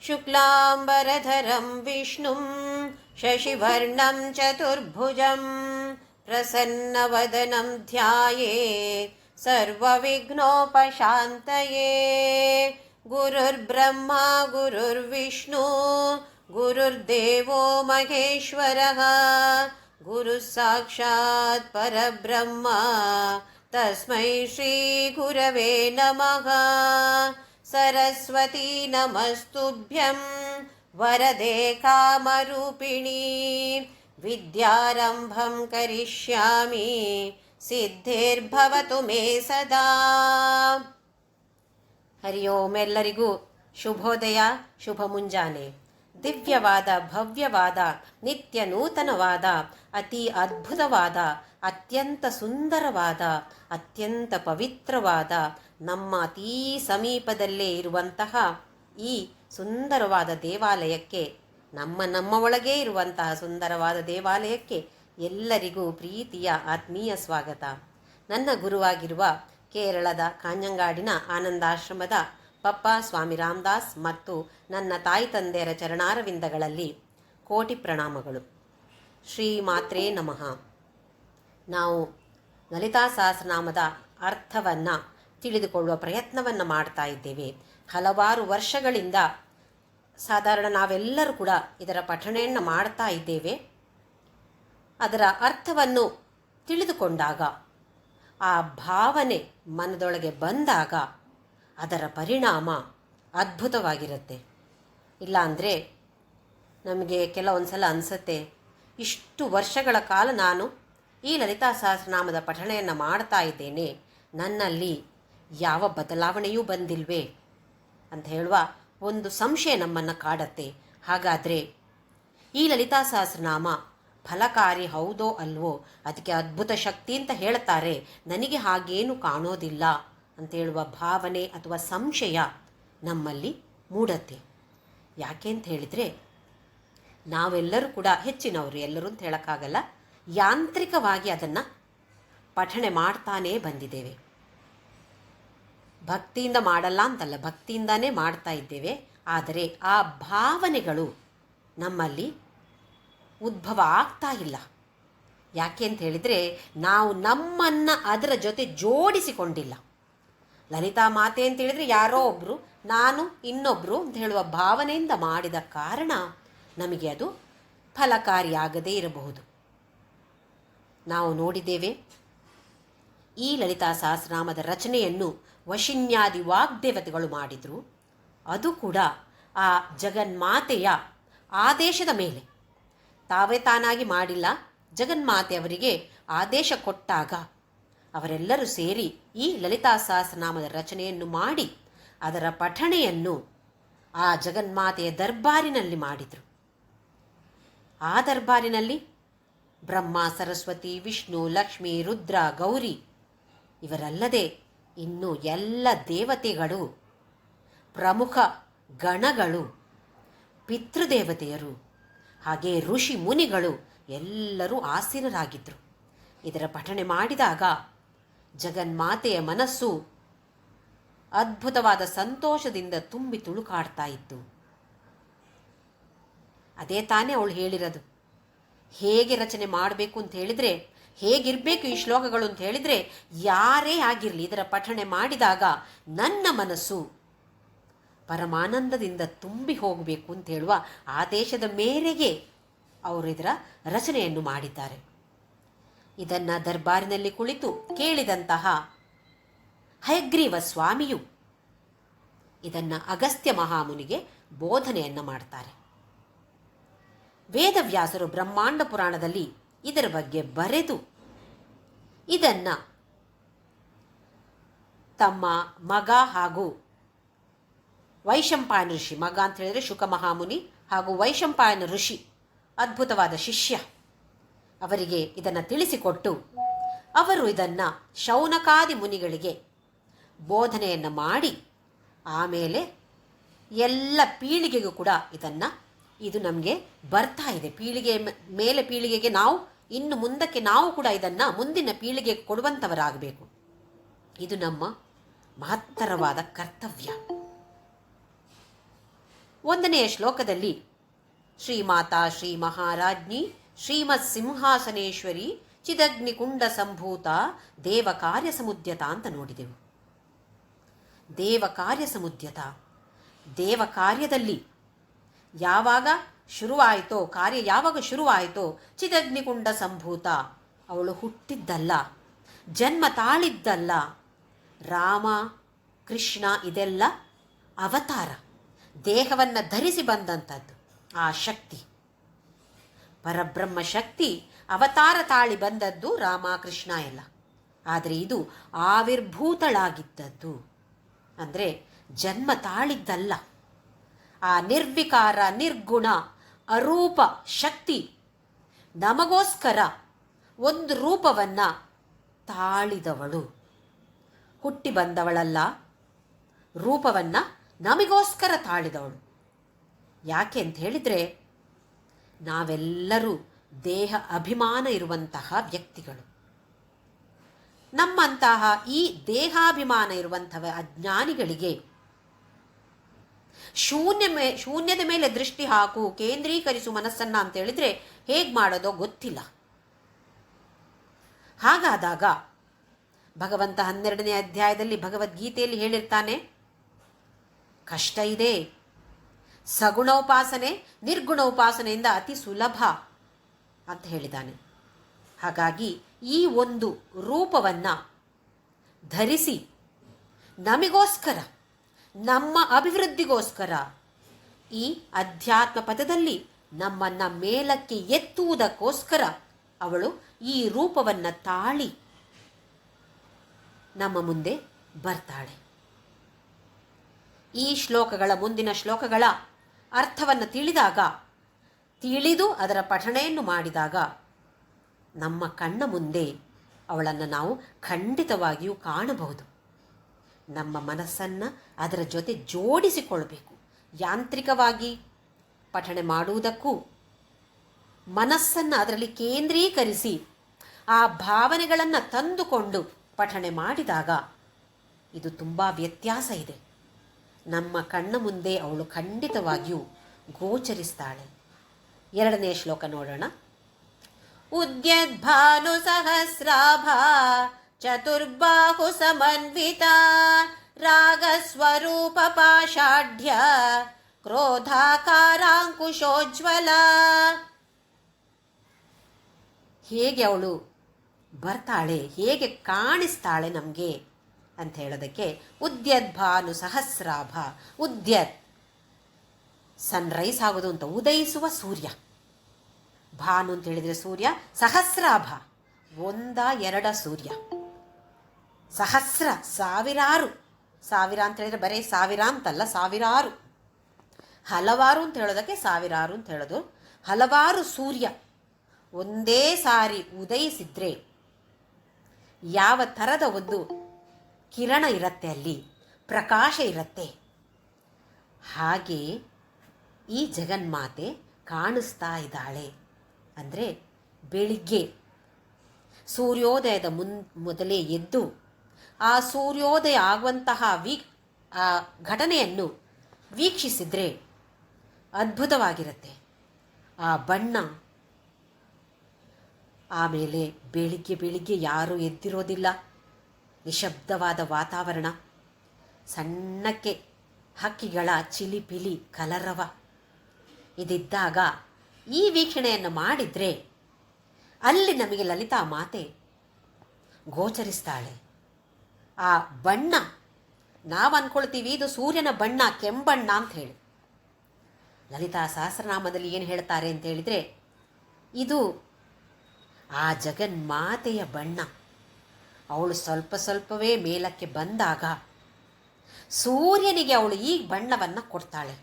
शुक्लाम्बरधरं विष्णुं शशिवर्णं चतुर्भुजं प्रसन्नवदनं ध्यायेत् सर्वविघ्नोपशान्तये। गुरुर्ब्रह्मा गुरुर्विष्णु गुरुर्देवो महेश्वरः गुरुः साक्षात् परब्रह्म तस्मै श्रीगुरवे नमः। सरस्वती नमस्तुभ्यं वरदे कामरूपिणी विद्यारम्भं करिष्यामि ಸಿದ್ಧಿರ್ಭವತು ಮೇ ಸದಾ. ಹರಿ ಓಂ. ಎಲ್ಲರಿಗೂ ಶುಭೋದಯ, ಶುಭ ಮುಂಜಾನೆ. ದಿವ್ಯವಾದ, ಭವ್ಯವಾದ, ನಿತ್ಯ ನೂತನವಾದ, ಅತಿ ಅದ್ಭುತವಾದ, ಅತ್ಯಂತ ಸುಂದರವಾದ, ಅತ್ಯಂತ ಪವಿತ್ರವಾದ, ನಮ್ಮ ಅತೀ ಸಮೀಪದಲ್ಲೇ ಇರುವಂತಹ ಈ ಸುಂದರವಾದ ದೇವಾಲಯಕ್ಕೆ, ನಮ್ಮ ಒಳಗೇ ಇರುವಂತಹ ಸುಂದರವಾದ ದೇವಾಲಯಕ್ಕೆ ಎಲ್ಲರಿಗೂ ಪ್ರೀತಿಯ ಆತ್ಮೀಯ ಸ್ವಾಗತ. ನನ್ನ ಗುರುವಾಗಿರುವ ಕೇರಳದ ಕಾಂಜಂಗಾಡಿನ ಆನಂದಾಶ್ರಮದ ಪಪ್ಪ ಸ್ವಾಮಿ ರಾಮದಾಸ್ ಮತ್ತು ನನ್ನ ತಾಯಿ ತಂದೆಯರ ಚರಣಾರವಿಂದಗಳಲ್ಲಿ ಕೋಟಿ ಪ್ರಣಾಮಗಳು. ಶ್ರೀ ಮಾತ್ರೇ ನಮಃ. ನಾವು ಲಲಿತಾ ಸಹಸ್ರನಾಮದ ಅರ್ಥವನ್ನು ತಿಳಿದುಕೊಳ್ಳುವ ಪ್ರಯತ್ನವನ್ನು ಮಾಡ್ತಾ ಇದ್ದೇವೆ. ಹಲವಾರು ವರ್ಷಗಳಿಂದ ಸಾಧಾರಣ ನಾವೆಲ್ಲರೂ ಕೂಡ ಇದರ ಪಠಣೆಯನ್ನು ಮಾಡ್ತಾ ಇದ್ದೇವೆ. ಅದರ ಅರ್ಥವನ್ನು ತಿಳಿದುಕೊಂಡಾಗ, ಆ ಭಾವನೆ ಮನದೊಳಗೆ ಬಂದಾಗ ಅದರ ಪರಿಣಾಮ ಅದ್ಭುತವಾಗಿರುತ್ತೆ. ಇಲ್ಲಾಂದರೆ ನಮಗೆ ಕೆಲವೊಂದು ಸಲ ಅನಿಸುತ್ತೆ, ಇಷ್ಟು ವರ್ಷಗಳ ಕಾಲ ನಾನು ಈ ಲಲಿತಾ ಸಹಸ್ರನಾಮದ ಪಠಣೆಯನ್ನು ಮಾಡ್ತಾ ಇದ್ದೇನೆ, ನನ್ನಲ್ಲಿ ಯಾವ ಬದಲಾವಣೆಯೂ ಬಂದಿಲ್ವೇ ಅಂತ ಹೇಳುವ ಒಂದು ಸಂಶಯ ನಮ್ಮನ್ನು ಕಾಡತ್ತೆ. ಹಾಗಾದರೆ ಈ ಲಲಿತಾ ಸಹಸ್ರನಾಮ ಫಲಕಾರಿ ಹೌದೋ ಅಲ್ವೋ, ಅದಕ್ಕೆ ಅದ್ಭುತ ಶಕ್ತಿ ಅಂತ ಹೇಳ್ತಾರೆ, ನನಗೆ ಹಾಗೇನು ಕಾಣೋದಿಲ್ಲ ಅಂತ ಹೇಳುವ ಭಾವನೆ ಅಥವಾ ಸಂಶಯ ನಮ್ಮಲ್ಲಿ ಮೂಡತ್ತೆ. ಯಾಕೆ ಅಂತ ಹೇಳಿದರೆ, ನಾವೆಲ್ಲರೂ ಕೂಡ ಹೆಚ್ಚಿನವರು, ಎಲ್ಲರೂ ಅಂತ ಹೇಳೋಕ್ಕಾಗಲ್ಲ, ಯಾಂತ್ರಿಕವಾಗಿ ಅದನ್ನು ಪಠಣೆ ಮಾಡ್ತಾನೇ ಬಂದಿದ್ದೇವೆ. ಭಕ್ತಿಯಿಂದ ಮಾಡಲ್ಲ ಅಂತಲ್ಲ, ಭಕ್ತಿಯಿಂದನೇ ಮಾಡ್ತಾ ಇದ್ದೇವೆ. ಆದರೆ ಆ ಭಾವನೆಗಳು ನಮ್ಮಲ್ಲಿ ಉದ್ಭವ ಆಗ್ತಾ ಇಲ್ಲ. ಯಾಕೆ ಅಂತ ಹೇಳಿದರೆ, ನಾವು ನಮ್ಮನ್ನು ಅದರ ಜೊತೆ ಜೋಡಿಸಿಕೊಂಡಿಲ್ಲ. ಲಲಿತಾ ಮಾತೆ ಅಂತ ಹೇಳಿದರೆ ಯಾರೋ ಒಬ್ಬರು, ನಾನು ಇನ್ನೊಬ್ಬರು ಅಂತ ಹೇಳುವ ಭಾವನೆಯಿಂದ ಮಾಡಿದ ಕಾರಣ ನಮಗೆ ಅದು ಫಲಕಾರಿಯಾಗದೇ ಇರಬಹುದು. ನಾವು ನೋಡಿದ್ದೇವೆ, ಈ ಲಲಿತಾ ಸಹಸ್ರನಾಮದ ರಚನೆಯನ್ನು ವಶಿನ್ಯಾದಿ ವಾಗ್ದೇವತೆಗಳು ಮಾಡಿದರು. ಅದು ಕೂಡ ಆ ಜಗನ್ಮಾತೆಯ ಆದೇಶದ ಮೇಲೆ, ತಾವೇ ತಾನಾಗಿ ಮಾಡಿಲ್ಲ. ಜಗನ್ಮಾತೆ ಅವರಿಗೆ ಆದೇಶ ಕೊಟ್ಟಾಗ ಅವರೆಲ್ಲರೂ ಸೇರಿ ಈ ಲಲಿತಾ ಸಹಸ್ರನಾಮದ ರಚನೆಯನ್ನು ಮಾಡಿ ಅದರ ಪಠಣೆಯನ್ನು ಆ ಜಗನ್ಮಾತೆಯ ದರ್ಬಾರಿನಲ್ಲಿ ಮಾಡಿದರು. ಆ ದರ್ಬಾರಿನಲ್ಲಿ ಬ್ರಹ್ಮ, ಸರಸ್ವತಿ, ವಿಷ್ಣು, ಲಕ್ಷ್ಮಿ, ರುದ್ರ, ಗೌರಿ ಇವರಲ್ಲದೆ ಇನ್ನು ಎಲ್ಲ ದೇವತೆಗಳು, ಪ್ರಮುಖ ಗಣಗಳು, ಪಿತೃದೇವತೆಯರು, ಹಾಗೆ ಋಷಿ ಮುನಿಗಳು ಎಲ್ಲರೂ ಆಸೀನರಾಗಿದ್ದರು. ಇದರ ಪಠಣೆ ಮಾಡಿದಾಗ ಜಗನ್ಮಾತೆಯ ಮನಸ್ಸು ಅದ್ಭುತವಾದ ಸಂತೋಷದಿಂದ ತುಂಬಿ ತುಳುಕಾಡ್ತಾ ಇತ್ತು. ಅದೇ ತಾನೇ ಅವಳು ಹೇಳಿರೋದು. ಹೇಗೆ ರಚನೆ ಮಾಡಬೇಕು ಅಂತ ಹೇಳಿದರೆ, ಹೇಗಿರಬೇಕು ಈ ಶ್ಲೋಕಗಳು ಅಂತ ಹೇಳಿದರೆ, ಯಾರೇ ಆಗಿರಲಿ ಇದರ ಪಠಣೆ ಮಾಡಿದಾಗ ನನ್ನ ಮನಸ್ಸು ಪರಮಾನಂದದಿಂದ ತುಂಬಿ ಹೋಗಬೇಕು ಅಂತ ಹೇಳುವ ಆದೇಶದ ಮೇರೆಗೆ ಅವರು ಇದರ ರಚನೆಯನ್ನು ಮಾಡಿದ್ದಾರೆ. ಇದನ್ನು ದರ್ಬಾರಿನಲ್ಲಿ ಕುಳಿತು ಕೇಳಿದಂತಹ ಹಯಗ್ರೀವ ಸ್ವಾಮಿಯು ಇದನ್ನು ಅಗಸ್ತ್ಯ ಮಹಾಮುನಿಗೆ ಬೋಧನೆಯನ್ನು ಮಾಡ್ತಾರೆ. ವೇದವ್ಯಾಸರು ಬ್ರಹ್ಮಾಂಡ ಪುರಾಣದಲ್ಲಿ ಇದರ ಬಗ್ಗೆ ಬರೆದು ಇದನ್ನು ತಮ್ಮ ಮಗ ಹಾಗೂ ವೈಶಂಪಾಯನ ಋಷಿ, ಮಗ ಅಂತ ಹೇಳಿದರೆ ಶುಕ ಮಹಾಮುನಿ ಹಾಗೂ ವೈಶಂಪಾಯನ ಋಷಿ ಅದ್ಭುತವಾದ ಶಿಷ್ಯ. ಅವರಿಗೆ ಇದನ್ನು ತಿಳಿಸಿಕೊಟ್ಟು ಅವರು ಇದನ್ನು ಶೌನಕಾದಿ ಮುನಿಗಳಿಗೆ ಬೋಧನೆಯನ್ನು ಮಾಡಿ ಆಮೇಲೆ ಎಲ್ಲ ಪೀಳಿಗೆಗೂ ಕೂಡ ಇದು ನಮಗೆ ಬರ್ತಾ ಇದೆ. ಪೀಳಿಗೆ ಮೇಲೆ ಪೀಳಿಗೆಗೆ ನಾವು ಇನ್ನು ಮುಂದಕ್ಕೆ ನಾವು ಕೂಡ ಇದನ್ನು ಮುಂದಿನ ಪೀಳಿಗೆಗೆ ಕೊಡುವಂಥವರಾಗಬೇಕು. ಇದು ನಮ್ಮ ಮಹತ್ತರವಾದ ಕರ್ತವ್ಯ. 1ನೆಯ ಶ್ಲೋಕದಲ್ಲಿ ಶ್ರೀಮಾತಾ ಶ್ರೀ ಮಹಾರಾಜ್ಞಿ ಶ್ರೀಮತ್ ಸಿಂಹಾಸನೇಶ್ವರಿ ಚಿದಗ್ನಿಕುಂಡ ಸಂಭೂತ ದೇವ ಕಾರ್ಯ ಸಮುದ್ಯತ ಅಂತ ನೋಡಿದೆವು. ದೇವ ಕಾರ್ಯ ಸಮುದ್ಯತ, ದೇವ ಕಾರ್ಯದಲ್ಲಿ ಯಾವಾಗ ಶುರುವಾಯಿತೋ ಚಿದಗ್ನಿಕುಂಡ ಸಂಭೂತ, ಅವಳು ಹುಟ್ಟಿದ್ದಲ್ಲ, ಜನ್ಮ ತಾಳಿದ್ದಲ್ಲ. ರಾಮ ಕೃಷ್ಣ ಇದೆಲ್ಲ ಅವತಾರ, ದೇಹವನ್ನು ಧರಿಸಿ ಬಂದಂಥದ್ದು. ಆ ಶಕ್ತಿ, ಪರಬ್ರಹ್ಮ ಶಕ್ತಿ ಅವತಾರ ತಾಳಿ ಬಂದದ್ದು ರಾಮ ಕೃಷ್ಣ ಎಲ್ಲ. ಆದರೆ ಇದು ಆವಿರ್ಭೂತಳಾಗಿದ್ದದ್ದು, ಅಂದರೆ ಜನ್ಮ ತಾಳಿದ್ದಲ್ಲ. ಆ ನಿರ್ವಿಕಾರ ನಿರ್ಗುಣ ಅರೂಪ ಶಕ್ತಿ ನಮಗೋಸ್ಕರ ಒಂದು ರೂಪವನ್ನು ತಾಳಿದವಳು. ಹುಟ್ಟಿ ಬಂದವಳಲ್ಲ, ರೂಪವನ್ನು ನಮಗೋಸ್ಕರ ತಾಳಿದವಳು. ಯಾಕೆ ಅಂತ ಹೇಳಿದರೆ, ನಾವೆಲ್ಲರೂ ದೇಹ ಅಭಿಮಾನ ಇರುವಂತಹ ವ್ಯಕ್ತಿಗಳು. ನಮ್ಮಂತಹ ಈ ದೇಹಾಭಿಮಾನ ಇರುವಂತಹ ಅಜ್ಞಾನಿಗಳಿಗೆ ಶೂನ್ಯದ ಮೇಲೆ ದೃಷ್ಟಿ ಹಾಕು, ಕೇಂದ್ರೀಕರಿಸು ಮನಸ್ಸನ್ನು ಅಂತ ಹೇಳಿದರೆ ಹೇಗೆ ಮಾಡೋದೋ ಗೊತ್ತಿಲ್ಲ. ಹಾಗಾದಾಗ ಭಗವಂತ 12ನೇ ಅಧ್ಯಾಯದಲ್ಲಿ ಭಗವದ್ಗೀತೆಯಲ್ಲಿ ಹೇಳಿರ್ತಾನೆ, ಕಷ್ಟ ಇದೆ, ಸಗುಣ ಉಪಾಸನೆ ನಿರ್ಗುಣ ಉಪಾಸನೆಯಿಂದ ಅತಿ ಸುಲಭ ಅಂತ ಹೇಳಿದ್ದಾನೆ. ಹಾಗಾಗಿ ಈ ಒಂದು ರೂಪವನ್ನು ಧರಿಸಿ ನಮಗೋಸ್ಕರ, ನಮ್ಮ ಅಭಿವೃದ್ಧಿಗೋಸ್ಕರ ಈ ಅಧ್ಯಾತ್ಮ ಪಥದಲ್ಲಿ ನಮ್ಮನ್ನು ಮೇಲಕ್ಕೆ ಎತ್ತುವುದಕ್ಕೋಸ್ಕರ ಅವಳು ಈ ರೂಪವನ್ನು ತಾಳಿ ನಮ್ಮ ಮುಂದೆ ಬರ್ತಾಳೆ. ಈ ಶ್ಲೋಕಗಳ ಮುಂದಿನ ಶ್ಲೋಕಗಳ ಅರ್ಥವನ್ನು ತಿಳಿದು ಅದರ ಪಠಣೆಯನ್ನು ಮಾಡಿದಾಗ ನಮ್ಮ ಕಣ್ಣ ಮುಂದೆ ಅವಳನ್ನು ನಾವು ಖಂಡಿತವಾಗಿಯೂ ಕಾಣಬಹುದು. ನಮ್ಮ ಮನಸ್ಸನ್ನು ಅದರ ಜೊತೆ ಜೋಡಿಸಿಕೊಳ್ಬೇಕು. ಯಾಂತ್ರಿಕವಾಗಿ ಪಠಣೆ ಮಾಡುವುದಕ್ಕೂ ಮನಸ್ಸನ್ನು ಅದರಲ್ಲಿ ಕೇಂದ್ರೀಕರಿಸಿ ಆ ಭಾವನೆಗಳನ್ನು ತಂದುಕೊಂಡು ಪಠಣೆ ಮಾಡಿದಾಗ ಇದು ತುಂಬ ವ್ಯತ್ಯಾಸ ಇದೆ. ನಮ್ಮ ಕಣ್ಣ ಮುಂದೆ ಅವಳು ಖಂಡಿತವಾಗಿಯೂ ಗೋಚರಿಸ್ತಾಳೆ. 2ನೇ ಶ್ಲೋಕ ನೋಡೋಣ. ಉದ್ಯದ್ಭಾನು ಸಹಸ್ರಾಭ ಚತುರ್ಬಾಹು ಸಮನ್ವಿತ ರಾಗಸ್ವರೂಪ ಪಾಷಾಢ್ಯ ಕ್ರೋಧಾಕಾರಾಂಕುಶೋಜ್ವಲ. ಹೇಗೆ ಅವಳು ಬರ್ತಾಳೆ, ಹೇಗೆ ಕಾಣಿಸ್ತಾಳೆ ನಮಗೆ ಅಂತ ಹೇಳೋದಕ್ಕೆ ಉದ್ಯದ್ಭಾನು ಸಹಸ್ರಾಭ. ಉದ್ಯತ್ ಸನ್ರೈಸ್ ಆಗೋದು ಅಂತ, ಉದಯಿಸುವ ಸೂರ್ಯ. ಭಾನು ಅಂತ ಹೇಳಿದರೆ ಸೂರ್ಯ. ಸಹಸ್ರಾಭ, 1-2 ಸೂರ್ಯ. ಸಹಸ್ರ ಸಾವಿರಾರು, ಸಾವಿರ ಅಂತ ಹೇಳಿದರೆ ಬರೀ ಸಾವಿರ ಅಂತಲ್ಲ, ಸಾವಿರಾರು. ಹಲವಾರು ಅಂತ ಹೇಳೋದಕ್ಕೆ ಸಾವಿರಾರು ಅಂತ ಹೇಳೋದು. ಹಲವಾರು ಸೂರ್ಯ ಒಂದೇ ಸಾರಿ ಉದಯಿಸಿದ್ರೆ ಯಾವ ಥರದ ಒಂದು ಕಿರಣ ಇರುತ್ತೆ, ಅಲ್ಲಿ ಪ್ರಕಾಶ ಇರುತ್ತೆ. ಹಾಗೆ ಈ ಜಗನ್ಮಾತೆ ಕಾಣಿಸ್ತಾ ಇದ್ದಾಳೆ. ಅಂದರೆ ಬೆಳಿಗ್ಗೆ ಸೂರ್ಯೋದಯದ ಮೊದಲೇ ಎದ್ದು ಆ ಸೂರ್ಯೋದಯ ಆಗುವಂತಹ ಆ ಘಟನೆಯನ್ನು ವೀಕ್ಷಿಸಿದರೆ ಅದ್ಭುತವಾಗಿರುತ್ತೆ ಆ ಬಣ್ಣ. ಆಮೇಲೆ ಬೆಳಿಗ್ಗೆ ಯಾರೂ ಎದ್ದಿರೋದಿಲ್ಲ, ನಿಶಬ್ದವಾದ ವಾತಾವರಣ, ಸಣ್ಣಕ್ಕೆ ಹಕ್ಕಿಗಳ ಚಿಲಿಪಿಲಿ ಕಲರವ ಇದಿದ್ದಾಗ ಈ ವೀಕ್ಷಣೆಯನ್ನು ಮಾಡಿದರೆ ಅಲ್ಲಿ ನಮಗೆ ಲಲಿತಾ ಮಾತೆ ಗೋಚರಿಸ್ತಾಳೆ. ಆ ಬಣ್ಣ ನಾವು ಅಂದ್ಕೊಳ್ತೀವಿ ಇದು ಸೂರ್ಯನ ಬಣ್ಣ, ಕೆಂಬಣ್ಣ ಅಂತ ಹೇಳಿ. ಲಲಿತಾ ಸಹಸ್ರನಾಮದಲ್ಲಿ ಏನು ಹೇಳ್ತಾರೆ ಅಂತ ಹೇಳಿದರೆ, ಇದು ಆ ಜಗನ್ಮಾತೆಯ ಬಣ್ಣ. ಅವಳು ಸ್ವಲ್ಪವೇ ಮೇಲಕ್ಕೆ ಬಂದಾಗ ಸೂರ್ಯನಿಗೆ ಅವಳು ಈ ಬಣ್ಣವನ್ನು ಕೊಡ್ತಾಳೆ.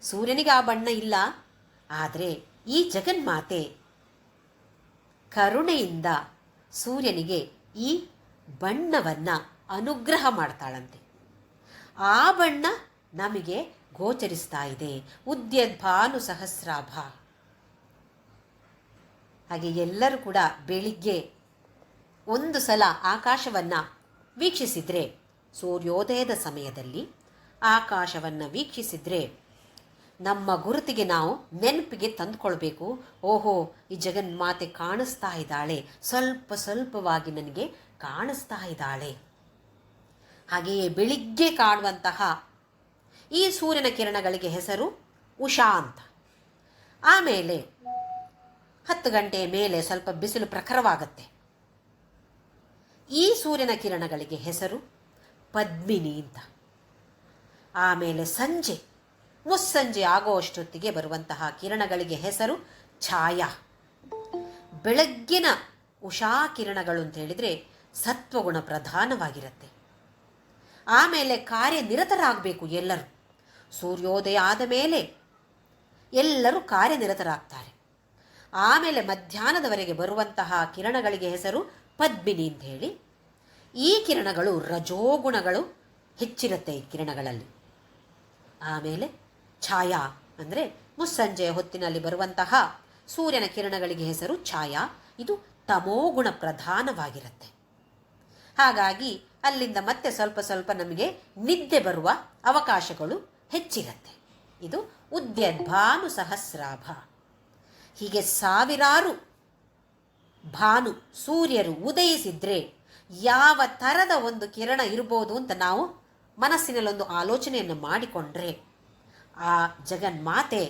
ಸೂರ್ಯನಿಗೆ ಆ ಬಣ್ಣ ಇಲ್ಲ, ಆದರೆ ಈ ಜಗನ್ಮಾತೆ ಕರುಣೆಯಿಂದ ಸೂರ್ಯನಿಗೆ ಈ ಬಣ್ಣವನ್ನು ಅನುಗ್ರಹ ಮಾಡ್ತಾಳಂತೆ. ಆ ಬಣ್ಣ ನಮಗೆ ಗೋಚರಿಸ್ತಾ ಇದೆ, ಉದ್ಯದ್ಭಾನು ಸಹಸ್ರಾಭ. ಹಾಗೆ ಎಲ್ಲರೂ ಕೂಡ ಬೆಳಿಗ್ಗೆ ಒಂದು ಸಲ ಆಕಾಶವನ್ನು ವೀಕ್ಷಿಸಿದರೆ, ಸೂರ್ಯೋದಯದ ಸಮಯದಲ್ಲಿ ಆಕಾಶವನ್ನು ವೀಕ್ಷಿಸಿದರೆ ನಮ್ಮ ಗುರುತಿಗೆ ನಾವು ನೆನಪಿಗೆ ತಂದುಕೊಳ್ಬೇಕು. ಓಹೋ, ಈ ಜಗನ್ಮಾತೆ ಕಾಣಿಸ್ತಾ ಇದ್ದಾಳೆ, ಸ್ವಲ್ಪ ಸ್ವಲ್ಪವಾಗಿ ನನಗೆ ಕಾಣಿಸ್ತಾ ಇದ್ದಾಳೆ. ಹಾಗೆಯೇ ಬೆಳಿಗ್ಗೆ ಕಾಣುವಂತಹ ಈ ಸೂರ್ಯನ ಕಿರಣಗಳಿಗೆ ಹೆಸರು ಉಷಾ ಅಂತ. ಆಮೇಲೆ 10 ಗಂಟೆಯ ಮೇಲೆ ಸ್ವಲ್ಪ ಬಿಸಿಲು ಪ್ರಖರವಾಗುತ್ತೆ. ಈ ಸೂರ್ಯನ ಕಿರಣಗಳಿಗೆ ಹೆಸರು ಪದ್ಮಿನಿ ಅಂತ. ಆಮೇಲೆ ಸಂಜೆ ಮುಸ್ಸಂಜೆ ಆಗುವಷ್ಟೊತ್ತಿಗೆ ಬರುವಂತಹ ಕಿರಣಗಳಿಗೆ ಹೆಸರು ಛಾಯಾ. ಬೆಳಗ್ಗಿನ ಉಷಾ ಕಿರಣಗಳು ಅಂತ ಹೇಳಿದರೆ ಸತ್ವಗುಣ ಪ್ರಧಾನವಾಗಿರುತ್ತೆ. ಆಮೇಲೆ ಕಾರ್ಯನಿರತರಾಗಬೇಕು ಎಲ್ಲರೂ. ಸೂರ್ಯೋದಯ ಆದ ಮೇಲೆ ಎಲ್ಲರೂ ಕಾರ್ಯನಿರತರಾಗ್ತಾರೆ. ಆಮೇಲೆ ಮಧ್ಯಾಹ್ನದವರೆಗೆ ಬರುವಂತಹ ಕಿರಣಗಳಿಗೆ ಹೆಸರು ಪದ್ಮಿನಿ ಅಂತ ಹೇಳಿ. ಈ ಕಿರಣಗಳು ರಜೋಗುಣಗಳು ಹೆಚ್ಚಿರುತ್ತೆ ಈ ಕಿರಣಗಳಲ್ಲಿ. ಆಮೇಲೆ ಛಾಯಾ ಅಂದರೆ ಮುಸ್ಸಂಜೆಯ ಹೊತ್ತಿನಲ್ಲಿ ಬರುವಂತಹ ಸೂರ್ಯನ ಕಿರಣಗಳಿಗೆ ಹೆಸರು ಛಾಯಾ. ಇದು ತಮೋಗುಣ ಪ್ರಧಾನವಾಗಿರುತ್ತೆ. ಹಾಗಾಗಿ ಅಲ್ಲಿಂದ ಮತ್ತೆ ಸ್ವಲ್ಪ ಸ್ವಲ್ಪ ನಮಗೆ ನಿದ್ದೆ ಬರುವ ಅವಕಾಶಗಳು ಹೆಚ್ಚಿರುತ್ತೆ. ಇದು ಉದ್ಯದ್ಭಾನು ಸಹಸ್ರಾಭ. ಹೀಗೆ ಸಾವಿರಾರು ಭಾನು ಸೂರ್ಯರು ಉದಯಿಸಿದರೆ ಯಾವ ಥರದ ಒಂದು ಕಿರಣ ಇರ್ಬೋದು ಅಂತ ನಾವು ಮನಸ್ಸಿನಲ್ಲೊಂದು ಆಲೋಚನೆಯನ್ನು ಮಾಡಿಕೊಂಡ್ರೆ ಆ ಜಗನ್ಮಾತೆ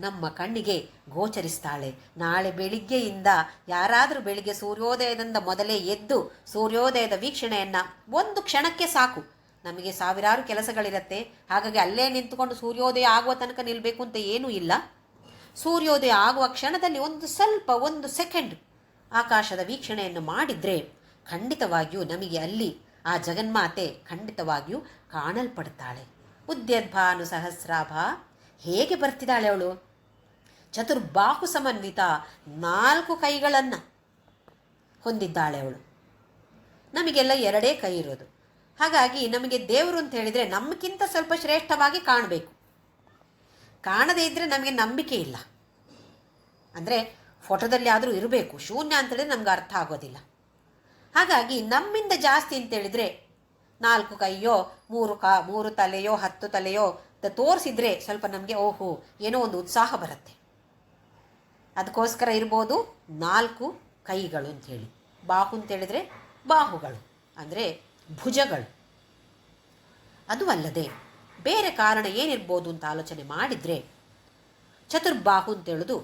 ನಮ್ಮ ಕಣ್ಣಿಗೆ ಗೋಚರಿಸ್ತಾಳೆ. ನಾಳೆ ಬೆಳಿಗ್ಗೆಯಿಂದ ಯಾರಾದರೂ ಬೆಳಿಗ್ಗೆ ಸೂರ್ಯೋದಯದಿಂದ ಮೊದಲೇ ಎದ್ದು ಸೂರ್ಯೋದಯದ ವೀಕ್ಷಣೆಯನ್ನು ಒಂದು ಕ್ಷಣಕ್ಕೆ ಸಾಕು. ನಮಗೆ ಸಾವಿರಾರು ಕೆಲಸಗಳಿರುತ್ತೆ, ಹಾಗಾಗಿ ಅಲ್ಲೇ ನಿಂತುಕೊಂಡು ಸೂರ್ಯೋದಯ ಆಗುವ ತನಕ ನಿಲ್ಲಬೇಕು ಅಂತ ಏನೂ ಇಲ್ಲ. ಸೂರ್ಯೋದಯ ಆಗುವ ಕ್ಷಣದಲ್ಲಿ ಒಂದು ಸೆಕೆಂಡ್ ಆಕಾಶದ ವೀಕ್ಷಣೆಯನ್ನು ಮಾಡಿದರೆ ಖಂಡಿತವಾಗಿಯೂ ನಮಗೆ ಅಲ್ಲಿ ಆ ಜಗನ್ಮಾತೆ ಖಂಡಿತವಾಗಿಯೂ ಕಾಣಲ್ಪಡ್ತಾಳೆ. ಉದ್ಯದ್ಭಾನು ಸಹಸ್ರಾಭ. ಹೇಗೆ ಬರ್ತಿದ್ದಾಳೆ ಅವಳು? ಚತುರ್ಬಾಹು ಸಮನ್ವಿತ, 4 ಕೈಗಳನ್ನು ಹೊಂದಿದ್ದಾಳೆ ಅವಳು. ನಮಗೆಲ್ಲ 2 ಕೈ ಇರೋದು. ಹಾಗಾಗಿ ನಮಗೆ ದೇವರು ಅಂತ ಹೇಳಿದರೆ ನಮಗಿಂತ ಸ್ವಲ್ಪ ಶ್ರೇಷ್ಠವಾಗಿ ಕಾಣಬೇಕು. ಕಾಣದೇ ಇದ್ದರೆ ನಮಗೆ ನಂಬಿಕೆ ಇಲ್ಲ. ಅಂದರೆ ಫೋಟೋದಲ್ಲಿ ಆದರೂ ಇರಬೇಕು, ಶೂನ್ಯ ಅಂತೇಳಿದ್ರೆ ನಮ್ಗೆ ಅರ್ಥ ಆಗೋದಿಲ್ಲ. ಹಾಗಾಗಿ ನಮ್ಮಿಂದ ಜಾಸ್ತಿ ಅಂತೇಳಿದರೆ 4 ಕೈಯೋ 3 ತಲೆಯೋ 10 ತಲೆಯೋ ತೋರಿಸಿದ್ರೆ ಸ್ವಲ್ಪ ನಮಗೆ ಓಹೋ ಏನೋ ಒಂದು ಉತ್ಸಾಹ ಬರುತ್ತೆ. ಅದಕ್ಕೋಸ್ಕರ ಇರ್ಬೋದು 4 ಕೈಗಳು ಅಂಥೇಳಿ. ಬಾಹು ಅಂತೇಳಿದರೆ ಬಾಹುಗಳು ಅಂದರೆ ಭುಜಗಳು. ಅದು ಅಲ್ಲದೆ ಬೇರೆ ಕಾರಣ ಏನಿರ್ಬೋದು ಅಂತ ಆಲೋಚನೆ ಮಾಡಿದರೆ ಚತುರ್ಬಾಹು ಅಂತೇಳೋದು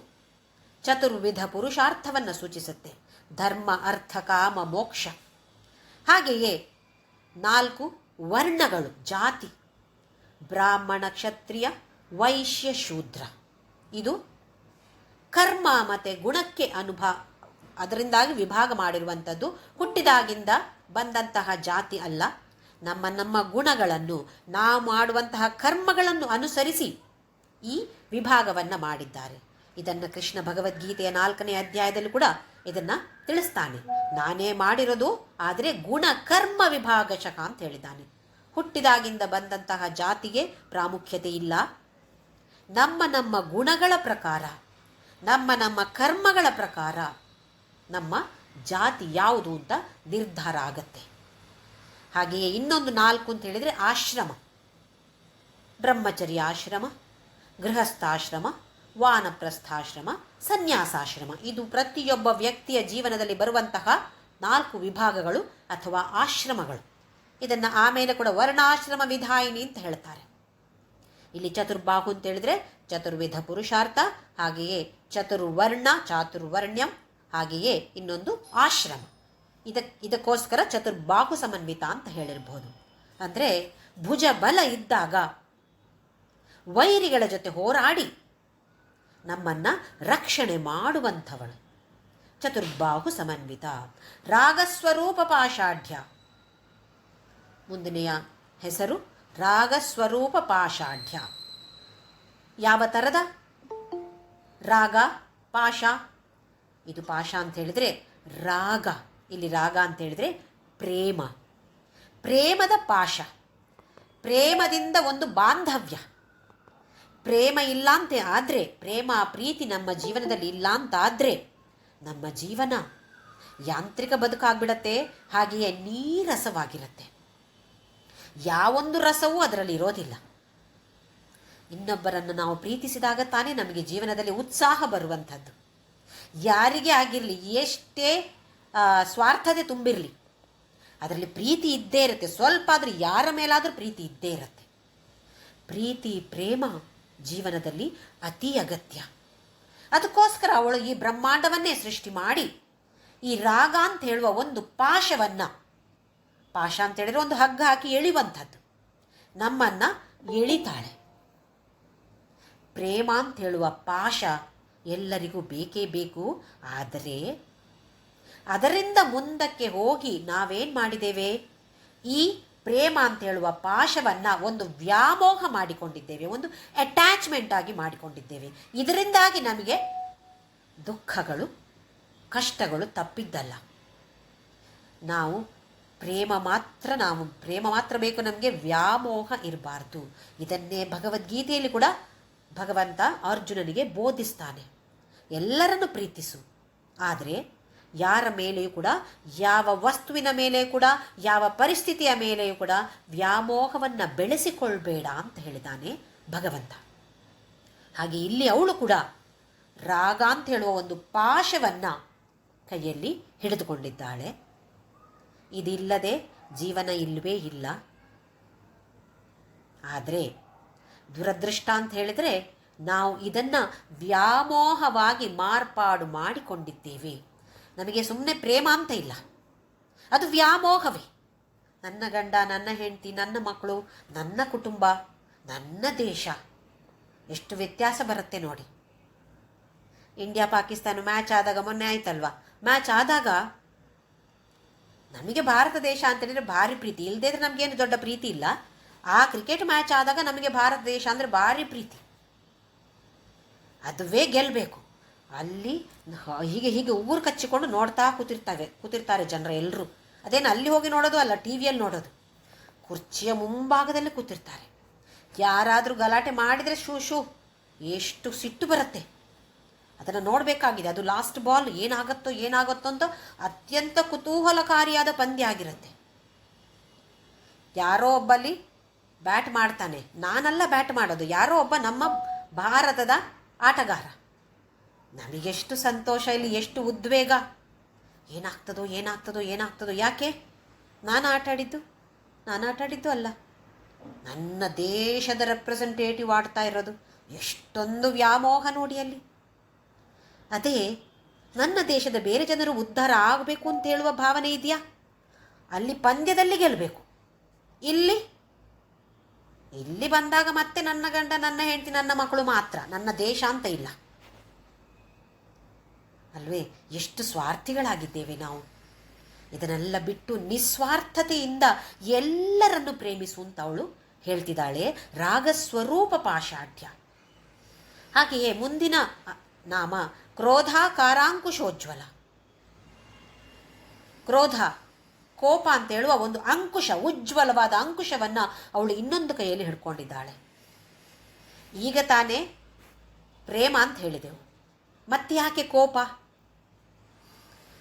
ಚತುರ್ವಿಧ ಪುರುಷಾರ್ಥವನ್ನು ಸೂಚಿಸುತ್ತೆ. ಧರ್ಮ, ಅರ್ಥ, ಕಾಮ, ಮೋಕ್ಷ. ಹಾಗೆಯೇ 4 ವರ್ಣಗಳು, ಜಾತಿ, ಬ್ರಾಹ್ಮಣ, ಕ್ಷತ್ರಿಯ, ವೈಶ್ಯ, ಶೂದ್ರ. ಇದು ಕರ್ಮ ಮತ್ತು ಗುಣಕ್ಕೆ ಅದರಿಂದಾಗಿ ವಿಭಾಗ ಮಾಡಿರುವಂಥದ್ದು. ಹುಟ್ಟಿದಾಗಿಂದ ಬಂದಂತಹ ಜಾತಿ ಅಲ್ಲ. ನಮ್ಮ ಗುಣಗಳನ್ನು, ನಾವು ಮಾಡುವಂತಹ ಕರ್ಮಗಳನ್ನು ಅನುಸರಿಸಿ ಈ ವಿಭಾಗವನ್ನು ಮಾಡಿದ್ದಾರೆ. ಇದನ್ನು ಕೃಷ್ಣ ಭಗವದ್ಗೀತೆಯ 4ನೇ ಅಧ್ಯಾಯದಲ್ಲೂ ಕೂಡ ಇದನ್ನು ತಿಳಿಸ್ತಾನೆ. ನಾನೇ ಮಾಡಿರೋದು, ಆದರೆ ಗುಣ ಕರ್ಮ ವಿಭಾಗಶಃ ಅಂತ ಹೇಳಿದ್ದಾನೆ. ಹುಟ್ಟಿದಾಗಿಂದ ಬಂದಂತಹ ಜಾತಿಗೆ ಪ್ರಾಮುಖ್ಯತೆ ಇಲ್ಲ. ನಮ್ಮ ಗುಣಗಳ ಪ್ರಕಾರ, ನಮ್ಮ ಕರ್ಮಗಳ ಪ್ರಕಾರ ನಮ್ಮ ಜಾತಿ ಯಾವುದು ಅಂತ ನಿರ್ಧಾರ ಆಗತ್ತೆ. ಹಾಗೆಯೇ ಇನ್ನೊಂದು 4 ಅಂತ ಹೇಳಿದರೆ ಆಶ್ರಮ. ಬ್ರಹ್ಮಚರ್ಯ ಆಶ್ರಮ, ಗೃಹಸ್ಥಾಶ್ರಮ, ವಾನಪ್ರಸ್ಥಾಶ್ರಮ, ಸನ್ಯಾಸಾಶ್ರಮ. ಇದು ಪ್ರತಿಯೊಬ್ಬ ವ್ಯಕ್ತಿಯ ಜೀವನದಲ್ಲಿ ಬರುವಂತಹ 4 ವಿಭಾಗಗಳು ಅಥವಾ ಆಶ್ರಮಗಳು. ಇದನ್ನು ಆಮೇಲೆ ಕೂಡ ವರ್ಣಾಶ್ರಮ ವಿಧಾಯಿನಿ ಅಂತ ಹೇಳ್ತಾರೆ. ಇಲ್ಲಿ ಚತುರ್ಬಾಹು ಅಂತ ಹೇಳಿದರೆ ಚತುರ್ವಿಧ ಪುರುಷಾರ್ಥ, ಹಾಗೆಯೇ ಚಾತುರ್ವರ್ಣ್ಯಂ, ಹಾಗೆಯೇ ಇನ್ನೊಂದು ಆಶ್ರಮ. ಇದಕ್ಕೋಸ್ಕರ ಚತುರ್ಬಾಹು ಸಮನ್ವಿತ ಅಂತ ಹೇಳಿರ್ಬೋದು. ಅಂದರೆ ಭುಜ ಬಲ ಇದ್ದಾಗ ವೈರಿಗಳ ಜೊತೆ ಹೋರಾಡಿ ನಮ್ಮನ್ನು ರಕ್ಷಣೆ ಮಾಡುವಂಥವಳು ಚತುರ್ಬಾಹು ಸಮನ್ವಿತ. ರಾಗಸ್ವರೂಪ ಪಾಷಾಢ್ಯ. ಮುಂದಿನೆಯ ಹೆಸರು ರಾಗಸ್ವರೂಪ ಪಾಷಾಢ್ಯ. ಯಾವ ಥರದ ರಾಗ, ಪಾಶ, ಇದು ಪಾಶ ಅಂತ ಹೇಳಿದರೆ ರಾಗ. ಇಲ್ಲಿ ರಾಗ ಅಂತ ಹೇಳಿದರೆ ಪ್ರೇಮ, ಪ್ರೇಮದ ಪಾಶ, ಪ್ರೇಮದಿಂದ ಒಂದು ಬಾಂಧವ್ಯ. ಪ್ರೇಮ ಇಲ್ಲ ಅಂತ ಆದರೆ, ಪ್ರೇಮ ಪ್ರೀತಿ ನಮ್ಮ ಜೀವನದಲ್ಲಿ ಇಲ್ಲ ಅಂತ ಆದರೆ ನಮ್ಮ ಜೀವನ ಯಾಂತ್ರಿಕ ಬದುಕಾಗ್ಬಿಡತ್ತೆ. ಹಾಗೆಯೇ ನೀರಸವಾಗಿರುತ್ತೆ. ಯಾವೊಂದು ರಸವೂ ಅದರಲ್ಲಿ ಇರೋದಿಲ್ಲ. ಇನ್ನೊಬ್ಬರನ್ನು ನಾವು ಪ್ರೀತಿಸಿದಾಗ ತಾನೇ ನಮಗೆ ಜೀವನದಲ್ಲಿ ಉತ್ಸಾಹ ಬರುವಂಥದ್ದು. ಯಾರಿಗೇ ಆಗಿರಲಿ, ಎಷ್ಟೇ ಸ್ವಾರ್ಥತೆ ತುಂಬಿರಲಿ, ಅದರಲ್ಲಿ ಪ್ರೀತಿ ಇದ್ದೇ ಇರುತ್ತೆ. ಸ್ವಲ್ಪ ಆದರೆ ಯಾರ ಮೇಲಾದರೂ ಪ್ರೀತಿ ಇದ್ದೇ ಇರುತ್ತೆ. ಪ್ರೀತಿ ಪ್ರೇಮ ಜೀವನದಲ್ಲಿ ಅತಿ ಅಗತ್ಯ. ಅದಕ್ಕೋಸ್ಕರ ಅವಳು ಈ ಬ್ರಹ್ಮಾಂಡವನ್ನೇ ಸೃಷ್ಟಿ ಮಾಡಿ ಈ ರಾಗ ಅಂತ ಹೇಳುವ ಒಂದು ಪಾಶವನ್ನು, ಪಾಶ ಅಂತ ಹೇಳಿದ್ರೆ ಒಂದು ಹಗ್ಗ ಹಾಕಿ ಎಳೆಯುವಂಥದ್ದು, ನಮ್ಮನ್ನು ಎಳಿತಾಳೆ. ಪ್ರೇಮ ಅಂತ ಹೇಳುವ ಪಾಶ ಎಲ್ಲರಿಗೂ ಬೇಕೇ ಬೇಕು. ಆದರೆ ಅದರಿಂದ ಮುಂದಕ್ಕೆ ಹೋಗಿ ನಾವೇನು ಮಾಡಿದ್ದೇವೆ, ಈ ಪ್ರೇಮ ಅಂತ ಹೇಳುವ ಪಾಶವನ್ನು ಒಂದು ವ್ಯಾಮೋಹ ಮಾಡಿಕೊಂಡಿದ್ದೇವೆ, ಒಂದು ಅಟ್ಯಾಚ್ಮೆಂಟ್ ಆಗಿ ಮಾಡಿಕೊಂಡಿದ್ದೇವೆ. ಇದರಿಂದಾಗಿ ನಮಗೆ ದುಃಖಗಳು ಕಷ್ಟಗಳು ತಪ್ಪಿದ್ದಲ್ಲ. ನಾವು ಪ್ರೇಮ ಮಾತ್ರ ಬೇಕು, ನಮಗೆ ವ್ಯಾಮೋಹ ಇರಬಾರ್ದು. ಇದನ್ನೇ ಭಗವದ್ಗೀತೆಯಲ್ಲಿ ಕೂಡ ಭಗವಂತ ಅರ್ಜುನನಿಗೆ ಬೋಧಿಸ್ತಾನೆ. ಎಲ್ಲರನ್ನು ಪ್ರೀತಿಸು, ಆದರೆ ಯಾರ ಮೇಲೆಯೂ ಕೂಡ, ಯಾವ ವಸ್ತುವಿನ ಮೇಲೆ ಕೂಡ, ಯಾವ ಪರಿಸ್ಥಿತಿಯ ಮೇಲೆಯೂ ಕೂಡ ವ್ಯಾಮೋಹವನ್ನು ಬೆಳೆಸಿಕೊಳ್ಬೇಡ ಅಂತ ಹೇಳಿದಾನೆ ಭಗವಂತ. ಹಾಗೆ ಇಲ್ಲಿ ಅವಳು ಕೂಡ ರಾಗ ಅಂತ ಹೇಳುವ ಒಂದು ಪಾಶವನ್ನು ಕೈಯಲ್ಲಿ ಹಿಡಿದುಕೊಂಡಿದ್ದಾಳೆ. ಇದಿಲ್ಲದೆ ಜೀವನ ಇಲ್ಲವೇ ಇಲ್ಲ. ಆದರೆ ದುರದೃಷ್ಟ ಅಂತ ಹೇಳಿದರೆ ನಾವು ಇದನ್ನು ವ್ಯಾಮೋಹವಾಗಿ ಮಾರ್ಪಾಡು ಮಾಡಿಕೊಂಡಿದ್ದೇವೆ. ನಮಗೆ ಸುಮ್ಮನೆ ಪ್ರೇಮ ಅಂತ ಇಲ್ಲ, ಅದು ವ್ಯಾಮೋಹವೇ. ನನ್ನ ಗಂಡ, ನನ್ನ ಹೆಂಡತಿ, ನನ್ನ ಮಕ್ಕಳು, ನನ್ನ ಕುಟುಂಬ, ನನ್ನ ದೇಶ, ಎಷ್ಟು ವ್ಯತ್ಯಾಸ ಬರುತ್ತೆ ನೋಡಿ. ಇಂಡಿಯಾ ಪಾಕಿಸ್ತಾನ ಮ್ಯಾಚ್ ಆದಾಗ, ಮೊನ್ನೆ ಆಯ್ತಲ್ವಾ ಮ್ಯಾಚ್ ಆದಾಗ, ನಮಗೆ ಭಾರತ ದೇಶ ಅಂತ ಹೇಳಿದರೆ ಭಾರಿ ಪ್ರೀತಿ. ಇಲ್ಲದೇ ಇದ್ರೆ ನಮಗೇನು ದೊಡ್ಡ ಪ್ರೀತಿ ಇಲ್ಲ. ಆ ಕ್ರಿಕೆಟ್ ಮ್ಯಾಚ್ ಆದಾಗ ನಮಗೆ ಭಾರತ ದೇಶ ಅಂದರೆ ಭಾರಿ ಪ್ರೀತಿ, ಅದುವೇ ಗೆಲ್ಲಬೇಕು. ಅಲ್ಲಿ ಹೀಗೆ ಊರು ಕಚ್ಚಿಕೊಂಡು ನೋಡ್ತಾ ಕೂತಿರ್ತಾರೆ ಜನರು ಎಲ್ಲರೂ. ಅದೇನು ಅಲ್ಲಿ ಹೋಗಿ ನೋಡೋದು ಅಲ್ಲ, ಟಿ ವಿಯಲ್ಲಿ ನೋಡೋದು. ಕುರ್ಚಿಯ ಮುಂಭಾಗದಲ್ಲಿ ಕೂತಿರ್ತಾರೆ. ಯಾರಾದರೂ ಗಲಾಟೆ ಮಾಡಿದರೆ ಶೂ ಎಷ್ಟು ಸಿಟ್ಟು ಬರುತ್ತೆ. ಅದನ್ನು ನೋಡಬೇಕಾಗಿದೆ. ಅದು ಲಾಸ್ಟ್ ಬಾಲ್ ಏನಾಗುತ್ತೋ ಅಂತ ಅತ್ಯಂತ ಕುತೂಹಲಕಾರಿಯಾದ ಪಂದ್ಯ ಆಗಿರುತ್ತೆ. ಯಾರೋ ಒಬ್ಬಲ್ಲಿ ಬ್ಯಾಟ್ ಮಾಡ್ತಾನೆ, ನಾನಲ್ಲ ಬ್ಯಾಟ್ ಮಾಡೋದು, ಯಾರೋ ಒಬ್ಬ ನಮ್ಮ ಭಾರತದ ಆಟಗಾರ. ನಮಗೆಷ್ಟು ಸಂತೋಷ, ಇಲ್ಲಿ ಎಷ್ಟು ಉದ್ವೇಗ, ಏನಾಗ್ತದೋ. ಯಾಕೆ? ನಾನು ಆಟಾಡಿದ್ದು ಅಲ್ಲ, ನನ್ನ ದೇಶದ ರೆಪ್ರೆಸೆಂಟೇಟಿವ್ ಆಡ್ತಾ ಇರೋದು. ಎಷ್ಟೊಂದು ವ್ಯಾಮೋಹ ನೋಡಿ ಅಲ್ಲಿ. ಅದೇ ನನ್ನ ದೇಶದ ಬೇರೆ ಜನರು ಉದ್ಧಾರ ಆಗಬೇಕು ಅಂತ ಹೇಳುವ ಭಾವನೆ ಇದೆಯಾ? ಅಲ್ಲಿ ಪಂದ್ಯದಲ್ಲಿ ಗೆಲ್ಲಬೇಕು. ಇಲ್ಲಿ ಬಂದಾಗ ಮತ್ತೆ ನನ್ನ ಗಂಡ, ನನ್ನ ಹೆಂಡತಿ, ನನ್ನ ಮಕ್ಕಳು ಮಾತ್ರ, ನನ್ನ ದೇಶ ಅಂತ ಇಲ್ಲ ಅಲ್ವೇ? ಎಷ್ಟು ಸ್ವಾರ್ಥಿಗಳಾಗಿದ್ದೇವೆ ನಾವು. ಇದನ್ನೆಲ್ಲ ಬಿಟ್ಟು ನಿಸ್ವಾರ್ಥತೆಯಿಂದ ಎಲ್ಲರನ್ನು ಪ್ರೇಮಿಸುವಂತ ಅವಳು ಹೇಳ್ತಿದ್ದಾಳೆ. ರಾಗಸ್ವರೂಪ ಪಾಷಾಢ್ಯ. ಹಾಗೆಯೇ ಮುಂದಿನ ನಾಮ ಕ್ರೋಧಾಕಾರಾಂಕುಶೋಜ್ವಲ. ಕ್ರೋಧ, ಕೋಪ ಅಂತ ಹೇಳುವ ಒಂದು ಅಂಕುಶ, ಉಜ್ವಲವಾದ ಅಂಕುಶವನ್ನು ಅವಳು ಇನ್ನೊಂದು ಕೈಯಲ್ಲಿ ಹಿಡ್ಕೊಂಡಿದ್ದಾಳೆ. ಈಗ ತಾನೇ ಪ್ರೇಮ ಅಂತ ಹೇಳಿದೆವು, ಮತ್ತೆ ಯಾಕೆ ಕೋಪ?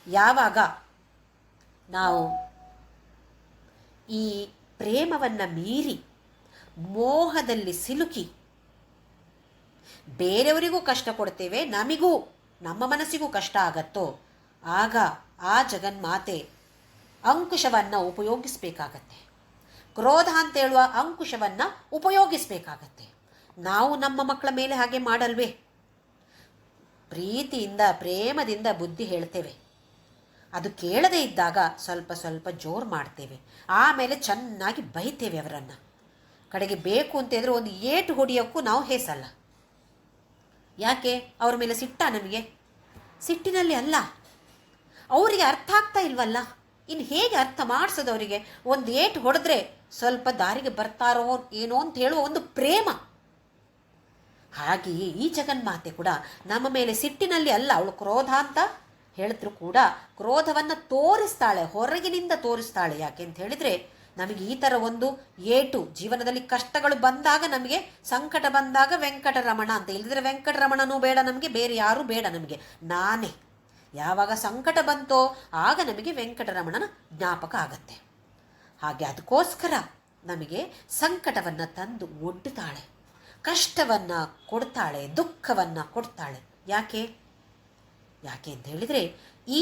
ಯಾವಾಗ ನಾವು ಈ ಪ್ರೇಮವನ್ನು ಮೀರಿ ಮೋಹದಲ್ಲಿ ಸಿಲುಕಿ ಬೇರೆಯವರಿಗೂ ಕಷ್ಟ ಕೊಡ್ತೇವೆ, ನಮಗೂ ನಮ್ಮ ಮನಸ್ಸಿಗೂ ಕಷ್ಟ ಆಗತ್ತೋ, ಆಗ ಆ ಜಗನ್ಮಾತೆ ಅಂಕುಶವನ್ನು ಉಪಯೋಗಿಸಬೇಕಾಗತ್ತೆ. ಕ್ರೋಧ ಅಂತ ಹೇಳುವ ಅಂಕುಶವನ್ನು ಉಪಯೋಗಿಸಬೇಕಾಗತ್ತೆ. ನಾವು ನಮ್ಮ ಮಕ್ಕಳ ಮೇಲೆ ಹಾಗೆ ಮಾಡಲ್ವೇ? ಪ್ರೀತಿಯಿಂದ ಪ್ರೇಮದಿಂದ ಬುದ್ಧಿ ಹೇಳ್ತೇವೆ, ಅದು ಕೇಳದೇ ಇದ್ದಾಗ ಸ್ವಲ್ಪ ಜೋರು ಮಾಡ್ತೇವೆ, ಆಮೇಲೆ ಚೆನ್ನಾಗಿ ಬೈತೇವೆ ಅವರನ್ನು. ಕಡೆಗೆ ಬೇಕು ಅಂತಂದರೆ ಒಂದು ಏಟು ಹೊಡೆಯೋಕ್ಕೂ ನಾವು ಹೇಸಲ್ಲ. ಯಾಕೆ? ಅವ್ರ ಮೇಲೆ ನಮಗೆ ಸಿಟ್ಟಿನಲ್ಲಿ ಅಲ್ಲ, ಅವರಿಗೆ ಅರ್ಥ ಆಗ್ತಾ ಇಲ್ವಲ್ಲ. ಇನ್ನು ಹೇಗೆ ಅರ್ಥ ಮಾಡಿಸೋದು ಅವರಿಗೆ? ಒಂದು ಏಟು ಹೊಡೆದ್ರೆ ಸ್ವಲ್ಪ ದಾರಿಗೆ ಬರ್ತಾರೋ ಏನೋ ಅಂತ ಹೇಳುವ ಒಂದು ಪ್ರೇಮ. ಹಾಗೆಯೇ ಈ ಜಗನ್ಮಾತೆ ಕೂಡ ನಮ್ಮ ಮೇಲೆ ಸಿಟ್ಟಿನಲ್ಲಿ ಅಲ್ಲ, ಅವಳು ಕ್ರೋಧ ಅಂತ ಹೇಳಿದ್ರು ಕೂಡ ಕ್ರೋಧವನ್ನು ತೋರಿಸ್ತಾಳೆ, ಹೊರಗಿನಿಂದ ತೋರಿಸ್ತಾಳೆ. ಯಾಕೆ ಅಂತ ಹೇಳಿದರೆ ನಮಗೆ ಈ ಥರ ಒಂದು ಏಟು ಜೀವನದಲ್ಲಿ ಕಷ್ಟಗಳು ಬಂದಾಗ, ನಮಗೆ ಸಂಕಟ ಬಂದಾಗ ವೆಂಕಟರಮಣ ಅಂತ, ಇಲ್ಲದಿದ್ರೆ ವೆಂಕಟರಮಣನೂ ಬೇಡ ನಮಗೆ, ಬೇರೆ ಯಾರೂ ಬೇಡ ನಮಗೆ, ನಾನೇ. ಯಾವಾಗ ಸಂಕಟ ಬಂತೋ ಆಗ ನಮಗೆ ವೆಂಕಟರಮಣನ ಜ್ಞಾಪಕ ಆಗತ್ತೆ. ಹಾಗೆ ಅದಕ್ಕೋಸ್ಕರ ನಮಗೆ ಸಂಕಟವನ್ನು ತಂದು ಒಡ್ಡುತ್ತಾಳೆ, ಕಷ್ಟವನ್ನು ಕೊಡ್ತಾಳೆ, ದುಃಖವನ್ನು ಕೊಡ್ತಾಳೆ. ಯಾಕೆ ಯಾಕೆ ಅಂತ ಹೇಳಿದರೆ ಈ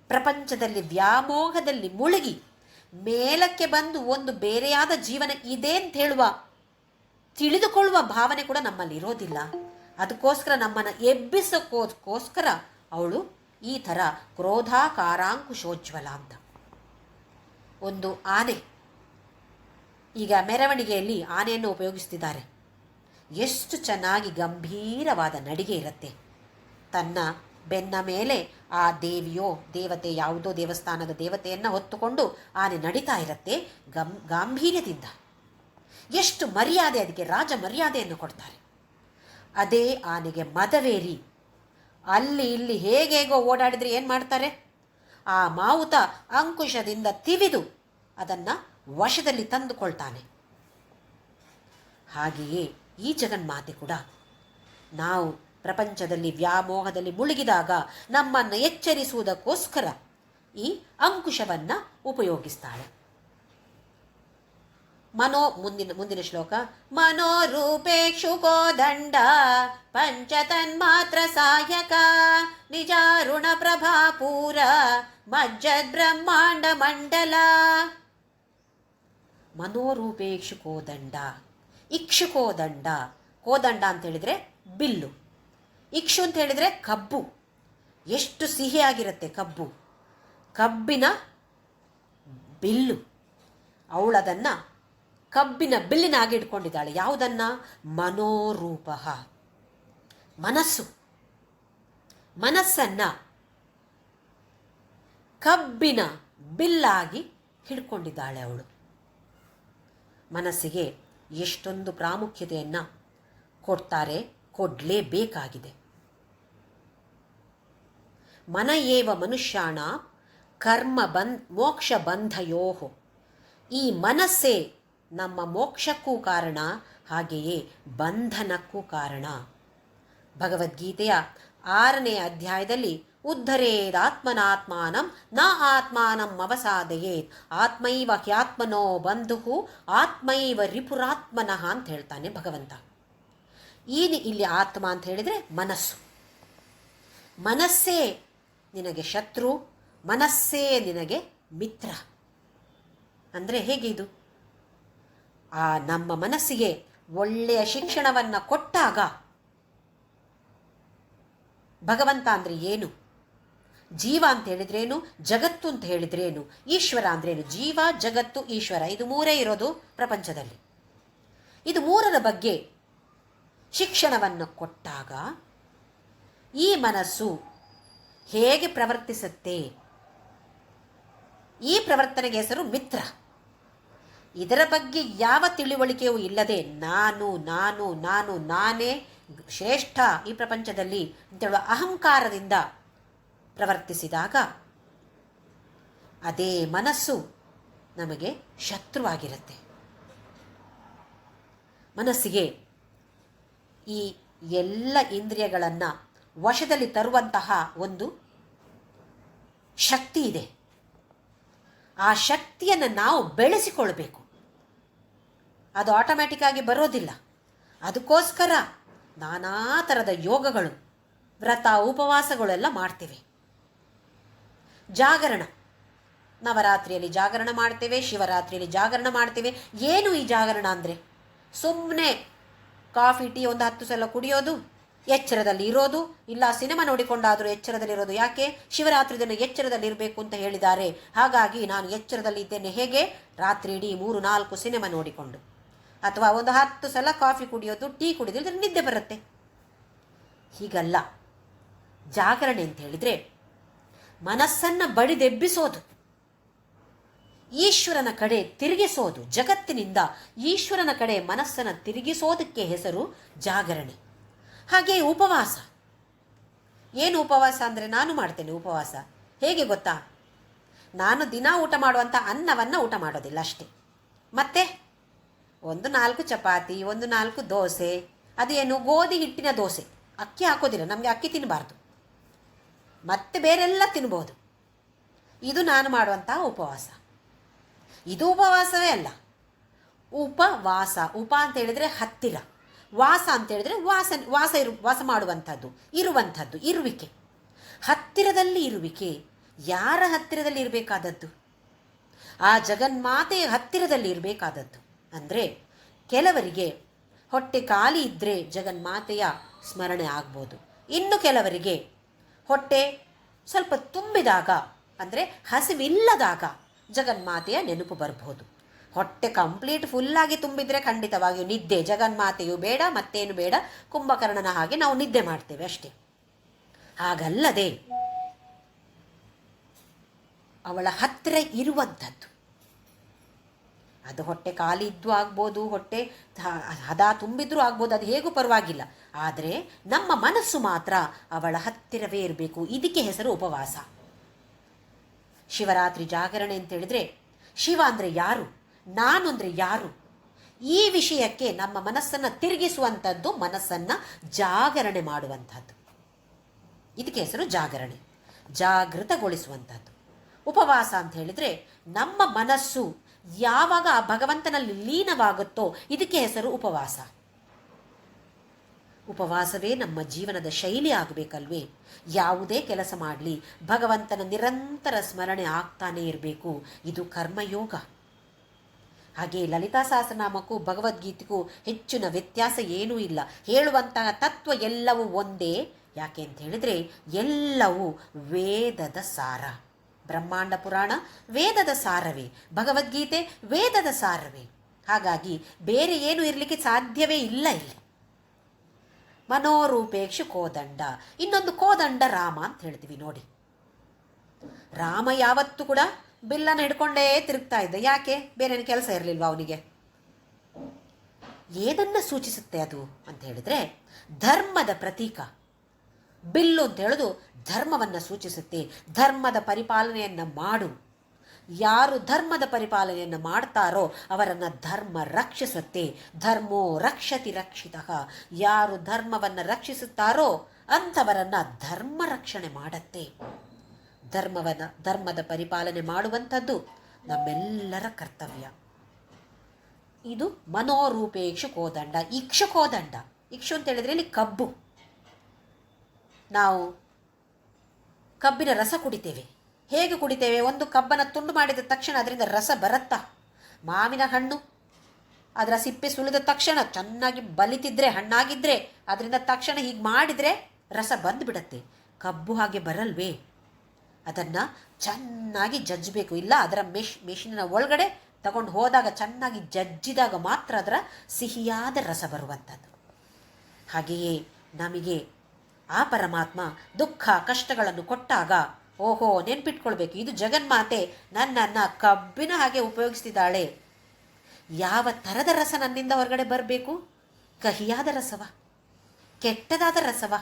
ಪ್ರಪಂಚದಲ್ಲಿ ವ್ಯಾಮೋಹದಲ್ಲಿ ಮುಳುಗಿ ಮೇಲಕ್ಕೆ ಬಂದು ಒಂದು ಬೇರೆಯಾದ ಜೀವನ ಇದೆ ಅಂತ ಹೇಳುವ ತಿಳಿದುಕೊಳ್ಳುವ ಭಾವನೆ ಕೂಡ ನಮ್ಮಲ್ಲಿ ಇರೋದಿಲ್ಲ. ಅದಕ್ಕೋಸ್ಕರ ನಮ್ಮನ್ನು ಎಬ್ಬಿಸೋಕ್ಕೋಸ್ಕರ ಅವಳು ಈ ಥರ ಕ್ರೋಧಾಕಾರಾಂಕುಶೋಜ್ವಲ ಅಂತ. ಒಂದು ಆನೆ, ಈಗ ಮೆರವಣಿಗೆಯಲ್ಲಿ ಆನೆಯನ್ನು ಉಪಯೋಗಿಸ್ತಿದ್ದಾರೆ. ಎಷ್ಟು ಚೆನ್ನಾಗಿ ಗಂಭೀರವಾದ ನಡಿಗೆ ಇರುತ್ತೆ. ತನ್ನ ಬೆನ್ನ ಮೇಲೆ ಆ ದೇವಿಯೋ ದೇವತೆ, ಯಾವುದೋ ದೇವಸ್ಥಾನದ ದೇವತೆಯನ್ನು ಹೊತ್ತುಕೊಂಡು ಆನೆ ನಡೀತಾ ಇರುತ್ತೆ ಗಾಂಭೀರ್ಯದಿಂದ. ಎಷ್ಟು ಮರ್ಯಾದೆ, ಅದಕ್ಕೆ ರಾಜ ಮರ್ಯಾದೆಯನ್ನು ಕೊಡ್ತಾರೆ. ಅದೇ ಆನೆಗೆ ಮದವೇರಿ ಅಲ್ಲಿ ಇಲ್ಲಿ ಹೇಗೇಗೋ ಓಡಾಡಿದರೆ ಏನು ಮಾಡ್ತಾರೆ, ಆ ಮಾವುತ ಅಂಕುಶದಿಂದ ತಿವಿದು ಅದನ್ನು ವಶದಲ್ಲಿ ತಂದುಕೊಳ್ತಾನೆ. ಹಾಗೆಯೇ ಈ ಜಗನ್ಮಾತೆ ಕೂಡ ನಾವು ಪ್ರಪಂಚದಲ್ಲಿ ವ್ಯಾಮೋಹದಲ್ಲಿ ಮುಳುಗಿದಾಗ ನಮ್ಮನ್ನು ಎಚ್ಚರಿಸುವುದಕ್ಕೋಸ್ಕರ ಈ ಅಂಕುಶವನ್ನು ಉಪಯೋಗಿಸ್ತಾಳೆ. ಮುಂದಿನ ಶ್ಲೋಕ. ಮನೋರೂಪೇಕ್ಷುಕೋ ದಂಡ ಪಂಚತನ್ಮಾತ್ರ ಸಾಯಕ ನಿಜಾರುಣ ಪ್ರಭಾಪೂರ ಮಜ್ಜದ್ ಬ್ರಹ್ಮಾಂಡ ಮಂಡಲ. ಮನೋರೂಪೇಕ್ಷುಕೋದಂಡ, ಇಕ್ಷುಕೋದಂಡ. ಕೋದಂಡ ಅಂತ ಹೇಳಿದರೆ ಬಿಲ್ಲು, ಇಕ್ಷು ಅಂತ ಹೇಳಿದರೆ ಕಬ್ಬು. ಎಷ್ಟು ಸಿಹಿಯಾಗಿರುತ್ತೆ ಕಬ್ಬು, ಕಬ್ಬಿನ ಬಿಲ್ಲು. ಅವಳದನ್ನು ಕಬ್ಬಿನ ಬಿಲ್ಲಿನಾಗಿ ಇಟ್ಕೊಂಡಿದ್ದಾಳೆ. ಯಾವುದನ್ನು? ಮನೋರೂಪ, ಮನಸ್ಸನ್ನು ಕಬ್ಬಿನ ಬಿಲ್ಲಾಗಿ ಹಿಡ್ಕೊಂಡಿದ್ದಾಳೆ ಅವಳು. ಮನಸ್ಸಿಗೆ ಎಷ್ಟೊಂದು ಪ್ರಾಮುಖ್ಯತೆಯನ್ನು ಕೊಡ್ತಾರೆ, ಕೊಡಲೇಬೇಕಾಗಿದೆ. ಮನ ಏವ ಮನುಷ್ಯಾಣ ಕರ್ಮ ಮೋಕ್ಷ ಬಂಧಯೋ. ಈ ಮನಸ್ಸೇ ನಮ್ಮ ಮೋಕ್ಷಕ್ಕೂ ಕಾರಣ, ಹಾಗೆಯೇ ಬಂಧನಕ್ಕೂ ಕಾರಣ. ಭಗವದ್ಗೀತೆಯ 6ನೇ ಅಧ್ಯಾಯದಲ್ಲಿ ಉದ್ಧರೇದಾತ್ಮನಾತ್ಮಾನಂ ನ ಆತ್ಮಾನಂ ಅವಸಾದಯೇತ್ ಆತ್ಮೈವ ಹ್ಯಾತ್ಮನೋ ಬಂಧು ಆತ್ಮೈವ ರಿಪುರಾತ್ಮನಃ ಅಂತ ಹೇಳ್ತಾನೆ ಭಗವಂತ. ಇಲ್ಲಿ ಆತ್ಮ ಅಂತ ಹೇಳಿದರೆ ಮನಸ್ಸು. ಮನಸ್ಸೇ ನಿನಗೆ ಶತ್ರು, ಮನಸ್ಸೇ ನಿನಗೆ ಮಿತ್ರ. ಅಂದರೆ ಹೇಗೆ ಇದು? ಆ ನಮ್ಮ ಮನಸ್ಸಿಗೆ ಒಳ್ಳೆಯ ಶಿಕ್ಷಣವನ್ನು ಕೊಟ್ಟಾಗ, ಭಗವಂತ ಅಂದರೆ ಏನು, ಜೀವ ಅಂತ ಹೇಳಿದ್ರೇನು, ಜಗತ್ತು ಅಂತ ಹೇಳಿದ್ರೇನು, ಈಶ್ವರ ಅಂದ್ರೇನು, ಜೀವ ಜಗತ್ತು ಈಶ್ವರ, ಇದು ಮೂರೇ ಇರೋದು ಪ್ರಪಂಚದಲ್ಲಿ. ಇದು ಮೂರರ ಬಗ್ಗೆ ಶಿಕ್ಷಣವನ್ನು ಕೊಟ್ಟಾಗ ಈ ಮನಸ್ಸು ಹೇಗೆ ಪ್ರವರ್ತಿಸುತ್ತೆ, ಈ ಪ್ರವರ್ತನೆಗೆ ಹೆಸರು ಮಿತ್ರ. ಇದರ ಬಗ್ಗೆ ಯಾವ ತಿಳಿವಳಿಕೆಯೂ ಇಲ್ಲದೆ ನಾನು ನಾನು ನಾನು ನಾನೇ ಶ್ರೇಷ್ಠ ಈ ಪ್ರಪಂಚದಲ್ಲಿ ಅಂತೇಳುವ ಅಹಂಕಾರದಿಂದ ಪ್ರವರ್ತಿಸಿದಾಗ ಅದೇ ಮನಸ್ಸು ನಮಗೆ ಶತ್ರುವಾಗಿರುತ್ತೆ. ಮನಸ್ಸಿಗೆ ಈ ಎಲ್ಲ ಇಂದ್ರಿಯಗಳನ್ನು ವಶದಲ್ಲಿ ತರುವಂತಹ ಒಂದು ಶಕ್ತಿ ಇದೆ. ಆ ಶಕ್ತಿಯನ್ನು ನಾವು ಬೆಳೆಸಿಕೊಳ್ಬೇಕು. ಅದು ಆಟೋಮ್ಯಾಟಿಕ್ ಆಗಿ ಬರೋದಿಲ್ಲ. ಅದಕ್ಕೋಸ್ಕರ ನಾನಾ ಥರದ ಯೋಗಗಳು, ವ್ರತ, ಉಪವಾಸಗಳೆಲ್ಲ ಮಾಡ್ತೇವೆ. ಜಾಗರಣ, ನವರಾತ್ರಿಯಲ್ಲಿ ಜಾಗರಣ ಮಾಡ್ತೇವೆ, ಶಿವರಾತ್ರಿಯಲ್ಲಿ ಜಾಗರಣ ಮಾಡ್ತೇವೆ. ಏನು ಈ ಜಾಗರಣ ಅಂದರೆ? ಸುಮ್ಮನೆ ಕಾಫಿ ಟೀ ಒಂದು 10 ಸಲ ಕುಡಿಯೋದು, ಎಚ್ಚರದಲ್ಲಿ ಇರೋದು, ಇಲ್ಲ ಸಿನಿಮಾ ನೋಡಿಕೊಂಡಾದರೂ ಎಚ್ಚರದಲ್ಲಿರೋದು. ಯಾಕೆ? ಶಿವರಾತ್ರಿ ದಿನ ಎಚ್ಚರದಲ್ಲಿರಬೇಕು ಅಂತ ಹೇಳಿದ್ದಾರೆ. ಹಾಗಾಗಿ ನಾನು ಎಚ್ಚರದಲ್ಲಿದ್ದೇನೆ. ಹೇಗೆ? ರಾತ್ರಿ ಇಡೀ 3-4 ಸಿನಿಮಾ ನೋಡಿಕೊಂಡು, ಅಥವಾ ಒಂದು 10 ಸಲ ಕಾಫಿ ಕುಡಿಯೋದು, ಟೀ ಕುಡಿದ್ರೆ ನಿದ್ದೆ ಬರುತ್ತೆ. ಹೀಗಲ್ಲ. ಜಾಗರಣೆ ಅಂತ ಹೇಳಿದರೆ ಮನಸ್ಸನ್ನು ಬಡಿದೆಬ್ಬಿಸೋದು, ಈಶ್ವರನ ಕಡೆ ತಿರುಗಿಸೋದು. ಜಗತ್ತಿನಿಂದ ಈಶ್ವರನ ಕಡೆ ಮನಸ್ಸನ್ನು ತಿರುಗಿಸೋದಕ್ಕೆ ಹೆಸರು ಜಾಗರಣೆ. ಹಾಗೆ ಉಪವಾಸ. ಏನು ಉಪವಾಸ ಅಂದರೆ ನಾನು ಮಾಡ್ತೇನೆ ಉಪವಾಸ. ಹೇಗೆ ಗೊತ್ತಾ? ನಾನು ದಿನ ಊಟ ಮಾಡುವಂಥ ಅನ್ನವನ್ನು ಊಟ ಮಾಡೋದಿಲ್ಲ ಅಷ್ಟೇ. ಮತ್ತು 1-4 ಚಪಾತಿ, 1-4 ದೋಸೆ. ಅದೇನು ಗೋಧಿ ಹಿಟ್ಟಿನ ದೋಸೆ, ಅಕ್ಕಿ ಹಾಕೋದಿಲ್ಲ, ನಮಗೆ ಅಕ್ಕಿ ತಿನ್ನಬಾರ್ದು. ಮತ್ತು ಬೇರೆಲ್ಲ ತಿನ್ಬೋದು. ಇದು ನಾನು ಮಾಡುವಂತಹ ಉಪವಾಸ. ಇದು ಉಪವಾಸವೇ ಅಲ್ಲ. ಉಪವಾಸ, ಉಪ ಅಂತ ಹೇಳಿದರೆ ಹತ್ತಿರ, ವಾಸ ಅಂತ ಹೇಳಿದರೆ ವಾಸ ಮಾಡುವಂಥದ್ದು, ಇರುವಿಕೆ. ಹತ್ತಿರದಲ್ಲಿ ಇರುವಿಕೆ. ಯಾರ ಹತ್ತಿರದಲ್ಲಿ ಇರಬೇಕಾದದ್ದು? ಆ ಜಗನ್ಮಾತೆಯ ಹತ್ತಿರದಲ್ಲಿ ಇರಬೇಕಾದದ್ದು. ಅಂದರೆ ಕೆಲವರಿಗೆ ಹೊಟ್ಟೆ ಖಾಲಿ ಇದ್ದರೆ ಜಗನ್ಮಾತೆಯ ಸ್ಮರಣೆ ಆಗ್ಬೋದು. ಇನ್ನು ಕೆಲವರಿಗೆ ಹೊಟ್ಟೆ ಸ್ವಲ್ಪ ತುಂಬಿದಾಗ, ಅಂದರೆ ಹಸಿವಿಲ್ಲದಾಗ ಜಗನ್ಮಾತೆಯ ನೆನಪು ಬರ್ಬೋದು. ಹೊಟ್ಟೆ ಕಂಪ್ಲೀಟ್ ಫುಲ್ಲಾಗಿ ತುಂಬಿದರೆ ಖಂಡಿತವಾಗಿಯೂ ನಿದ್ದೆ, ಜಗನ್ಮಾತೆಯು ಬೇಡ, ಮತ್ತೇನು ಬೇಡ, ಕುಂಭಕರ್ಣನ ಹಾಗೆ ನಾವು ನಿದ್ದೆ ಮಾಡ್ತೇವೆ ಅಷ್ಟೇ. ಹಾಗಲ್ಲದೆ ಅವಳ ಹತ್ತಿರ ಇರುವಂಥದ್ದು. ಅದು ಹೊಟ್ಟೆ ಖಾಲಿ ಇದ್ದು ಆಗ್ಬೋದು, ಹೊಟ್ಟೆ ಹದ ತುಂಬಿದ್ರೂ ಆಗ್ಬೋದು, ಅದು ಹೇಗೂ ಪರವಾಗಿಲ್ಲ. ಆದರೆ ನಮ್ಮ ಮನಸ್ಸು ಮಾತ್ರ ಅವಳ ಹತ್ತಿರವೇ ಇರಬೇಕು. ಇದಕ್ಕೆ ಹೆಸರು ಉಪವಾಸ. ಶಿವರಾತ್ರಿ ಜಾಗರಣೆ ಅಂತೇಳಿದರೆ ಶಿವ ಅಂದರೆ ಯಾರು, ನಾನು ಅಂದರೆ ಯಾರು, ಈ ವಿಷಯಕ್ಕೆ ನಮ್ಮ ಮನಸ್ಸನ್ನು ತಿರುಗಿಸುವಂಥದ್ದು, ಮನಸ್ಸನ್ನು ಜಾಗರಣೆ ಮಾಡುವಂಥದ್ದು. ಇದಕ್ಕೆ ಹೆಸರು ಜಾಗರಣೆ, ಜಾಗೃತಗೊಳಿಸುವಂಥದ್ದು. ಉಪವಾಸ ಅಂತ ಹೇಳಿದರೆ ನಮ್ಮ ಮನಸ್ಸು ಯಾವಾಗ ಆ ಭಗವಂತನಲ್ಲಿ ಲೀನವಾಗುತ್ತೋ ಇದಕ್ಕೆ ಹೆಸರು ಉಪವಾಸ. ಉಪವಾಸವೇ ನಮ್ಮ ಜೀವನದ ಶೈಲಿ ಆಗಬೇಕಲ್ವೇ? ಯಾವುದೇ ಕೆಲಸ ಮಾಡಲಿ ಭಗವಂತನ ನಿರಂತರ ಸ್ಮರಣೆ ಆಗ್ತಾನೇ ಇರಬೇಕು. ಇದು ಕರ್ಮಯೋಗ. ಹಾಗೆ ಲಲಿತಾ ಸಹಸ್ರನಾಮಕ್ಕೂ ಭಗವದ್ಗೀತೆಗೂ ಹೆಚ್ಚಿನ ವ್ಯತ್ಯಾಸ ಏನೂ ಇಲ್ಲ. ಹೇಳುವಂತಹ ತತ್ವ ಎಲ್ಲವೂ ಒಂದೇ. ಯಾಕೆ ಅಂತ ಹೇಳಿದರೆ ಎಲ್ಲವೂ ವೇದದ ಸಾರ. ಬ್ರಹ್ಮಾಂಡ ಪುರಾಣ ವೇದದ ಸಾರವೇ, ಭಗವದ್ಗೀತೆ ವೇದದ ಸಾರವೇ. ಹಾಗಾಗಿ ಬೇರೆ ಏನು ಇರಲಿಕ್ಕೆ ಸಾಧ್ಯವೇ ಇಲ್ಲ ಇಲ್ಲಿ. ಮನೋರೂಪೇಕ್ಷು ಕೋದಂಡ. ಇನ್ನೊಂದು ಕೋದಂಡ ರಾಮ ಅಂತ ಹೇಳ್ತೀವಿ ನೋಡಿ. ರಾಮ ಯಾವತ್ತೂ ಕೂಡ ಬಿಲ್ಲನ್ನು ಹಿಡ್ಕೊಂಡೇ ತಿರುಗ್ತಾ ಇದ್ದ. ಯಾಕೆ? ಬೇರೇನು ಕೆಲಸ ಇರಲಿಲ್ವ ಅವನಿಗೆ? ಏನನ್ನು ಸೂಚಿಸುತ್ತೆ ಅದು ಅಂತ ಹೇಳಿದರೆ ಧರ್ಮದ ಪ್ರತೀಕ. ಬಿಲ್ಲು ಅಂತ ಹೇಳೋದು ಧರ್ಮವನ್ನು ಸೂಚಿಸುತ್ತೆ. ಧರ್ಮದ ಪರಿಪಾಲನೆಯನ್ನು ಮಾಡು. ಯಾರು ಧರ್ಮದ ಪರಿಪಾಲನೆಯನ್ನು ಮಾಡ್ತಾರೋ ಅವರನ್ನು ಧರ್ಮ ರಕ್ಷಿಸುತ್ತೆ. ಧರ್ಮೋ ರಕ್ಷತಿ ರಕ್ಷಿತಃ. ಯಾರು ಧರ್ಮವನ್ನು ಅಂಥವರನ್ನು ಧರ್ಮ ರಕ್ಷಣೆ ಮಾಡತ್ತೆ. ಧರ್ಮದ ಪರಿಪಾಲನೆ ಮಾಡುವಂಥದ್ದು ನಮ್ಮೆಲ್ಲರ ಕರ್ತವ್ಯ. ಇದು ಮನೋರೂಪೇಕ್ಷು ಕೋದಂಡ. ಇಕ್ಷು ಕೋದಂಡ. ಇಕ್ಷು ಅಂತ ಹೇಳಿದ್ರೆ ಇಲ್ಲಿ ಕಬ್ಬು. ನಾವು ಕಬ್ಬಿನ ರಸ ಕುಡಿತೇವೆ. ಹೇಗೆ ಕುಡಿತೇವೆ? ಒಂದು ಕಬ್ಬನ್ನು ತುಂಡು ಮಾಡಿದ ತಕ್ಷಣ ಅದರಿಂದ ರಸ ಬರುತ್ತಾ? ಮಾವಿನ ಹಣ್ಣು ಅದರ ಸಿಪ್ಪೆ ಸುಲಿದ ತಕ್ಷಣ ಚೆನ್ನಾಗಿ ಬಲಿತಿದ್ರೆ, ಹಣ್ಣಾಗಿದ್ದರೆ ಅದರಿಂದ ತಕ್ಷಣ ಹೀಗೆ ಮಾಡಿದರೆ ರಸ ಬಂದುಬಿಡತ್ತೆ. ಕಬ್ಬು ಹಾಗೆ ಬರಲ್ವೇ? ಅದನ್ನು ಚೆನ್ನಾಗಿ ಜಜ್ಜಬೇಕು. ಇಲ್ಲ ಅದರ ಮೆಷಿನಿನ ಒಳಗಡೆ ತಗೊಂಡು ಹೋದಾಗ ಚೆನ್ನಾಗಿ ಜಜ್ಜಿದಾಗ ಮಾತ್ರ ಅದರ ಸಿಹಿಯಾದ ರಸ ಬರುವಂಥದ್ದು. ಹಾಗೆಯೇ ನಮಗೆ ಆ ಪರಮಾತ್ಮ ದುಃಖ ಕಷ್ಟಗಳನ್ನು ಕೊಟ್ಟಾಗ ಓಹೋ ನೆನ್ಪಿಟ್ಕೊಳ್ಬೇಕು, ಇದು ಜಗನ್ಮಾತೆ ನನ್ನನ್ನು ಕಬ್ಬಿನ ಹಾಗೆ ಉಪಯೋಗಿಸ್ತಿದ್ದಾಳೆ. ಯಾವ ಥರದ ರಸ ನನ್ನಿಂದ ಹೊರಗಡೆ ಬರಬೇಕು? ಕಹಿಯಾದ ರಸವ, ಕೆಟ್ಟದಾದ ರಸವ?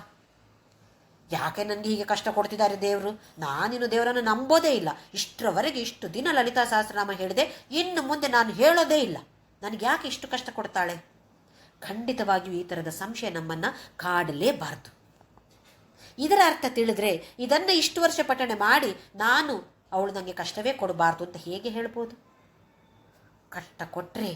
ಯಾಕೆ ನನಗೆ ಹೀಗೆ ಕಷ್ಟ ಕೊಡ್ತಿದ್ದಾರೆ ದೇವರು? ನಾನಿನ್ನು ದೇವರನ್ನು ನಂಬೋದೇ ಇಲ್ಲ. ಇಷ್ಟರವರೆಗೆ ಇಷ್ಟು ದಿನ ಲಲಿತಾ ಸಹಸ್ರನಾಮ ಹೇಳಿದೆ, ಇನ್ನು ಮುಂದೆ ನಾನು ಹೇಳೋದೇ ಇಲ್ಲ. ನನಗೆ ಯಾಕೆ ಇಷ್ಟು ಕಷ್ಟ ಕೊಡ್ತಾಳೆ? ಖಂಡಿತವಾಗಿಯೂ ಈ ಥರದ ಸಂಶಯ ನಮ್ಮನ್ನು ಕಾಡಲೇಬಾರ್ದು. ಇದರ ಅರ್ಥ ತಿಳಿದ್ರೆ ಇದನ್ನು ಇಷ್ಟು ವರ್ಷ ಪಠಣೆ ಮಾಡಿ ನಾನು ಅವಳು ನನಗೆ ಕಷ್ಟವೇ ಕೊಡಬಾರ್ದು ಅಂತ ಹೇಗೆ ಹೇಳ್ಬೋದು? ಕಷ್ಟ ಕೊಟ್ಟರೆ,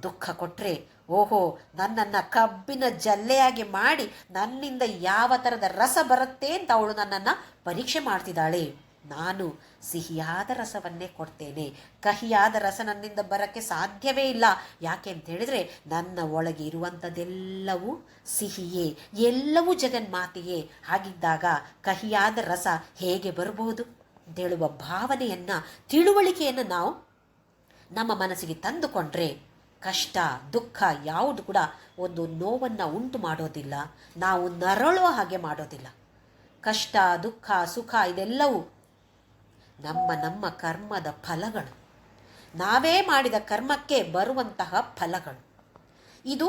ದುಃಖ ಕೊಟ್ಟರೆ, ಓಹೋ ನನ್ನನ್ನು ಕಬ್ಬಿನ ಜಲ್ಲೆಯಾಗಿ ಮಾಡಿ ನನ್ನಿಂದ ಯಾವ ಥರದ ರಸ ಬರುತ್ತೆ ಅಂತ ಅವಳು ನನ್ನನ್ನು ಪರೀಕ್ಷೆ ಮಾಡ್ತಿದ್ದಾಳೆ. ನಾನು ಸಿಹಿಯಾದ ರಸವನ್ನೇ ಕೊಡ್ತೇನೆ. ಕಹಿಯಾದ ರಸ ನನ್ನಿಂದ ಬರೋಕ್ಕೆ ಸಾಧ್ಯವೇ ಇಲ್ಲ. ಯಾಕೆ ಅಂತ ಹೇಳಿದರೆ ನನ್ನ ಒಳಗೆ ಇರುವಂಥದ್ದೆಲ್ಲವೂ ಸಿಹಿಯೇ, ಎಲ್ಲವೂ ಜಗನ್ಮಾತೆಯೇ. ಹಾಗಿದ್ದಾಗ ಕಹಿಯಾದ ರಸ ಹೇಗೆ ಬರಬಹುದು ಅಂತೇಳುವ ಭಾವನೆಯನ್ನು, ತಿಳುವಳಿಕೆಯನ್ನು ನಾವು ನಮ್ಮ ಮನಸ್ಸಿಗೆ ತಂದುಕೊಂಡ್ರೆ ಕಷ್ಟ ದುಃಖ ಯಾವುದು ಕೂಡ ಒಂದು ನೋವನ್ನು ಉಂಟು ಮಾಡೋದಿಲ್ಲ, ನಾವು ನರಳುವ ಹಾಗೆ ಮಾಡೋದಿಲ್ಲ. ಕಷ್ಟ ದುಃಖ ಸುಖ ಇದೆಲ್ಲವೂ ನಮ್ಮ ಕರ್ಮದ ಫಲಗಳು, ನಾವೇ ಮಾಡಿದ ಕರ್ಮಕ್ಕೆ ಬರುವಂತಹ ಫಲಗಳು. ಇದು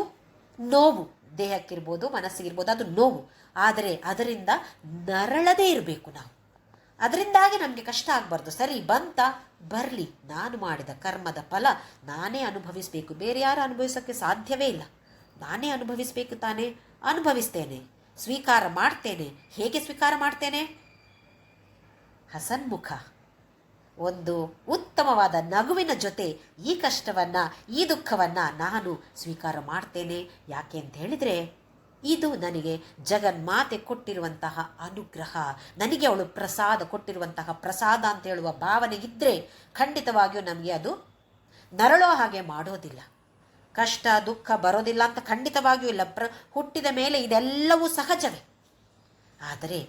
ನೋವು, ದೇಹಕ್ಕಿರ್ಬೋದು ಮನಸ್ಸಿಗಿರ್ಬೋದು, ಅದು ನೋವು. ಆದರೆ ಅದರಿಂದ ನರಳದೇ ಇರಬೇಕು ನಾವು. ಅದರಿಂದಾಗಿ ನಮಗೆ ಕಷ್ಟ ಆಗಬಾರ್ದು. ಸರಿ ಬಂತ, ಬರಲಿ, ನಾನು ಮಾಡಿದ ಕರ್ಮದ ಫಲ ನಾನೇ ಅನುಭವಿಸಬೇಕು, ಬೇರೆ ಯಾರು ಅನುಭವಿಸೋಕ್ಕೆ ಸಾಧ್ಯವೇ ಇಲ್ಲ. ನಾನೇ ಅನುಭವಿಸಬೇಕು ತಾನೇ, ಅನುಭವಿಸ್ತೇನೆ, ಸ್ವೀಕಾರ ಮಾಡ್ತೇನೆ. ಹೇಗೆ ಸ್ವೀಕಾರ ಮಾಡ್ತೇನೆ? ಹಸನ್ಮುಖ, ಒಂದು ಉತ್ತಮವಾದ ನಗುವಿನ ಜೊತೆ ಈ ಕಷ್ಟವನ್ನು, ಈ ದುಃಖವನ್ನು ನಾನು ಸ್ವೀಕಾರ ಮಾಡ್ತೇನೆ. ಯಾಕೆ ಅಂತ ಹೇಳಿದರೆ, ಇದು ನನಗೆ ಜಗನ್ಮಾತೆ ಕೊಟ್ಟಿರುವಂತಹ ಅನುಗ್ರಹ, ನನಗೆ ಅವಳು ಪ್ರಸಾದ ಕೊಟ್ಟಿರುವಂತಹ ಪ್ರಸಾದ ಅಂತ ಹೇಳುವ ಭಾವನೆ ಇದ್ದರೆ ಖಂಡಿತವಾಗಿಯೂ ನಮಗೆ ಅದು ನರಳೋ ಹಾಗೆ ಮಾಡೋದಿಲ್ಲ. ಕಷ್ಟ ದುಃಖ ಬರೋದಿಲ್ಲ ಅಂತ ಖಂಡಿತವಾಗಿಯೂ ಇಲ್ಲ. ಹುಟ್ಟಿದ ಮೇಲೆ ಇದೆಲ್ಲವೂ ಸಹಜವೇ. ಆದರೆ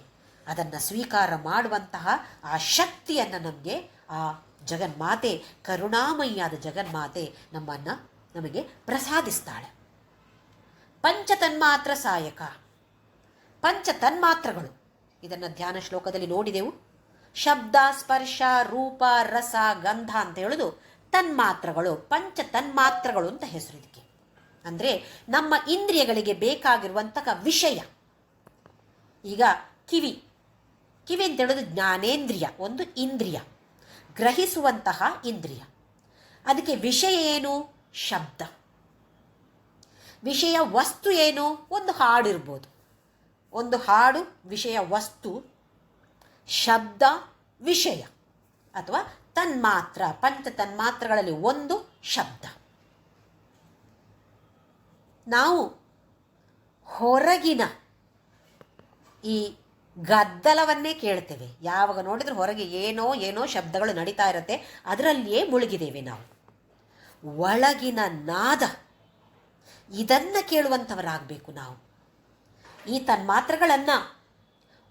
ಅದನ್ನು ಸ್ವೀಕಾರ ಮಾಡುವಂತಹ ಆ ಶಕ್ತಿಯನ್ನು ಆ ಜಗನ್ಮಾತೆ, ಕರುಣಾಮಯಿಯಾದ ಜಗನ್ಮಾತೆ ನಮಗೆ ಪ್ರಸಾದಿಸ್ತಾಳೆ. ಪಂಚತನ್ಮಾತ್ರ ಸಾಯಕ, ಪಂಚತನ್ಮಾತ್ರಗಳು, ಇದನ್ನು ಧ್ಯಾನ ಶ್ಲೋಕದಲ್ಲಿ ನೋಡಿದೆವು. ಶಬ್ದ, ಸ್ಪರ್ಶ, ರೂಪ, ರಸ, ಗಂಧ ಅಂತ ಹೇಳೋದು ತನ್ಮಾತ್ರಗಳು, ಪಂಚತನ್ಮಾತ್ರಗಳು ಅಂತ ಹೆಸರು ಇದಕ್ಕೆ. ಅಂದರೆ ನಮ್ಮ ಇಂದ್ರಿಯಗಳಿಗೆ ಬೇಕಾಗಿರುವಂತಹ ವಿಷಯ. ಈಗ ಕಿವಿ ಅಂತ ಹೇಳೋದು ಜ್ಞಾನೇಂದ್ರಿಯ, ಒಂದು ಇಂದ್ರಿಯ, ಗ್ರಹಿಸುವಂತಹ ಇಂದ್ರಿಯ. ಅದಕ್ಕೆ ವಿಷಯ ಏನು? ಶಬ್ದ. ವಿಷಯ ವಸ್ತು ಏನು? ಒಂದು ಹಾಡಿರ್ಬೋದು. ಒಂದು ಹಾಡು ವಿಷಯ ವಸ್ತು, ಶಬ್ದ ವಿಷಯ ಅಥವಾ ತನ್ಮಾತ್ರ. ಪಂಚ ತನ್ಮಾತ್ರಗಳಲ್ಲಿ ಒಂದು ಶಬ್ದ. ನಾವು ಹೊರಗಿನ ಈ ಗದ್ದಲವನ್ನೇ ಕೇಳ್ತೇವೆ. ಯಾವಾಗ ನೋಡಿದ್ರೆ ಹೊರಗೆ ಏನೋ ಶಬ್ದಗಳು ನಡೀತಾ ಇರುತ್ತೆ, ಅದರಲ್ಲಿಯೇ ಮುಳುಗಿದ್ದೇವೆ ನಾವು. ಒಳಗಿನ ನಾದ, ಇದನ್ನು ಕೇಳುವಂಥವರಾಗಬೇಕು ನಾವು. ಈ ತನ್ಮಾತ್ರಗಳನ್ನು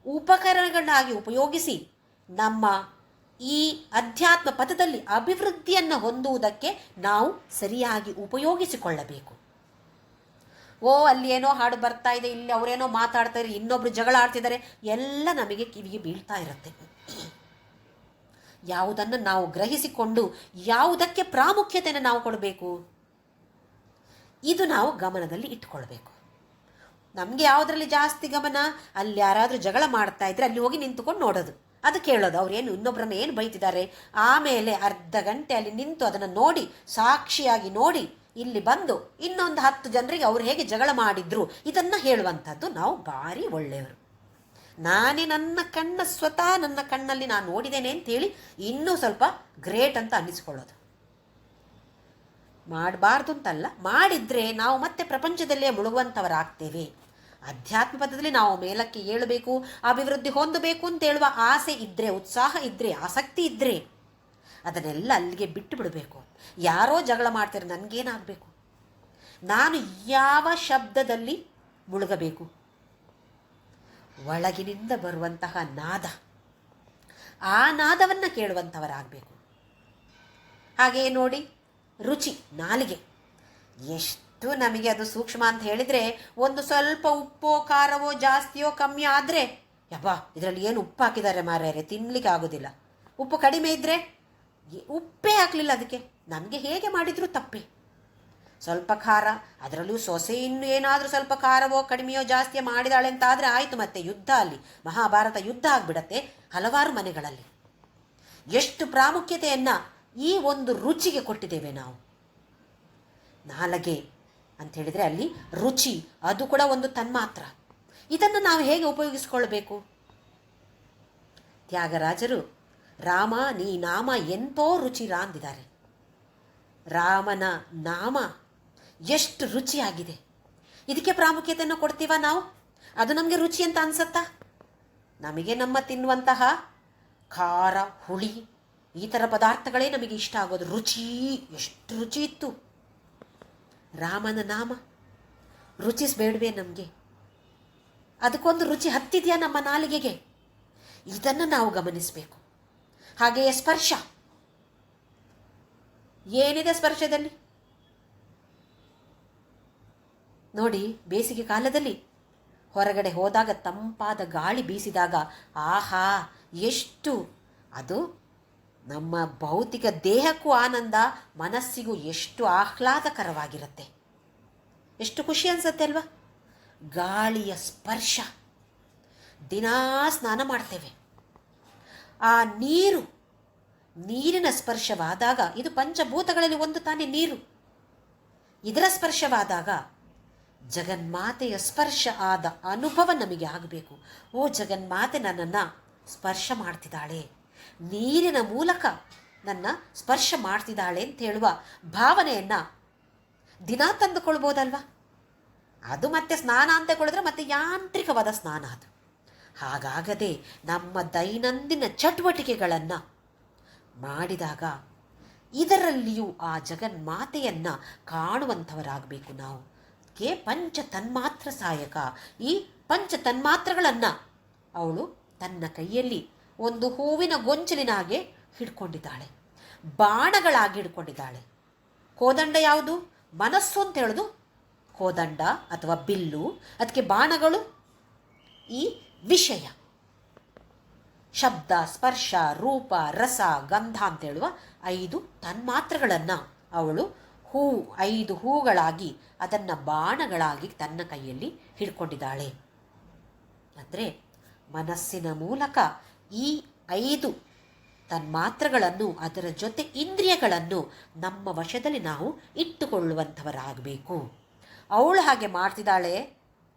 ಉಪಕರಣಗಳನ್ನಾಗಿ ಉಪಯೋಗಿಸಿ ನಮ್ಮ ಈ ಅಧ್ಯಾತ್ಮ ಪಥದಲ್ಲಿ ಅಭಿವೃದ್ಧಿಯನ್ನು ಹೊಂದುವುದಕ್ಕೆ ನಾವು ಸರಿಯಾಗಿ ಉಪಯೋಗಿಸಿಕೊಳ್ಳಬೇಕು. ಅಲ್ಲಿ ಏನೋ ಹಾಡು ಬರ್ತಾ ಇದೆ, ಇಲ್ಲಿ ಅವರೇನೋ ಮಾತಾಡ್ತಾ ಇದ್ದಾರೆ, ಇನ್ನೊಬ್ರು ಜಗಳ ಆಡ್ತಿದ್ದಾರೆ, ಎಲ್ಲ ನಮಗೆ ಕಿವಿಗೆ ಬೀಳ್ತಾ ಇರುತ್ತೆ. ಯಾವುದನ್ನು ನಾವು ಗ್ರಹಿಸಿಕೊಂಡು ಯಾವುದಕ್ಕೆ ಪ್ರಾಮುಖ್ಯತೆಯನ್ನು ನಾವು ಕೊಡಬೇಕು, ಇದು ನಾವು ಗಮನದಲ್ಲಿ ಇಟ್ಕೊಳ್ಬೇಕು. ನಮಗೆ ಯಾವುದರಲ್ಲಿ ಜಾಸ್ತಿ ಗಮನ, ಅಲ್ಲಿ ಯಾರಾದರೂ ಜಗಳ ಮಾಡ್ತಾ ಇದ್ರೆ ಅಲ್ಲಿ ಹೋಗಿ ನಿಂತುಕೊಂಡು ನೋಡೋದು, ಅದು ಕೇಳೋದು, ಅವ್ರೇನು ಇನ್ನೊಬ್ಬರನ್ನ ಏನು ಬೈತಿದ್ದಾರೆ. ಆಮೇಲೆ ಅರ್ಧ ಗಂಟೆ ಅಲ್ಲಿ ನಿಂತು ಅದನ್ನು ನೋಡಿ, ಸಾಕ್ಷಿಯಾಗಿ ನೋಡಿ, ಇಲ್ಲಿ ಬಂದು ಇನ್ನೊಂದು 10 ಜನರಿಗೆ ಅವ್ರು ಹೇಗೆ ಜಗಳ ಮಾಡಿದ್ರು ಇದನ್ನು ಹೇಳುವಂಥದ್ದು ನಾವು ಭಾರಿ ಒಳ್ಳೆಯವರು. ನಾನೇ ಸ್ವತಃ ನನ್ನ ಕಣ್ಣಲ್ಲಿ ನಾನು ನೋಡಿದ್ದೇನೆ ಅಂತೇಳಿ ಇನ್ನೂ ಸ್ವಲ್ಪ ಗ್ರೇಟ್ ಅಂತ ಅನ್ನಿಸ್ಕೊಳ್ಳೋದು ಮಾಡಬಾರ್ದು ಅಂತಲ್ಲ. ಮಾಡಿದರೆ ನಾವು ಮತ್ತೆ ಪ್ರಪಂಚದಲ್ಲೇ ಮುಳುಗುವಂಥವರಾಗ್ತೇವೆ. ಅಧ್ಯಾತ್ಮ ಪದದಲ್ಲಿ ನಾವು ಮೇಲಕ್ಕೆ ಏಳಬೇಕು, ಅಭಿವೃದ್ಧಿ ಹೊಂದಬೇಕು ಅಂತ ಹೇಳುವ ಆಸೆ ಇದ್ದರೆ, ಉತ್ಸಾಹ ಇದ್ದರೆ, ಆಸಕ್ತಿ ಇದ್ದರೆ ಅದನ್ನೆಲ್ಲ ಅಲ್ಲಿಗೆ ಬಿಟ್ಟು ಬಿಡಬೇಕು. ಯಾರೋ ಜಗಳ ಮಾಡ್ತಾರೆ, ನನಗೇನಾಗಬೇಕು? ನಾನು ಯಾವ ಶಬ್ದದಲ್ಲಿ ಮುಳುಗಬೇಕು? ಒಳಗಿನಿಂದ ಬರುವಂತಹ ನಾದ, ಆ ನಾದವನ್ನು ಕೇಳುವಂಥವರಾಗಬೇಕು. ಹಾಗೆಯೇ ನೋಡಿ, ರುಚಿ, ನಾಲಿಗೆ ಎಷ್ಟು ನಮಗೆ ಅದು ಸೂಕ್ಷ್ಮ ಅಂತ ಹೇಳಿದರೆ, ಒಂದು ಸ್ವಲ್ಪ ಉಪ್ಪೋ ಖಾರವೋ ಜಾಸ್ತಿಯೋ ಕಮ್ಮಿ ಆದರೆ, ಯಬ್ಬಾ ಇದರಲ್ಲಿ ಏನು ಉಪ್ಪು ಹಾಕಿದ್ದಾರೆ ಮಾರ್ಯಾರೆ, ತಿನ್ನಲಿಕ್ಕೆ ಆಗೋದಿಲ್ಲ. ಉಪ್ಪು ಕಡಿಮೆ ಇದ್ದರೆ, ಉಪ್ಪೇ ಹಾಕಲಿಲ್ಲ ಅದಕ್ಕೆ, ನಮಗೆ ಹೇಗೆ ಮಾಡಿದರೂ ತಪ್ಪೆ. ಸ್ವಲ್ಪ ಖಾರ, ಅದರಲ್ಲೂ ಸೊಸೆ ಇನ್ನು ಏನಾದರೂ ಸ್ವಲ್ಪ ಖಾರವೋ ಕಡಿಮೆಯೋ ಜಾಸ್ತಿಯೋ ಮಾಡಿದಾಳೆ ಅಂತ ಆದರೆ ಆಯಿತು, ಮತ್ತೆ ಯುದ್ಧ, ಅಲ್ಲಿ ಮಹಾಭಾರತ ಯುದ್ಧ ಆಗಿಬಿಡತ್ತೆ ಹಲವಾರು ಮನೆಗಳಲ್ಲಿ. ಎಷ್ಟು ಪ್ರಾಮುಖ್ಯತೆಯನ್ನು ಈ ಒಂದು ರುಚಿಗೆ ಕೊಟ್ಟಿದ್ದೇವೆ ನಾವು. ನಾಲಿಗೆ ಅಂತ ಹೇಳಿದರೆ ಅಲ್ಲಿ ರುಚಿ, ಅದು ಕೂಡ ಒಂದು ತನ್ಮಾತ್ರ. ಇದನ್ನು ನಾವು ಹೇಗೆ ಉಪಯೋಗಿಸಿಕೊಳ್ಬೇಕು? ತ್ಯಾಗರಾಜರು ರಾಮ ನೀ ನಾಮ ಎಂತೋ ರುಚಿರ ಅಂದಿದ್ದಾರೆ. ರಾಮನ ನಾಮ ಎಷ್ಟು ರುಚಿಯಾಗಿದೆ. ಇದಕ್ಕೆ ಪ್ರಾಮುಖ್ಯತೆಯನ್ನು ಕೊಡ್ತೀವ ನಾವು? ಅದು ನಮಗೆ ರುಚಿ ಅಂತ ಅನ್ಸತ್ತಾ? ನಮಗೆ ನಮ್ಮ ತಿನ್ನುವಂತಹ ಖಾರ, ಹುಳಿ ಈ ಥರ ಪದಾರ್ಥಗಳೇ ನಮಗೆ ಇಷ್ಟ ಆಗೋದು. ರುಚಿ, ಎಷ್ಟು ರುಚಿ ಇತ್ತು ರಾಮನ ನಾಮ. ರುಚಿಸಬೇಡವೇ ನಮಗೆ? ಅದಕ್ಕೊಂದು ರುಚಿ ಹತ್ತಿದೆಯಾ ನಮ್ಮ ನಾಲಿಗೆಗೆ? ಇದನ್ನು ನಾವು ಗಮನಿಸಬೇಕು. ಹಾಗೆಯೇ ಸ್ಪರ್ಶ, ಏನಿದೆ ಸ್ಪರ್ಶದಲ್ಲಿ ನೋಡಿ. ಬೇಸಿಗೆ ಕಾಲದಲ್ಲಿ ಹೊರಗಡೆ ಹೋದಾಗ ತಂಪಾದ ಗಾಳಿ ಬೀಸಿದಾಗ ಆಹಾ ಎಷ್ಟು ಅದು ನಮ್ಮ ಭೌತಿಕ ದೇಹಕ್ಕೂ ಆನಂದ, ಮನಸ್ಸಿಗೂ ಎಷ್ಟು ಆಹ್ಲಾದಕರವಾಗಿರುತ್ತೆ. ಎಷ್ಟು ಖುಷಿ ಅನಿಸುತ್ತೆ ಅಲ್ವಾ? ಗಾಳಿಯ ಸ್ಪರ್ಶ. ದಿನಾ ಸ್ನಾನ ಮಾಡ್ತೇವೆ, ಆ ನೀರಿನ ಸ್ಪರ್ಶವಾದಾಗ, ಇದು ಪಂಚಭೂತಗಳಲ್ಲಿ ಒಂದು ತಾನೇ ನೀರು, ಇದರ ಸ್ಪರ್ಶವಾದಾಗ ಜಗನ್ಮಾತೆಯ ಸ್ಪರ್ಶ ಆದ ಅನುಭವ ನಮಗೆ ಆಗಬೇಕು. ಓ, ಜಗನ್ಮಾತೆ ನನ್ನನ್ನು ಸ್ಪರ್ಶ ಮಾಡ್ತಿದ್ದಾಳೆ, ನೀರಿನ ಮೂಲಕ ನನ್ನ ಸ್ಪರ್ಶ ಮಾಡ್ತಿದ್ದಾಳೆ ಅಂತ ಹೇಳುವ ಭಾವನೆಯನ್ನು ದಿನ ತಂದುಕೊಳ್ಬೋದಲ್ವ? ಅದು ಮತ್ತೆ ಸ್ನಾನ ಅಂತ ಹೇಳಿದ್ರೆ ಮತ್ತೆ ಯಾಂತ್ರಿಕವಾದ ಸ್ನಾನ ಅದು. ಹಾಗಾಗದೆ ನಮ್ಮ ದೈನಂದಿನ ಚಟುವಟಿಕೆಗಳನ್ನು ಮಾಡಿದಾಗ ಇದರಲ್ಲಿಯೂ ಆ ಜಗನ್ಮಾತೆಯನ್ನು ಕಾಣುವಂಥವರಾಗಬೇಕು ನಾವು. ಪಂಚ ತನ್ಮಾತ್ರ ಸಹಾಯಕ. ಈ ಪಂಚ ತನ್ಮಾತ್ರಗಳನ್ನು ಅವಳು ತನ್ನ ಕೈಯಲ್ಲಿ ಒಂದು ಹೂವಿನ ಗೊಂಚಲಿನ ಹಾಗೆ ಹಿಡ್ಕೊಂಡಿದ್ದಾಳೆ, ಬಾಣಗಳಾಗಿ ಹಿಡ್ಕೊಂಡಿದ್ದಾಳೆ. ಕೋದಂಡ ಯಾವುದು? ಮನಸ್ಸು ಅಂತ ಹೇಳೋದು ಕೋದಂಡ ಅಥವಾ ಬಿಲ್ಲು. ಅದಕ್ಕೆ ಬಾಣಗಳು ಈ ವಿಷಯ, ಶಬ್ದ, ಸ್ಪರ್ಶ, ರೂಪ, ರಸ, ಗಂಧ ಅಂತ ಹೇಳುವ 5 ತನ್ಮಾತ್ರಗಳನ್ನು ಅವಳು 5 ಹೂಗಳಾಗಿ ಅದನ್ನು ಬಾಣಗಳಾಗಿ ತನ್ನ ಕೈಯಲ್ಲಿ ಹಿಡ್ಕೊಂಡಿದ್ದಾಳೆ. ಅಂದರೆ ಮನಸ್ಸಿನ ಮೂಲಕ ಈ 5 ತನ್ಮಾತ್ರಗಳನ್ನು, ಅದರ ಜೊತೆ ಇಂದ್ರಿಯಗಳನ್ನು ನಮ್ಮ ವಶದಲ್ಲಿ ನಾವು ಇಟ್ಟುಕೊಳ್ಳುವಂಥವರಾಗಬೇಕು. ಅವಳು ಹಾಗೆ ಮಾಡ್ತಿದ್ದಾಳೆ.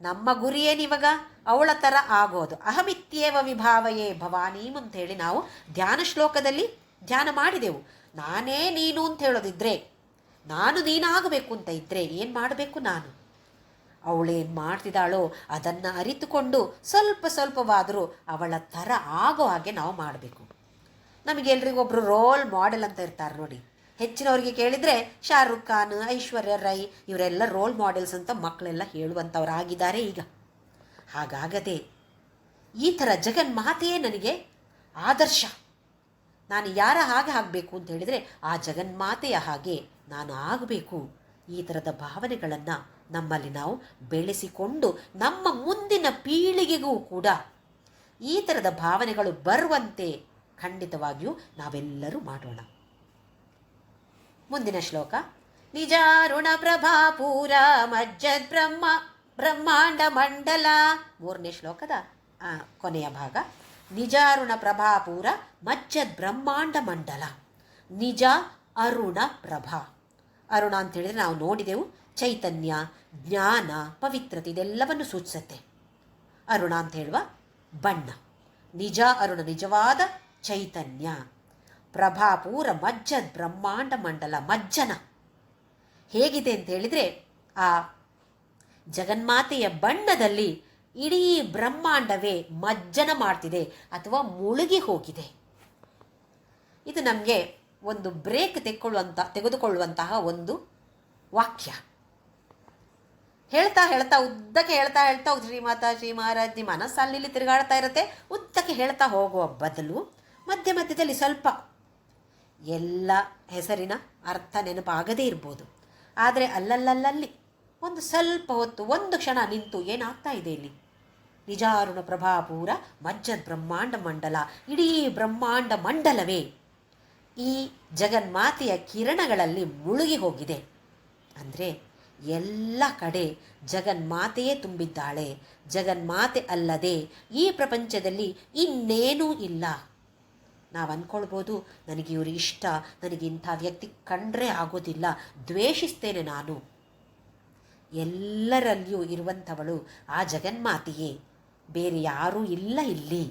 ನಮ್ಮ ಗುರಿ ಏನಿವಾಗ? ಅವಳ ಥರ ಆಗೋದು. ಅಹಮಿತ್ಯೇವ ವಿಭಾವಯೇ ಭವಾನೀಂ ಅಂಥೇಳಿ ನಾವು ಧ್ಯಾನ ಶ್ಲೋಕದಲ್ಲಿ ಧ್ಯಾನ ಮಾಡಿದೆವು. ನಾನೇ ನೀನು ಅಂತ ಹೇಳೋದಿದ್ರೆ, ನಾನು ನೀನಾಗಬೇಕು ಅಂತ ಇದ್ದರೆ ಏನು ಮಾಡಬೇಕು? ನಾನು ಅವಳೇನು ಮಾಡ್ತಿದ್ದಾಳೋ ಅದನ್ನು ಅರಿತುಕೊಂಡು ಸ್ವಲ್ಪವಾದರೂ ಅವಳ ಥರ ಆಗೋ ಹಾಗೆ ನಾವು ಮಾಡಬೇಕು. ನಮಗೆಲ್ರಿಗೊಬ್ಬರು ರೋಲ್ ಮಾಡೆಲ್ ಅಂತ ಇರ್ತಾರೆ ನೋಡಿ. ಹೆಚ್ಚಿನವರಿಗೆ ಕೇಳಿದರೆ ಶಾರುಖ್ ಖಾನ್, ಐಶ್ವರ್ಯ ರೈ ಇವರೆಲ್ಲ ರೋಲ್ ಮಾಡೆಲ್ಸ್ ಅಂತ ಮಕ್ಕಳೆಲ್ಲ ಹೇಳುವಂಥವರಾಗಿದ್ದಾರೆ ಈಗ. ಹಾಗಾಗದೆ ಈ ಥರ ಜಗನ್ಮಾತೆಯೇ ನನಗೆ ಆದರ್ಶ. ನಾನು ಯಾರ ಹಾಗೆ ಆಗಬೇಕು ಅಂತ ಹೇಳಿದರೆ ಆ ಜಗನ್ಮಾತೆಯ ಹಾಗೆ ನಾನು ಆಗಬೇಕು. ಈ ಥರದ ಭಾವನೆಗಳನ್ನು ನಮ್ಮಲ್ಲಿ ನಾವು ಬೆಳೆಸಿಕೊಂಡು ನಮ್ಮ ಮುಂದಿನ ಪೀಳಿಗೆಗೂ ಕೂಡ ಈ ಥರದ ಭಾವನೆಗಳು ಬರುವಂತೆ ಖಂಡಿತವಾಗಿಯೂ ನಾವೆಲ್ಲರೂ ಮಾಡೋಣ. ಮುಂದಿನ ಶ್ಲೋಕ. ನಿಜಾರುಣ ಪ್ರಭಾಪೂರ ಮಜ್ಜದ್ ಬ್ರಹ್ಮಾಂಡ ಮಂಡಲ. 3ನೇ ಶ್ಲೋಕದ ಕೊನೆಯ ಭಾಗ. ನಿಜಾರುಣ ಪ್ರಭಾಪೂರ ಮಜ್ಜದ್ ಬ್ರಹ್ಮಾಂಡ ಮಂಡಲ. ನಿಜ ಅರುಣ ಪ್ರಭಾ. ಅರುಣ ಅಂತ ಹೇಳಿದರೆ ನಾವು ನೋಡಿದೆವು, ಚೈತನ್ಯ, ಜ್ಞಾನ, ಪವಿತ್ರತೆ ಇದೆಲ್ಲವನ್ನು ಸೂಚಿಸುತ್ತೆ. ಅರುಣ ಅಂತ ಹೇಳುವ ಬಣ್ಣ. ನಿಜ ಅರುಣ ನಿಜವಾದ ಚೈತನ್ಯ. ಪ್ರಭಾಪೂರ ಮಜ್ಜದ್ ಬ್ರಹ್ಮಾಂಡ ಮಂಡಲ. ಮಜ್ಜನ ಹೇಗಿದೆ ಅಂತ ಹೇಳಿದರೆ ಆ ಜಗನ್ಮಾತೆಯ ಬಣ್ಣದಲ್ಲಿ ಇಡೀ ಬ್ರಹ್ಮಾಂಡವೇ ಮಜ್ಜನ ಮಾಡ್ತಿದೆ ಅಥವಾ ಮುಳುಗಿ ಹೋಗಿದೆ. ಇದು ನಮಗೆ ಒಂದು ಬ್ರೇಕ್ ತೆಗೆದುಕೊಳ್ಳುವಂತಹ ಒಂದು ವಾಕ್ಯ. ಹೇಳ್ತಾ ಉದ್ದಕ್ಕೆ ಹೇಳ್ತಾ ಶ್ರೀಮಾತ ಶ್ರೀಮಹಾರಾಜ್ಞಿ ಮನಸ್ಸಲ್ಲಿ ತಿರುಗಾಡ್ತಾ ಇರುತ್ತೆ. ಉದ್ದಕ್ಕೆ ಹೇಳ್ತಾ ಹೋಗುವ ಬದಲು ಮಧ್ಯದಲ್ಲಿ ಸ್ವಲ್ಪ ಎಲ್ಲ ಹೆಸರಿನ ಅರ್ಥ ನೆನಪಾಗದೇ ಇರ್ಬೋದು. ಆದರೆ ಅಲ್ಲಲ್ಲಿ ಒಂದು ಸ್ವಲ್ಪ ಹೊತ್ತು, ಒಂದು ಕ್ಷಣ ನಿಂತು ಏನಾಗ್ತಾ ಇದೆ ಇಲ್ಲಿ? ನಿಜಾರುಣ ಪ್ರಭಾಪೂರ ಮಜ್ಜದ್ ಬ್ರಹ್ಮಾಂಡ ಮಂಡಲ. ಇಡೀ ಬ್ರಹ್ಮಾಂಡ ಮಂಡಲವೇ ಈ ಜಗನ್ಮಾತೆಯ ಕಿರಣಗಳಲ್ಲಿ ಮುಳುಗಿ ಹೋಗಿದೆ. ಅಂದರೆ ಎಲ್ಲ ಕಡೆ ಜಗನ್ಮಾತೆಯೇ ತುಂಬಿದ್ದಾಳೆ. ಜಗನ್ಮಾತೆ ಅಲ್ಲದೆ ಈ ಪ್ರಪಂಚದಲ್ಲಿ ಇನ್ನೇನೂ ಇಲ್ಲ. ನಾವು ಅಂದ್ಕೊಳ್ಬೋದು, ನನಗೆ ಇವರು ಇಷ್ಟ, ನನಗೆ ಇಂಥ ವ್ಯಕ್ತಿ ಕಂಡ್ರೆ ಆಗೋದಿಲ್ಲ, ದ್ವೇಷಿಸ್ತೇನೆ ನಾನು. ಎಲ್ಲರಲ್ಲಿಯೂ ಇರುವಂಥವಳು ಆ ಜಗನ್ಮಾತೆಯೇ, ಬೇರೆ ಯಾರೂ ಇಲ್ಲ ಇಲ್ಲಿ.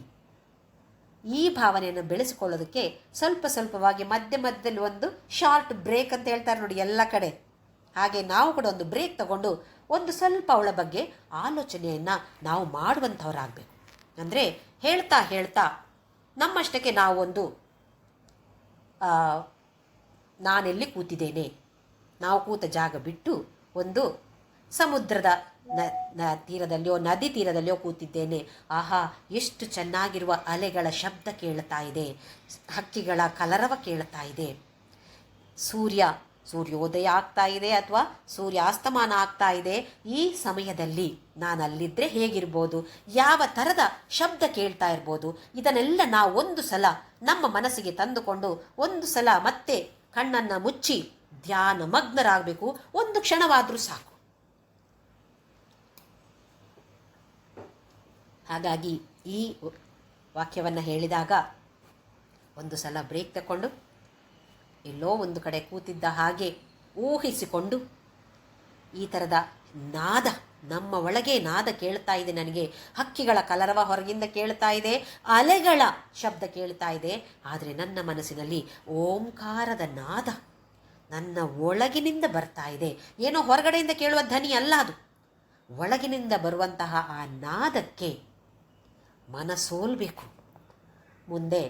ಈ ಭಾವನೆಯನ್ನು ಬೆಳೆಸಿಕೊಳ್ಳೋದಕ್ಕೆ ಸ್ವಲ್ಪವಾಗಿ ಮಧ್ಯದಲ್ಲಿ ಒಂದು ಶಾರ್ಟ್ ಬ್ರೇಕ್ ಅಂತ ಹೇಳ್ತಾರೆ ನೋಡಿ ಎಲ್ಲ ಕಡೆ. ಹಾಗೆ ನಾವು ಕೂಡ ಒಂದು ಬ್ರೇಕ್ ತಗೊಂಡು ಒಂದು ಸ್ವಲ್ಪ ಅವಳ ಬಗ್ಗೆ ಆಲೋಚನೆಯನ್ನು ನಾವು ಮಾಡುವಂಥವರಾಗಬೇಕು. ಅಂದರೆ ಹೇಳ್ತಾ ನಮ್ಮಷ್ಟಕ್ಕೆ ನಾವೊಂದು ನಾನೆಲ್ಲಿ ಕೂತಿದ್ದೇನೆ, ನಾವು ಕೂತ ಜಾಗ ಬಿಟ್ಟು ಒಂದು ಸಮುದ್ರದ ತೀರದಲ್ಲಿಯೋ ನದಿ ತೀರದಲ್ಲಿಯೋ ಕೂತಿದ್ದೇನೆ. ಆಹಾ, ಎಷ್ಟು ಚೆನ್ನಾಗಿರುವ ಅಲೆಗಳ ಶಬ್ದ ಕೇಳ್ತಾ ಇದೆ, ಹಕ್ಕಿಗಳ ಕಲರವ ಕೇಳ್ತಾ ಇದೆ, ಸೂರ್ಯೋದಯ ಆಗ್ತಾ ಇದೆ ಅಥವಾ ಸೂರ್ಯಾಸ್ತಮಾನ ಆಗ್ತಾ ಇದೆ. ಈ ಸಮಯದಲ್ಲಿ ನಾನು ಅಲ್ಲಿದ್ದರೆ ಹೇಗಿರ್ಬೋದು, ಯಾವ ಥರದ ಶಬ್ದ ಕೇಳ್ತಾ ಇರ್ಬೋದು, ಇದನ್ನೆಲ್ಲ ನಾವು ಒಂದು ಸಲ ನಮ್ಮ ಮನಸ್ಸಿಗೆ ತಂದುಕೊಂಡು ಒಂದು ಸಲ ಮತ್ತೆ ಕಣ್ಣನ್ನು ಮುಚ್ಚಿ ಧ್ಯಾನ ಮಗ್ನರಾಗಬೇಕು. ಒಂದು ಕ್ಷಣವಾದರೂ ಸಾಕು. ಹಾಗಾಗಿ ಈ ವಾಕ್ಯವನ್ನು ಹೇಳಿದಾಗ ಒಂದು ಸಲ ಬ್ರೇಕ್ ತಗೊಂಡು ಎಲ್ಲೋ ಒಂದು ಕಡೆ ಕೂತಿದ್ದ ಹಾಗೆ ಊಹಿಸಿಕೊಂಡು ಈ ಥರದ ನಾದ, ನಮ್ಮ ಒಳಗೆ ನಾದ ಕೇಳ್ತಾ ಇದೆ, ನನಗೆ ಹಕ್ಕಿಗಳ ಕಲರವ ಹೊರಗಿಂದ ಕೇಳ್ತಾ ಇದೆ, ಅಲೆಗಳ ಶಬ್ದ ಕೇಳ್ತಾ ಇದೆ, ಆದರೆ ನನ್ನ ಮನಸ್ಸಿನಲ್ಲಿ ಓಂಕಾರದ ನಾದ ನನ್ನ ಒಳಗಿನಿಂದ ಬರ್ತಾ ಇದೆ. ಏನೋ ಹೊರಗಡೆಯಿಂದ ಕೇಳುವ ಧ್ವನಿ ಅಲ್ಲ, ಅದು ಒಳಗಿನಿಂದ ಬರುವಂತಹ ಆ ನಾದಕ್ಕೆ ಮನಸೋಲ್ಬೇಕು. ಮುಂದೆ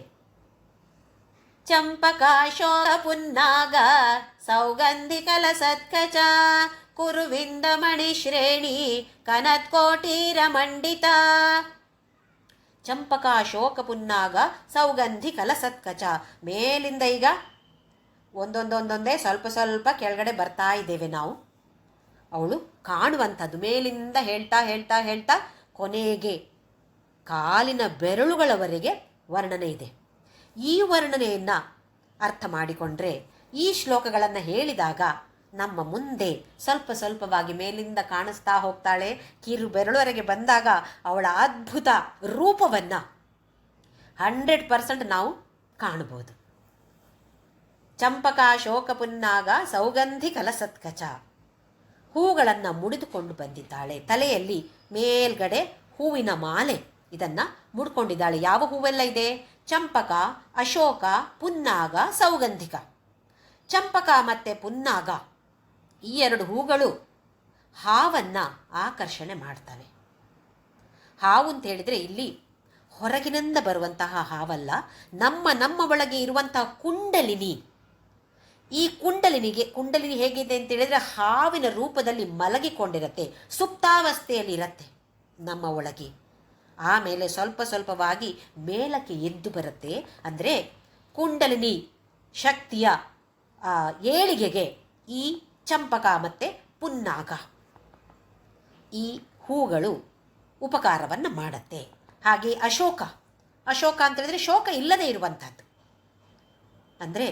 ಚಂಪಕಾಶೋಕ ಪುನ್ನಾಗ ಸೌಗಂಧಿಕಲ ಸತ್ಕಚ ಕುರುವಿಂದ ಮಣಿಶ್ರೇಣಿ ಕನತ್ಕೋಟೀರ ಮಂಡಿತ. ಚಂಪಕಾಶೋಕ ಪುನ್ನಾಗ ಸೌಗಂಧಿಕಲ ಸತ್ಕಚ. ಮೇಲಿಂದ ಈಗ ಒಂದೊಂದೊಂದೊಂದೇ ಸ್ವಲ್ಪ ಸ್ವಲ್ಪ ಕೆಳಗಡೆ ಬರ್ತಾ ಇದ್ದೇವೆ ನಾವು. ಅವಳು ಕಾಣುವಂಥದ್ದು ಮೇಲಿಂದ ಹೇಳ್ತಾ ಹೇಳ್ತಾ ಹೇಳ್ತಾ ಕೊನೆಗೆ ಕಾಲಿನ ಬೆರಳುಗಳವರೆಗೆ ವರ್ಣನೆ ಇದೆ. ಈ ವರ್ಣನೆಯನ್ನು ಅರ್ಥ ಮಾಡಿಕೊಂಡ್ರೆ, ಈ ಶ್ಲೋಕಗಳನ್ನು ಹೇಳಿದಾಗ ನಮ್ಮ ಮುಂದೆ ಸ್ವಲ್ಪ ಸ್ವಲ್ಪವಾಗಿ ಮೇಲಿಂದ ಕಾಣಿಸ್ತಾ ಹೋಗ್ತಾಳೆ. ಕಿರು ಬೆರಳುವರೆಗೆ ಬಂದಾಗ ಅವಳ ಅದ್ಭುತ ರೂಪವನ್ನು 100% ನಾವು ಕಾಣಬಹುದು. ಚಂಪಕ ಶೋಕ ಪುನ್ನಾಗ ಸೌಗಂಧಿ ಕಲಸತ್ಕಚ. ಹೂಗಳನ್ನು ಮುಡಿದುಕೊಂಡು ಬಂದಿದ್ದಾಳೆ. ತಲೆಯಲ್ಲಿ ಮೇಲ್ಗಡೆ ಹೂವಿನ ಮಾಲೆ ಇದನ್ನು ಮುಡ್ಕೊಂಡಿದ್ದಾಳೆ. ಯಾವ ಹೂವೆಲ್ಲ ಇದೆ? ಚಂಪಕ, ಅಶೋಕ, ಪುನ್ನಾಗ, ಸೌಗಂಧಿಕ. ಚಂಪಕ ಮತ್ತು ಪುನ್ನಾಗ ಈ ಎರಡು ಹೂಗಳು ಹಾವನ್ನು ಆಕರ್ಷಣೆ ಮಾಡ್ತವೆ. ಹಾವು ಅಂತ ಹೇಳಿದರೆ ಇಲ್ಲಿ ಹೊರಗಿನಿಂದ ಬರುವಂತಹ ಹಾವಲ್ಲ, ನಮ್ಮ ಒಳಗೆ ಇರುವಂತಹ ಕುಂಡಲಿನಿ. ಈ ಕುಂಡಲಿನಿ ಹೇಗಿದೆ ಅಂತ ಹೇಳಿದರೆ ಹಾವಿನ ರೂಪದಲ್ಲಿ ಮಲಗಿಕೊಂಡಿರತ್ತೆ, ಸುಪ್ತಾವಸ್ಥೆಯಲ್ಲಿ ಇರತ್ತೆ ನಮ್ಮ ಒಳಗೆ. ಆಮೇಲೆ ಸ್ವಲ್ಪ ಸ್ವಲ್ಪವಾಗಿ ಮೇಲಕ್ಕೆ ಎದ್ದು ಬರುತ್ತೆ. ಅಂದರೆ ಕುಂಡಲಿನಿ ಶಕ್ತಿಯ ಏಳಿಗೆಗೆ ಈ ಚಂಪಕ ಮತ್ತು ಪುನ್ನಾಗ ಈ ಹೂಗಳು ಉಪಕಾರವನ್ನು ಮಾಡುತ್ತೆ. ಹಾಗೆ ಅಶೋಕ ಅಂತ ಹೇಳಿದರೆ ಶೋಕ ಇಲ್ಲದೆ ಇರುವಂಥದ್ದು, ಅಂದರೆ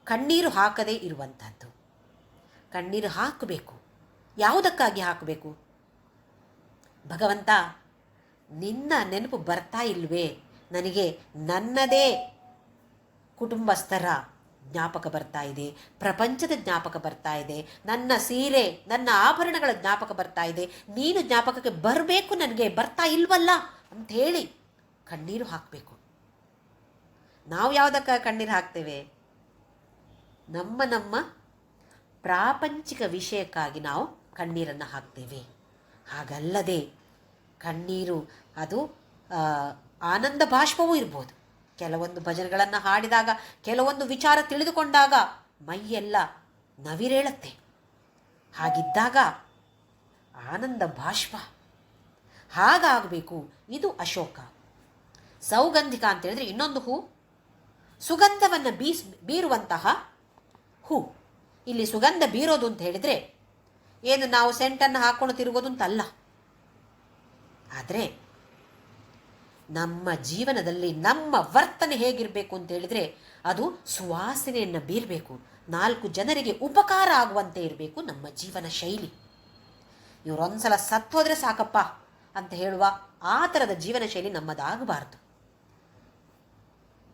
ಕಣ್ಣೀರು ಹಾಕದೇ ಇರುವಂಥದ್ದು. ಕಣ್ಣೀರು ಹಾಕಬೇಕು. ಯಾವುದಕ್ಕಾಗಿ ಹಾಕಬೇಕು? ಭಗವಂತ, ನಿನ್ನ ನೆನಪು ಬರ್ತಾ ಇಲ್ವೇ? ನನಗೆ ನನ್ನದೇ ಕುಟುಂಬಸ್ಥರ ಜ್ಞಾಪಕ ಬರ್ತಾ ಇದೆ, ಪ್ರಪಂಚದ ಜ್ಞಾಪಕ ಬರ್ತಾ ಇದೆ, ನನ್ನ ಸೀರೆ ನನ್ನ ಆಭರಣಗಳ ಜ್ಞಾಪಕ ಬರ್ತಾ ಇದೆ, ನೀನು ಜ್ಞಾಪಕಕ್ಕೆ ಬರಬೇಕು, ನನಗೆ ಬರ್ತಾ ಇಲ್ವಲ್ಲ ಅಂಥೇಳಿ ಕಣ್ಣೀರು ಹಾಕಬೇಕು. ನಾವು ಯಾವುದಕ್ಕೆ ಕಣ್ಣೀರು ಹಾಕ್ತೇವೆ? ನಮ್ಮ ಪ್ರಾಪಂಚಿಕ ವಿಷಯಕ್ಕಾಗಿ ನಾವು ಕಣ್ಣೀರನ್ನು ಹಾಕ್ತೇವೆ. ಹಾಗಲ್ಲದೆ ಕಣ್ಣೀರು ಅದು ಆನಂದ ಬಾಷ್ಪವೂ ಇರ್ಬೋದು. ಕೆಲವೊಂದು ಭಜನೆಗಳನ್ನು ಹಾಡಿದಾಗ, ಕೆಲವೊಂದು ವಿಚಾರ ತಿಳಿದುಕೊಂಡಾಗ ಮೈಯೆಲ್ಲ ನವಿರೇಳುತ್ತೆ. ಹಾಗಿದ್ದಾಗ ಆನಂದ ಬಾಷ್ಪ ಹಾಗಾಗಬೇಕು. ಇದು ಅಶೋಕ. ಸೌಗಂಧಿಕ ಅಂತ ಹೇಳಿದ್ರೆ ಇನ್ನೊಂದು ಹೂ, ಸುಗಂಧವನ್ನು ಬೀರುವಂತಹ ಹೂ. ಇಲ್ಲಿ ಸುಗಂಧ ಬೀರೋದು ಅಂತ ಹೇಳಿದರೆ ಏನು ನಾವು ಸೆಂಟನ್ನು ಹಾಕ್ಕೊಂಡು ತಿರುಗೋದು ಅಂತಲ್ಲ. ಆದರೆ ನಮ್ಮ ಜೀವನದಲ್ಲಿ ನಮ್ಮ ವರ್ತನೆ ಹೇಗಿರಬೇಕು ಅಂತ ಹೇಳಿದರೆ ಅದು ಸುವಾಸನೆಯನ್ನು ಬೀರಬೇಕು, 4 ಜನರಿಗೆ ಉಪಕಾರ ಆಗುವಂತೆ ಇರಬೇಕು ನಮ್ಮ ಜೀವನ ಶೈಲಿ. ಇವರೊಂದ್ಸಲ ಸತ್ತೋದ್ರೆ ಸಾಕಪ್ಪ ಅಂತ ಹೇಳುವ ಆ ಥರದ ಜೀವನ ಶೈಲಿ ನಮ್ಮದಾಗಬಾರ್ದು.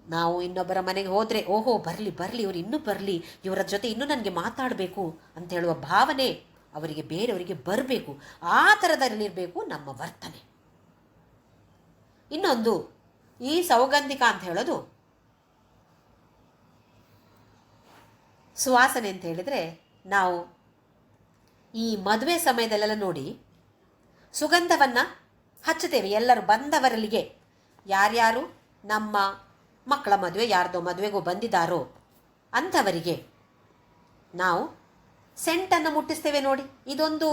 ನಾವು ಇನ್ನೊಬ್ಬರ ಮನೆಗೆ ಹೋದರೆ, ಓಹೋ ಬರಲಿ ಇವರು ಇನ್ನೂ ಬರಲಿ, ಇವರ ಜೊತೆ ಇನ್ನೂ ನನಗೆ ಮಾತಾಡಬೇಕು ಅಂತ ಹೇಳುವ ಭಾವನೆ ಅವರಿಗೆ ಬೇರೆಯವರಿಗೆ ಬರಬೇಕು. ಆ ಥರದಲ್ಲಿರಬೇಕು ನಮ್ಮ ವರ್ತನೆ. ಇನ್ನೊಂದು ಈ ಸೌಗಂಧಿಕ ಅಂತ ಹೇಳೋದು ಸುವಾಸನೆ ಅಂತ ಹೇಳಿದರೆ, ನಾವು ಈ ಮದುವೆ ಸಮಯದಲ್ಲೆಲ್ಲ ನೋಡಿ ಸುಗಂಧವನ್ನು ಹಚ್ಚುತ್ತೇವೆ. ಎಲ್ಲರೂ ಬಂದವರಲ್ಲಿಗೆ, ಯಾರ್ಯಾರು ನಮ್ಮ ಮಕ್ಕಳ ಮದುವೆ, ಯಾರ್ದೋ ಮದುವೆಗೂ ಬಂದಿದ್ದಾರೋ ಅಂಥವರಿಗೆ ನಾವು ಸೆಂಟನ್ನು ಮುಟ್ಟಿಸ್ತೇವೆ ನೋಡಿ. ಇದೊಂದು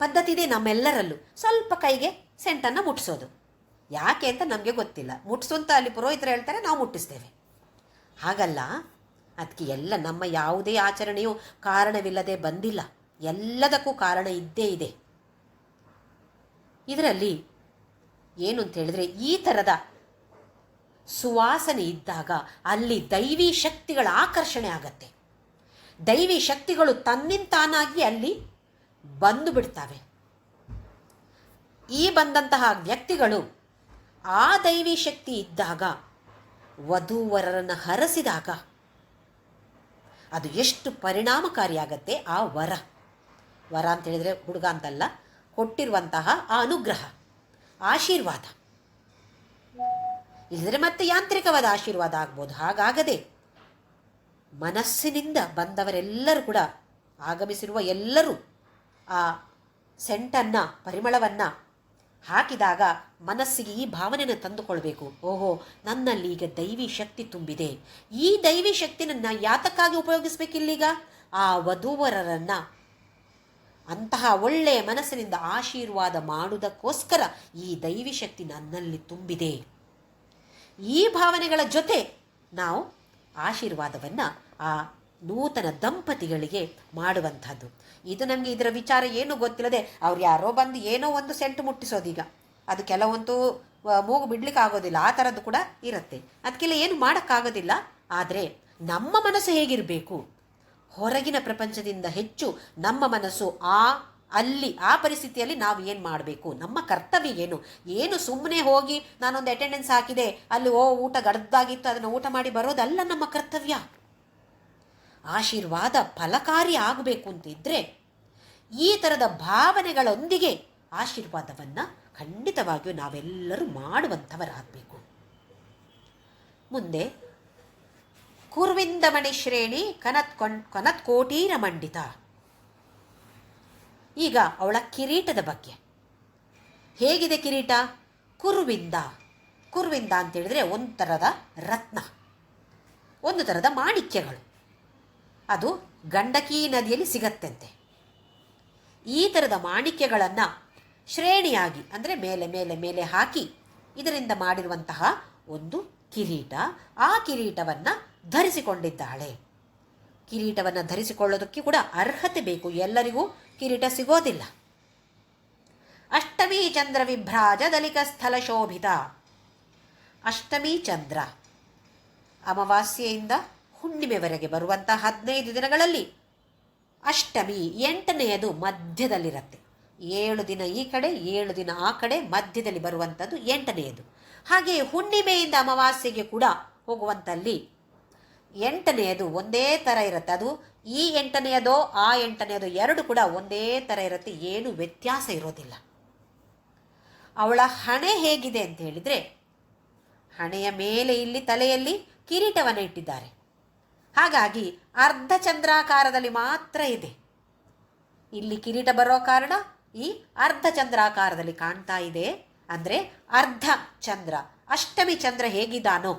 ಪದ್ಧತಿ ಇದೆ ನಮ್ಮೆಲ್ಲರಲ್ಲೂ. ಸ್ವಲ್ಪ ಕೈಗೆ ಸೆಂಟನ್ನು ಮುಟ್ಟಿಸೋದು. ಯಾಕೆ ಅಂತ ನಮಗೆ ಗೊತ್ತಿಲ್ಲ, ಮುಟ್ಟಿಸೋಂತ ಅಲ್ಲಿ ಪುರೋಹಿತರು ಹೇಳ್ತಾರೆ, ನಾವು ಮುಟ್ಟಿಸ್ತೇವೆ. ಹಾಗಲ್ಲ, ಅದಕ್ಕೆ ಎಲ್ಲ ನಮ್ಮ ಯಾವುದೇ ಆಚರಣೆಯು ಕಾರಣವಿಲ್ಲದೆ ಬಂದಿಲ್ಲ, ಎಲ್ಲದಕ್ಕೂ ಕಾರಣ ಇದ್ದೇ ಇದೆ. ಇದರಲ್ಲಿ ಏನು ಅಂತ ಹೇಳಿದರೆ, ಈ ಥರದ ಸುವಾಸನೆ ಇದ್ದಾಗ ಅಲ್ಲಿ ದೈವಿ ಶಕ್ತಿಗಳ ಆಕರ್ಷಣೆ ಆಗತ್ತೆ. ದೈವಿ ಶಕ್ತಿಗಳು ತನ್ನಿಂತಾನಾಗಿ ಅಲ್ಲಿ ಬಂದು ಬಿಡ್ತವೆ. ಈ ಬಂದಂತಹ ವ್ಯಕ್ತಿಗಳು ಆ ದೈವಿ ಶಕ್ತಿ ಇದ್ದಾಗ, ವಧೂವರರನ್ನು ಹರಸಿದಾಗ ಅದು ಎಷ್ಟು ಪರಿಣಾಮಕಾರಿಯಾಗತ್ತೆ. ಆ ವರ ಅಂತ ಹೇಳಿದರೆ ಹುಡುಗ ಅಂತಲ್ಲ, ಕೊಟ್ಟಿರುವಂತಹ ಆ ಅನುಗ್ರಹ, ಆಶೀರ್ವಾದ. ಇಲ್ಲದ್ರೆ ಮತ್ತೆ ಯಾಂತ್ರಿಕವಾದ ಆಶೀರ್ವಾದ ಆಗ್ಬೋದು. ಹಾಗಾಗದೆ ಮನಸ್ಸಿನಿಂದ ಬಂದವರೆಲ್ಲರೂ ಕೂಡ, ಆಗಮಿಸಿರುವ ಎಲ್ಲರೂ ಆ ಸೆಂಟನ್ನು, ಪರಿಮಳವನ್ನು ಹಾಕಿದಾಗ ಮನಸ್ಸಿಗೆ ಈ ಭಾವನೆಯನ್ನು ತಂದುಕೊಳ್ಬೇಕು. ಓಹೋ, ನನ್ನಲ್ಲಿ ಈಗ ದೈವಿ ಶಕ್ತಿ ತುಂಬಿದೆ. ಈ ದೈವಿ ಶಕ್ತಿನನ್ನು ಯಾತಕ್ಕಾಗಿ ಉಪಯೋಗಿಸ್ಬೇಕಿಲ್ಲೀಗ? ಆ ವಧೂವರರನ್ನು ಅಂತಹ ಒಳ್ಳೆಯ ಮನಸ್ಸಿನಿಂದ ಆಶೀರ್ವಾದ ಮಾಡುವುದಕ್ಕೋಸ್ಕರ ಈ ದೈವಿ ಶಕ್ತಿ ನನ್ನಲ್ಲಿ ತುಂಬಿದೆ. ಈ ಭಾವನೆಗಳ ಜೊತೆ ನಾವು ಆಶೀರ್ವಾದವನ್ನು ಆ ನೂತನ ದಂಪತಿಗಳಿಗೆ ಮಾಡುವಂಥದ್ದು. ಇದು ನಮಗೆ ಇದರ ವಿಚಾರ ಏನೂ ಗೊತ್ತಿಲ್ಲದೆ ಅವ್ರು ಯಾರೋ ಬಂದು ಏನೋ ಒಂದು ಸೆಂಟು ಮುಟ್ಟಿಸೋದೀಗ. ಅದು ಕೆಲವಂತೂ ಮೂಗು ಬಿಡ್ಲಿಕ್ಕೆ ಆಗೋದಿಲ್ಲ, ಆ ಥರದ್ದು ಕೂಡ ಇರುತ್ತೆ. ಅದಕ್ಕೆಲ್ಲ ಏನು ಮಾಡೋಕ್ಕಾಗೋದಿಲ್ಲ. ಆದರೆ ನಮ್ಮ ಮನಸ್ಸು ಹೇಗಿರಬೇಕು? ಹೊರಗಿನ ಪ್ರಪಂಚದಿಂದ ಹೆಚ್ಚು ನಮ್ಮ ಮನಸ್ಸು ಅಲ್ಲಿ ಆ ಪರಿಸ್ಥಿತಿಯಲ್ಲಿ ನಾವು ಏನು ಮಾಡಬೇಕು, ನಮ್ಮ ಕರ್ತವ್ಯ ಏನು ಸುಮ್ಮನೆ ಹೋಗಿ ನಾನೊಂದು ಅಟೆಂಡೆನ್ಸ್ ಹಾಕಿದೆ, ಅಲ್ಲಿ ಊಟ ಗಡ್ದಾಗಿತ್ತು ಅದನ್ನು ಊಟ ಮಾಡಿ ಬರೋದಲ್ಲ ನಮ್ಮ ಕರ್ತವ್ಯ. ಆಶೀರ್ವಾದ ಫಲಕಾರಿ ಆಗಬೇಕು ಅಂತಿದ್ದರೆ ಈ ಥರದ ಭಾವನೆಗಳೊಂದಿಗೆ ಆಶೀರ್ವಾದವನ್ನು ಖಂಡಿತವಾಗಿಯೂ ನಾವೆಲ್ಲರೂ ಮಾಡುವಂಥವರಾಗಬೇಕು. ಮುಂದೆ ಕುರ್ವಿಂದಮಣಿ ಶ್ರೇಣಿ ಕನತ್ಕೋಟೀರ ಮಂಡಿತ. ಈಗ ಅವಳ ಕಿರೀಟದ ಬಗ್ಗೆ. ಹೇಗಿದೆ ಕಿರೀಟ? ಕುರುವಿಂದ ಅಂತ ಹೇಳಿದ್ರೆ ಒಂದು ಥರದ ರತ್ನ, ಒಂದು ಥರದ ಮಾಣಿಕ್ಯಗಳು. ಅದು ಗಂಡಕಿ ನದಿಯಲ್ಲಿ ಸಿಗತ್ತಂತೆ. ಈ ಥರದ ಮಾಣಿಕ್ಯಗಳನ್ನು ಶ್ರೇಣಿಯಾಗಿ ಅಂದರೆ ಮೇಲೆ ಮೇಲೆ ಮೇಲೆ ಹಾಕಿ ಇದರಿಂದ ಮಾಡಿರುವಂತಹ ಒಂದು ಕಿರೀಟ. ಆ ಕಿರೀಟವನ್ನು ಧರಿಸಿಕೊಂಡಿದ್ದಾಳೆ. ಕಿರೀಟವನ್ನು ಧರಿಸಿಕೊಳ್ಳೋದಕ್ಕೆ ಕೂಡ ಅರ್ಹತೆ ಬೇಕು. ಎಲ್ಲರಿಗೂ ಕಿರೀಟ ಸಿಗೋದಿಲ್ಲ. ಅಷ್ಟಮಿ ಚಂದ್ರ ವಿಭ್ರಾಜ ದಲಿಕ ಸ್ಥಳ ಶೋಭಿತ. ಅಷ್ಟಮಿ ಚಂದ್ರ ಅಮಾವಾಸ್ಯೆಯಿಂದ ಹುಣ್ಣಿಮೆವರೆಗೆ ಬರುವಂತಹ 15 ದಿನಗಳಲ್ಲಿ ಅಷ್ಟಮಿ 8ನೆಯದು ಮಧ್ಯದಲ್ಲಿರುತ್ತೆ. 7 ದಿನ ಈ ಕಡೆ 7 ದಿನ ಆ ಕಡೆ, ಮಧ್ಯದಲ್ಲಿ ಬರುವಂಥದ್ದು 8ನೆಯದು. ಹಾಗೆ ಹುಣ್ಣಿಮೆಯಿಂದ ಅಮಾವಾಸ್ಯೆಗೆ ಕೂಡ ಹೋಗುವಂಥಲ್ಲಿ 8ನೆಯದು ಒಂದೇ ಥರ ಇರುತ್ತೆ. ಅದು ಈ 8ನೆಯದೋ ಆ 8ನೆಯದೋ ಎರಡು ಕೂಡ ಒಂದೇ ಥರ ಇರುತ್ತೆ, ಏನು ವ್ಯತ್ಯಾಸ ಇರೋದಿಲ್ಲ. ಅವಳ ಹಣೆ ಹೇಗಿದೆ ಅಂತ ಹೇಳಿದರೆ, ಹಣೆಯ ಮೇಲೆ ಇಲ್ಲಿ ತಲೆಯಲ್ಲಿ ಕಿರೀಟವನ್ನು ಇಟ್ಟಿದ್ದಾರೆ. ಹಾಗಾಗಿ ಅರ್ಧ ಚಂದ್ರಾಕಾರದಲ್ಲಿ ಮಾತ್ರ ಇದೆ. ಇಲ್ಲಿ ಕಿರೀಟ ಬರೋ ಕಾರಣ ಈ ಅರ್ಧ ಚಂದ್ರಾಕಾರದಲ್ಲಿ ಕಾಣ್ತಾ ಇದೆ. ಅಂದರೆ ಅರ್ಧ ಚಂದ್ರ. ಅಷ್ಟಮಿ ಚಂದ್ರ ಹೇಗಿದ್ದಾನೋ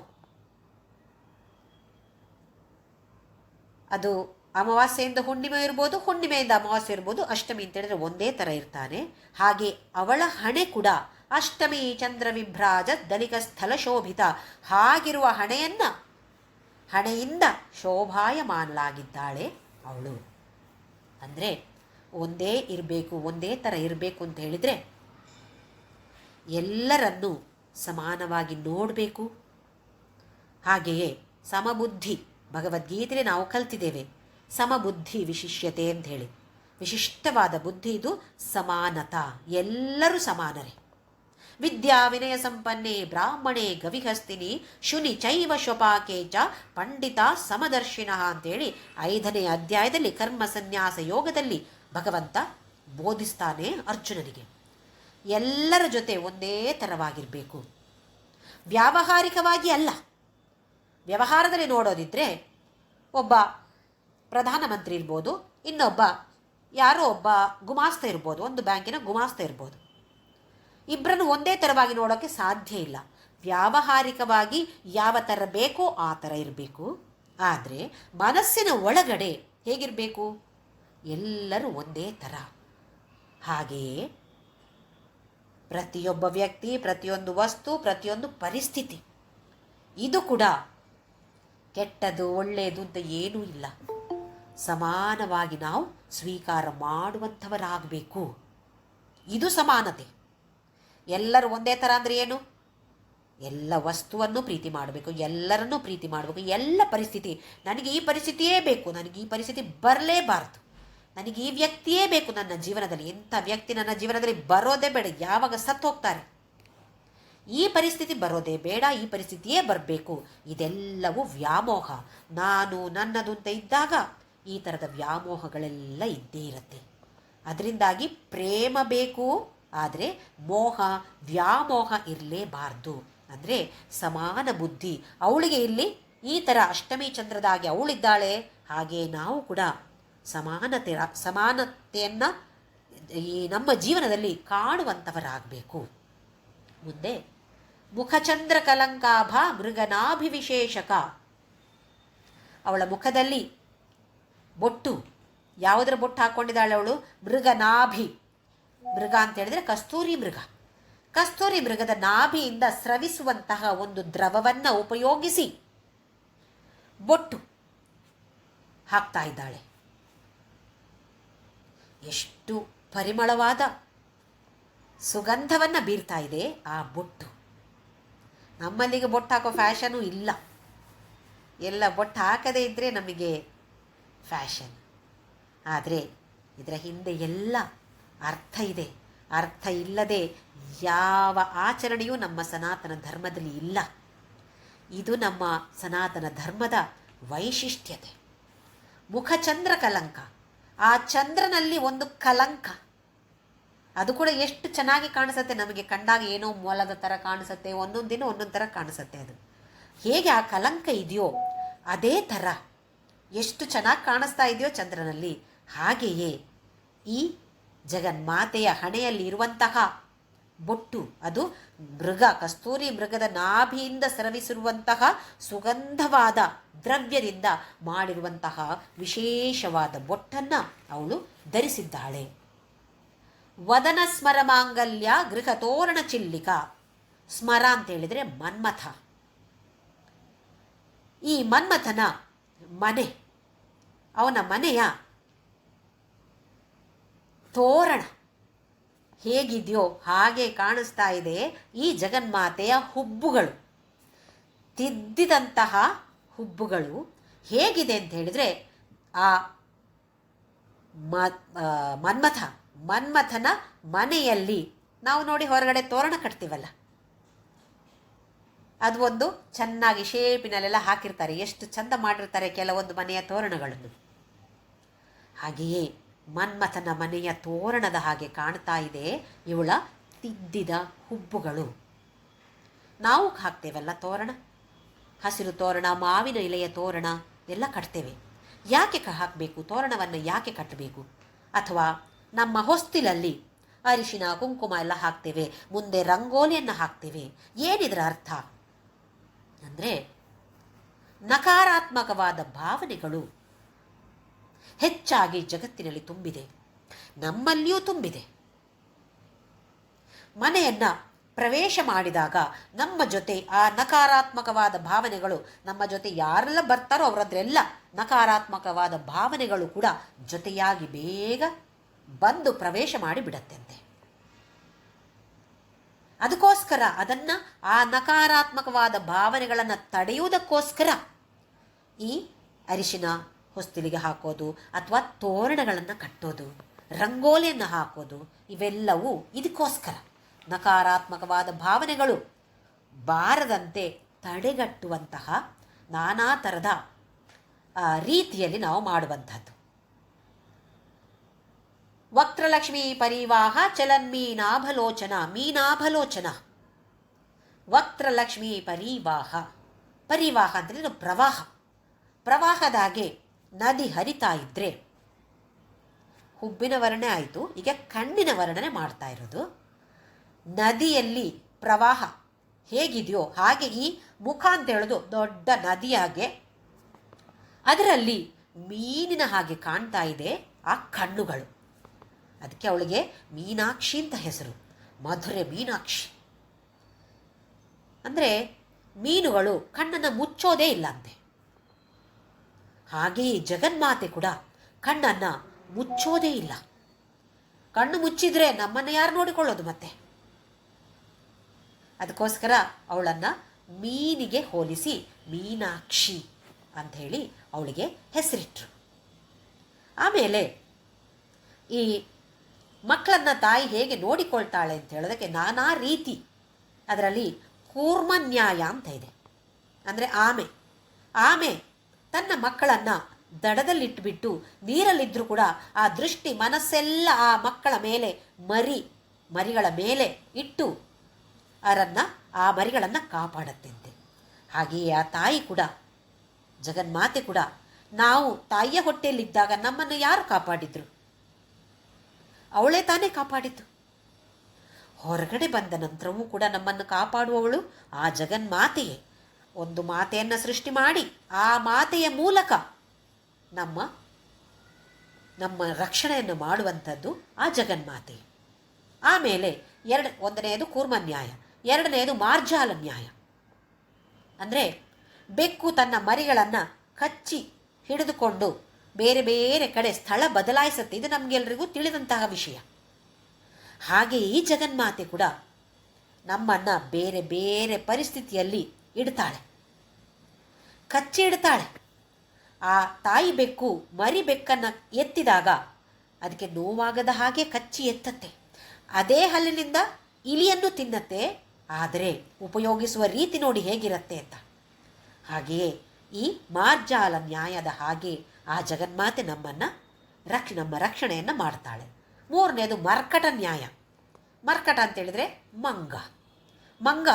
ಅದು ಅಮಾವಾಸ್ಯೆಯಿಂದ ಹುಣ್ಣಿಮೆ ಇರ್ಬೋದು, ಹುಣ್ಣಿಮೆಯಿಂದ ಅಮಾವಾಸ್ಯೆ ಇರ್ಬೋದು. ಅಷ್ಟಮಿ ಅಂತ ಹೇಳಿದ್ರೆ ಒಂದೇ ಥರ ಇರ್ತಾನೆ. ಹಾಗೆ ಅವಳ ಹಣೆ ಕೂಡ ಅಷ್ಟಮಿ ಚಂದ್ರ ವಿಭ್ರಾಜ ದಲಿಕ ಸ್ಥಳ ಶೋಭಿತ. ಹಾಗಿರುವ ಹಣೆಯಿಂದ ಶೋಭಾಯಮಾನಲಾಗಿದ್ದಾಳೆ ಅವಳು. ಅಂದರೆ ಒಂದೇ ಇರಬೇಕು, ಒಂದೇ ಥರ ಇರಬೇಕು ಅಂತ ಹೇಳಿದರೆ ಎಲ್ಲರನ್ನೂ ಸಮಾನವಾಗಿ ನೋಡಬೇಕು. ಹಾಗೆಯೇ ಸಮಬುದ್ಧಿ, ಭಗವದ್ಗೀತೆಯಲ್ಲಿ ನಾವು ಕಲ್ತಿದ್ದೇವೆ ಸಮಬುದ್ಧಿ ವಿಶಿಷ್ಯತೆ ಅಂತ ಹೇಳಿ. ವಿಶಿಷ್ಟವಾದ ಬುದ್ಧಿ ಇದು ಸಮಾನತಾ, ಎಲ್ಲರೂ ಸಮಾನರೇ. ವಿದ್ಯಾ ವಿನಯ ಸಂಪನ್ನೆ ಬ್ರಾಹ್ಮಣೆ ಗವಿಹಸ್ತಿನಿ ಶುನಿ ಚೈವ ಶ್ವಪಾಕೆ ಚ ಪಂಡಿತ ಸಮದರ್ಶಿನಃ ಅಂತೇಳಿ 5ನೇ ಅಧ್ಯಾಯದಲ್ಲಿ ಕರ್ಮ ಸನ್ಯಾಸ ಯೋಗದಲ್ಲಿ ಭಗವಂತ ಬೋಧಿಸ್ತಾನೆ ಅರ್ಜುನನಿಗೆ. ಎಲ್ಲರ ಜೊತೆ ಒಂದೇ ಥರವಾಗಿರಬೇಕು, ವ್ಯಾವಹಾರಿಕವಾಗಿ ಅಲ್ಲ. ವ್ಯವಹಾರದಲ್ಲಿ ನೋಡೋದಿದ್ದರೆ ಒಬ್ಬ ಪ್ರಧಾನಮಂತ್ರಿ ಇರ್ಬೋದು, ಇನ್ನೊಬ್ಬ ಯಾರೋ ಒಬ್ಬ ಗುಮಾಸ್ತ ಇರ್ಬೋದು, ಒಂದು ಬ್ಯಾಂಕಿನ ಗುಮಾಸ್ತ ಇರ್ಬೋದು. ಇಬ್ಬರನ್ನು ಒಂದೇ ಥರವಾಗಿ ನೋಡೋಕ್ಕೆ ಸಾಧ್ಯ ಇಲ್ಲ. ವ್ಯಾವಹಾರಿಕವಾಗಿ ಯಾವ ಥರ ಬೇಕೋ ಆ ಥರ ಇರಬೇಕು. ಆದರೆ ಮನಸ್ಸಿನ ಒಳಗಡೆ ಹೇಗಿರಬೇಕು? ಎಲ್ಲರೂ ಒಂದೇ ಥರ. ಹಾಗೆಯೇ ಪ್ರತಿಯೊಬ್ಬ ವ್ಯಕ್ತಿ, ಪ್ರತಿಯೊಂದು ವಸ್ತು, ಪ್ರತಿಯೊಂದು ಪರಿಸ್ಥಿತಿ ಇದು ಕೂಡ ಕೆಟ್ಟದು ಒಳ್ಳೆಯದು ಅಂತ ಏನೂ ಇಲ್ಲ. ಸಮಾನವಾಗಿ ನಾವು ಸ್ವೀಕಾರ ಮಾಡುವಂಥವರಾಗಬೇಕು. ಇದು ಸಮಾನತೆ. ಎಲ್ಲರೂ ಒಂದೇ ಥರ ಅಂದರೆ ಏನು? ಎಲ್ಲ ವಸ್ತುವನ್ನು ಪ್ರೀತಿ ಮಾಡಬೇಕು, ಎಲ್ಲರನ್ನೂ ಪ್ರೀತಿ ಮಾಡಬೇಕು. ಎಲ್ಲ ಪರಿಸ್ಥಿತಿ, ನನಗೆ ಈ ಪರಿಸ್ಥಿತಿಯೇ ಬೇಕು, ನನಗೆ ಈ ಪರಿಸ್ಥಿತಿ ಬರಲೇಬಾರ್ದು, ನನಗೆ ಈ ವ್ಯಕ್ತಿಯೇ ಬೇಕು ನನ್ನ ಜೀವನದಲ್ಲಿ. ಇಂಥ ವ್ಯಕ್ತಿ ನನ್ನ ಜೀವನದಲ್ಲಿ ಬರೋದೇ ಬೇಡ, ಯಾವಾಗ ಸತ್ತು ಹೋಗ್ತಾರೆ, ಈ ಪರಿಸ್ಥಿತಿ ಬರೋದೇ ಬೇಡ, ಈ ಪರಿಸ್ಥಿತಿಯೇ ಬರಬೇಕು. ಇದೆಲ್ಲವೂ ವ್ಯಾಮೋಹ. ನಾನು ನನ್ನದು ಅಂತ ಇದ್ದಾಗ ಈ ಥರದ ವ್ಯಾಮೋಹಗಳೆಲ್ಲ ಇದ್ದೇ ಇರುತ್ತೆ. ಅದರಿಂದಾಗಿ ಪ್ರೇಮ ಬೇಕು, ಆದರೆ ಮೋಹ ವ್ಯಾಮೋಹ ಇರಲೇಬಾರ್ದು. ಅಂದರೆ ಸಮಾನ ಬುದ್ಧಿ ಅವಳಿಗೆ ಇಲ್ಲಿ ಈ ಥರ ಅಷ್ಟಮಿ ಚಂದ್ರದಾಗಿ ಅವಳಿದ್ದಾಳೆ, ಹಾಗೆ ನಾವು ಕೂಡ ಸಮಾನತೆಯನ್ನು ಈ ನಮ್ಮ ಜೀವನದಲ್ಲಿ ಕಾಣುವಂಥವರಾಗಬೇಕು. ಮುಂದೆ ಮುಖಚಂದ್ರ ಕಲಂಕಾಭ ಮೃಗನಾಭಿವಿಶೇಷಕ. ಅವಳ ಮುಖದಲ್ಲಿ ಬೊಟ್ಟು, ಯಾವುದರ ಬೊಟ್ಟು ಹಾಕ್ಕೊಂಡಿದ್ದಾಳೆ ಅವಳು? ಮೃಗನಾಭಿ. ಮೃಗ ಅಂತ ಹೇಳಿದ್ರೆ ಕಸ್ತೂರಿ ಮೃಗ. ಕಸ್ತೂರಿ ಮೃಗದ ನಾಭಿಯಿಂದ ಸ್ರವಿಸುವಂತಹ ಒಂದು ದ್ರವವನ್ನು ಉಪಯೋಗಿಸಿ ಬೊಟ್ಟು ಹಾಕ್ತಾ ಇದ್ದಾಳೆ. ಎಷ್ಟು ಪರಿಮಳವಾದ ಸುಗಂಧವನ್ನು ಬೀರ್ತಾ ಇದೆ ಆ ಬೊಟ್ಟು. ನಮ್ಮಲ್ಲಿಗೆ ಬೊಟ್ಟು ಹಾಕೋ ಫ್ಯಾಷನು ಇಲ್ಲ. ಎಲ್ಲ ಬೊಟ್ಟು ಹಾಕದೇ ಇದ್ದರೆ ನಮಗೆ ಫ್ಯಾಷನ್. ಆದರೆ ಇದರ ಹಿಂದೆ ಎಲ್ಲ ಅರ್ಥ ಇದೆ. ಅರ್ಥ ಇಲ್ಲದೆ ಯಾವ ಆಚರಣೆಯೂ ನಮ್ಮ ಸನಾತನ ಧರ್ಮದಲ್ಲಿ ಇಲ್ಲ. ಇದು ನಮ್ಮ ಸನಾತನ ಧರ್ಮದ ವೈಶಿಷ್ಟ್ಯತೆ. ಮುಖಚಂದ್ರ ಕಲಂಕ, ಆ ಚಂದ್ರನಲ್ಲಿ ಒಂದು ಕಲಂಕ, ಅದು ಕೂಡ ಎಷ್ಟು ಚೆನ್ನಾಗಿ ಕಾಣಿಸುತ್ತೆ. ನಮಗೆ ಕಂಡಾಗ ಏನೋ ಮೊಲದ ಥರ ಕಾಣಿಸುತ್ತೆ, ಒಂದೊಂದು ದಿನ ಒಂದೊಂದು ಥರ ಕಾಣಿಸುತ್ತೆ. ಅದು ಹೇಗೆ ಆ ಕಲಂಕ ಇದೆಯೋ ಅದೇ ಥರ ಎಷ್ಟು ಚೆನ್ನಾಗಿ ಕಾಣಿಸ್ತಾ ಇದೆಯೋ ಚಂದ್ರನಲ್ಲಿ, ಹಾಗೆಯೇ ಈ ಜಗನ್ಮಾತೆಯ ಹಣೆಯಲ್ಲಿ ಇರುವಂತಹ ಬೊಟ್ಟು, ಅದು ಮೃಗ, ಕಸ್ತೂರಿ ಮೃಗದ ನಾಭಿಯಿಂದ ಸ್ರವಿಸಿರುವಂತಹ ಸುಗಂಧವಾದ ದ್ರವ್ಯದಿಂದ ಮಾಡಿರುವಂತಹ ವಿಶೇಷವಾದ ಬೊಟ್ಟನ್ನು ಅವಳು ಧರಿಸಿದ್ದಾಳೆ. ವದನ ಸ್ಮರ ಮಾಂಗಲ್ಯ ಗೃಹ ತೋರಣ ಚಿಲ್ಲಿಕ. ಸ್ಮರ ಅಂತ ಹೇಳಿದರೆ ಮನ್ಮಥ. ಈ ಮನ್ಮಥನ ಮನೆ, ಅವನ ಮನೆಯ ತೋರಣ ಹೇಗಿದೆಯೋ ಹಾಗೆ ಕಾಣಿಸ್ತಾ ಇದೆ ಈ ಜಗನ್ಮಾತೆಯ ಹುಬ್ಬುಗಳು. ತಿದ್ದಿದಂತಹ ಹುಬ್ಬುಗಳು ಹೇಗಿದೆ ಅಂತ ಹೇಳಿದರೆ, ಆ ಮನ್ಮಥನ ಮನೆಯಲ್ಲಿ ನಾವು ನೋಡಿ ಹೊರಗಡೆ ತೋರಣ ಕಟ್ತೀವಲ್ಲ, ಅದು ಒಂದು ಚೆನ್ನಾಗಿ ಶೇಪಿನಲ್ಲೆಲ್ಲ ಹಾಕಿರ್ತಾರೆ, ಎಷ್ಟು ಚಂದ ಮಾಡಿರ್ತಾರೆ ಕೆಲವೊಂದು ಮನೆಯ ತೋರಣಗಳನ್ನು. ಹಾಗೆಯೇ ಮನ್ಮಥನ ಮನೆಯ ತೋರಣದ ಹಾಗೆ ಕಾಣ್ತಾ ಇದೆ ಇವಳ ತಿದ್ದಿದ ಹುಬ್ಬುಗಳು. ನಾವು ಹಾಕ್ತೇವಲ್ಲ ತೋರಣ, ಹಸಿರು ತೋರಣ, ಮಾವಿನ ಎಲೆಯ ತೋರಣ ಎಲ್ಲ ಕಟ್ತೇವೆ. ಯಾಕೆ ಹಾಕಬೇಕು ತೋರಣವನ್ನು? ಯಾಕೆ ಕಟ್ಟಬೇಕು? ಅಥವಾ ನಮ್ಮ ಹೊಸ್ತಿಲಲ್ಲಿ ಅರಿಶಿನ ಕುಂಕುಮ ಎಲ್ಲ ಹಾಕ್ತೇವೆ, ಮುಂದೆ ರಂಗೋಲಿಯನ್ನು ಹಾಕ್ತೇವೆ. ಏನಿದರ ಅರ್ಥ ಅಂದರೆ, ನಕಾರಾತ್ಮಕವಾದ ಭಾವನೆಗಳು ಹೆಚ್ಚಾಗಿ ಜಗತ್ತಿನಲ್ಲಿ ತುಂಬಿದೆ, ನಮ್ಮಲ್ಲಿಯೂ ತುಂಬಿದೆ. ಮನೆಯನ್ನು ಪ್ರವೇಶ ಮಾಡಿದಾಗ ನಮ್ಮ ಜೊತೆ ಆ ನಕಾರಾತ್ಮಕವಾದ ಭಾವನೆಗಳು, ನಮ್ಮ ಜೊತೆ ಯಾರೆಲ್ಲ ಬರ್ತಾರೋ ಅವರದ್ರೆಲ್ಲ ನಕಾರಾತ್ಮಕವಾದ ಭಾವನೆಗಳು ಕೂಡ ಜೊತೆಯಾಗಿ ಬೇಗ ಬಂದು ಪ್ರವೇಶ ಮಾಡಿ ಬಿಡತ್ತಂತೆ. ಅದಕ್ಕೋಸ್ಕರ ಅದನ್ನು, ಆ ನಕಾರಾತ್ಮಕವಾದ ಭಾವನೆಗಳನ್ನು ತಡೆಯುವುದಕ್ಕೋಸ್ಕರ ಈ ಅರಿಶಿನ ಹೊಸ್ತಿಲಿಗೆ ಹಾಕೋದು, ಅಥವಾ ತೋರಣಗಳನ್ನು ಕಟ್ಟೋದು, ರಂಗೋಲಿಯನ್ನು ಹಾಕೋದು, ಇವೆಲ್ಲವೂ ಇದಕ್ಕೋಸ್ಕರ. ನಕಾರಾತ್ಮಕವಾದ ಭಾವನೆಗಳು ಬಾರದಂತೆ ತಡೆಗಟ್ಟುವಂತಹ ನಾನಾ ಥರದ ರೀತಿಯಲ್ಲಿ ನಾವು ಮಾಡುವಂಥದ್ದು. ವಕ್ರಲಕ್ಷ್ಮೀ ಪರಿವಾಹ ಚಲನ್ಮೀನಾಭಲೋಚನ. ಮೀನಾಭಲೋಚನ, ವಕ್ರಲಕ್ಷ್ಮೀ ಪರಿವಾಹ. ಪರಿವಾಹ ಅಂದರೆ ಪ್ರವಾಹ. ಪ್ರವಾಹದಾಗೆ ನದಿ ಹರಿತಾ ಇದ್ದರೆ, ಹುಬ್ಬಿನ ವರ್ಣನೆ ಆಯಿತು, ಈಗ ಕಣ್ಣಿನ ವರ್ಣನೆ ಮಾಡ್ತಾ ಇರೋದು. ನದಿಯಲ್ಲಿ ಪ್ರವಾಹ ಹೇಗಿದೆಯೋ ಹಾಗೆ ಈ ಮುಖ ಅಂತ ಹೇಳೋದು ದೊಡ್ಡ ನದಿಯಾಗೆ, ಅದರಲ್ಲಿ ಮೀನಿನ ಹಾಗೆ ಕಾಣ್ತಾ ಇದೆ ಆ ಕಣ್ಣುಗಳು. ಅದಕ್ಕೆ ಅವಳಿಗೆ ಮೀನಾಕ್ಷಿ ಅಂತ ಹೆಸರು. ಮಧುರೆ ಮೀನಾಕ್ಷಿ ಅಂದರೆ ಮೀನುಗಳು ಕಣ್ಣನ್ನು ಮುಚ್ಚೋದೇ ಇಲ್ಲಂತೆ. ಹಾಗೆಯೇ ಜಗನ್ಮಾತೆ ಕೂಡ ಕಣ್ಣನ್ನು ಮುಚ್ಚೋದೇ ಇಲ್ಲ. ಕಣ್ಣು ಮುಚ್ಚಿದರೆ ನಮ್ಮನ್ನು ಯಾರು ನೋಡಿಕೊಳ್ಳೋದು ಮತ್ತೆ? ಅದಕ್ಕೋಸ್ಕರ ಅವಳನ್ನು ಮೀನಿಗೆ ಹೋಲಿಸಿ ಮೀನಾಕ್ಷಿ ಅಂಥೇಳಿ ಅವಳಿಗೆ ಹೆಸರಿಟ್ರು. ಆಮೇಲೆ ಈ ಮಕ್ಕಳನ್ನು ತಾಯಿ ಹೇಗೆ ನೋಡಿಕೊಳ್ತಾಳೆ ಅಂತ ಹೇಳೋದಕ್ಕೆ ನಾನಾ ರೀತಿ. ಅದರಲ್ಲಿ ಕೂರ್ಮನ್ಯಾಯ ಅಂತ ಇದೆ. ಅಂದರೆ ಆಮೆ ತನ್ನ ಮಕ್ಕಳನ್ನು ದಡದಲ್ಲಿಟ್ಟುಬಿಟ್ಟು ನೀರಲ್ಲಿದ್ದರೂ ಕೂಡ ಆ ದೃಷ್ಟಿ ಮನಸ್ಸೆಲ್ಲ ಆ ಮಕ್ಕಳ ಮೇಲೆ ಮರಿಗಳ ಮೇಲೆ ಇಟ್ಟು ಆ ಮರಿಗಳನ್ನು ಕಾಪಾಡುತ್ತಂತೆ. ಹಾಗೆಯೇ ಆ ತಾಯಿ ಕೂಡ, ಜಗನ್ಮಾತೆ ಕೂಡ, ನಾವು ತಾಯಿಯ ಹೊಟ್ಟೆಯಲ್ಲಿದ್ದಾಗ ನಮ್ಮನ್ನು ಯಾರು ಕಾಪಾಡಿದ್ರು? ಅವಳೇ ತಾನೇ ಕಾಪಾಡಿದ್ದು. ಹೊರಗಡೆ ಬಂದ ನಂತರವೂ ಕೂಡ ನಮ್ಮನ್ನು ಕಾಪಾಡುವವಳು ಆ ಜಗನ್ಮಾತೆಯೇ. ಒಂದು ಮಾತೆಯನ್ನು ಸೃಷ್ಟಿ ಮಾಡಿ ಆ ಮಾತೆಯ ಮೂಲಕ ನಮ್ಮ ರಕ್ಷಣೆಯನ್ನು ಮಾಡುವಂಥದ್ದು ಆ ಜಗನ್ಮಾತೆ. ಆಮೇಲೆ ಒಂದನೆಯದು ಕೂರ್ಮನ್ಯಾಯ, ಎರಡನೆಯದು ಮಾರ್ಜಾಲ ನ್ಯಾಯ. ಅಂದರೆ ಬೆಕ್ಕು ತನ್ನ ಮರಿಗಳನ್ನು ಕಚ್ಚಿ ಹಿಡಿದುಕೊಂಡು ಬೇರೆ ಬೇರೆ ಕಡೆ ಸ್ಥಳ ಬದಲಾಯಿಸುತ್ತೆ. ಇದು ನಮಗೆಲ್ಲರಿಗೂ ತಿಳಿದಂತಹ ವಿಷಯ. ಹಾಗೆ ಈ ಜಗನ್ಮಾತೆ ಕೂಡ ನಮ್ಮನ್ನು ಬೇರೆ ಬೇರೆ ಪರಿಸ್ಥಿತಿಯಲ್ಲಿ ಇಡ್ತಾಳೆ, ಕಚ್ಚಿ ಇಡ್ತಾಳೆ. ಆ ತಾಯಿ ಬೆಕ್ಕು ಮರಿ ಬೆಕ್ಕನ್ನು ಎತ್ತಿದಾಗ ಅದಕ್ಕೆ ನೋವಾಗದ ಹಾಗೆ ಕಚ್ಚಿ ಎತ್ತತ್ತೆ. ಅದೇ ಹಲ್ಲಿನಿಂದ ಇಲಿಯನ್ನು ತಿನ್ನತ್ತೆ. ಆದರೆ ಉಪಯೋಗಿಸುವ ರೀತಿ ನೋಡಿ ಹೇಗಿರುತ್ತೆ ಅಂತ. ಹಾಗೆಯೇ ಈ ಮಾರ್ಜಾಲ ನ್ಯಾಯದ ಹಾಗೆ ಆ ಜಗನ್ಮಾತೆ ನಮ್ಮ ರಕ್ಷಣೆಯನ್ನು ಮಾಡ್ತಾಳೆ. ಮೂರನೇದು ಮರ್ಕಟ ನ್ಯಾಯ. ಮರ್ಕಟ ಅಂತೇಳಿದರೆ ಮಂಗ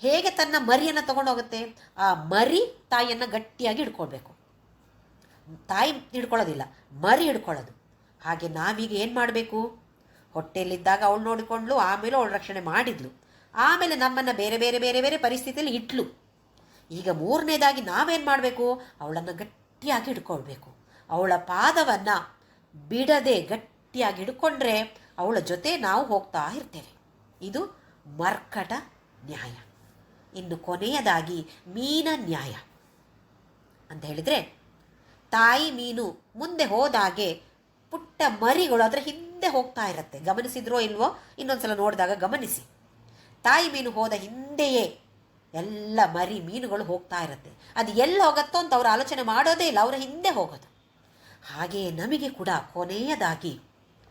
ಹೇಗೆ ತನ್ನ ಮರಿಯನ್ನು ತಗೊಂಡೋಗುತ್ತೆ? ಆ ಮರಿ ತಾಯಿಯನ್ನು ಗಟ್ಟಿಯಾಗಿ ಹಿಡ್ಕೊಳ್ಬೇಕು. ತಾಯಿ ಹಿಡ್ಕೊಳ್ಳೋದಿಲ್ಲ, ಮರಿ ಹಿಡ್ಕೊಳ್ಳೋದು. ಹಾಗೆ ನಾವೀಗ ಏನು ಮಾಡಬೇಕು? ಹೊಟ್ಟೆಯಲ್ಲಿದ್ದಾಗ ಅವಳು ನೋಡಿಕೊಂಡ್ಲು, ಆಮೇಲೆ ಅವಳು ರಕ್ಷಣೆ ಮಾಡಿದ್ಲು, ಆಮೇಲೆ ನಮ್ಮನ್ನು ಬೇರೆ ಬೇರೆ ಬೇರೆ ಬೇರೆ ಪರಿಸ್ಥಿತಿಯಲ್ಲಿ ಇಟ್ಲು. ಈಗ ಮೂರನೇದಾಗಿ ನಾವೇನು ಮಾಡಬೇಕು? ಅವಳನ್ನು ಗಟ್ಟಿಯಾಗಿ ಹಿಡ್ಕೊಳ್ಬೇಕು. ಅವಳ ಪಾದವನ್ನು ಬಿಡದೆ ಗಟ್ಟಿಯಾಗಿ ಹಿಡ್ಕೊಂಡ್ರೆ ಅವಳ ಜೊತೆ ನಾವು ಹೋಗ್ತಾ ಇರ್ತೇವೆ. ಇದು ಮರ್ಕಟ ನ್ಯಾಯ. ಇನ್ನು ಕೊನೆಯದಾಗಿ ಮೀನ ನ್ಯಾಯ ಅಂತ ಹೇಳಿದರೆ, ತಾಯಿ ಮೀನು ಮುಂದೆ ಹೋದಾಗೆ ಪುಟ್ಟ ಮರಿಗಳು ಅದರ ಹಿಂದೆ ಹೋಗ್ತಾ ಇರುತ್ತೆ. ಗಮನಿಸಿದ್ರೋ ಇಲ್ವೋ? ಇನ್ನೊಂದ್ಸಲ ನೋಡಿದಾಗ ಗಮನಿಸಿ. ತಾಯಿ ಮೀನು ಹೋದ ಹಿಂದೆಯೇ ಎಲ್ಲ ಮೀನುಗಳು ಹೋಗ್ತಾ ಇರುತ್ತೆ. ಅದು ಎಲ್ಲಿ ಹೋಗುತ್ತೋ ಅಂತ ಅವರು ಆಲೋಚನೆ ಮಾಡೋದೇ ಇಲ್ಲ, ಅವರ ಹಿಂದೆ ಹೋಗೋದು. ಹಾಗೆಯೇ ನಮಗೆ ಕೂಡ ಕೊನೆಯದಾಗಿ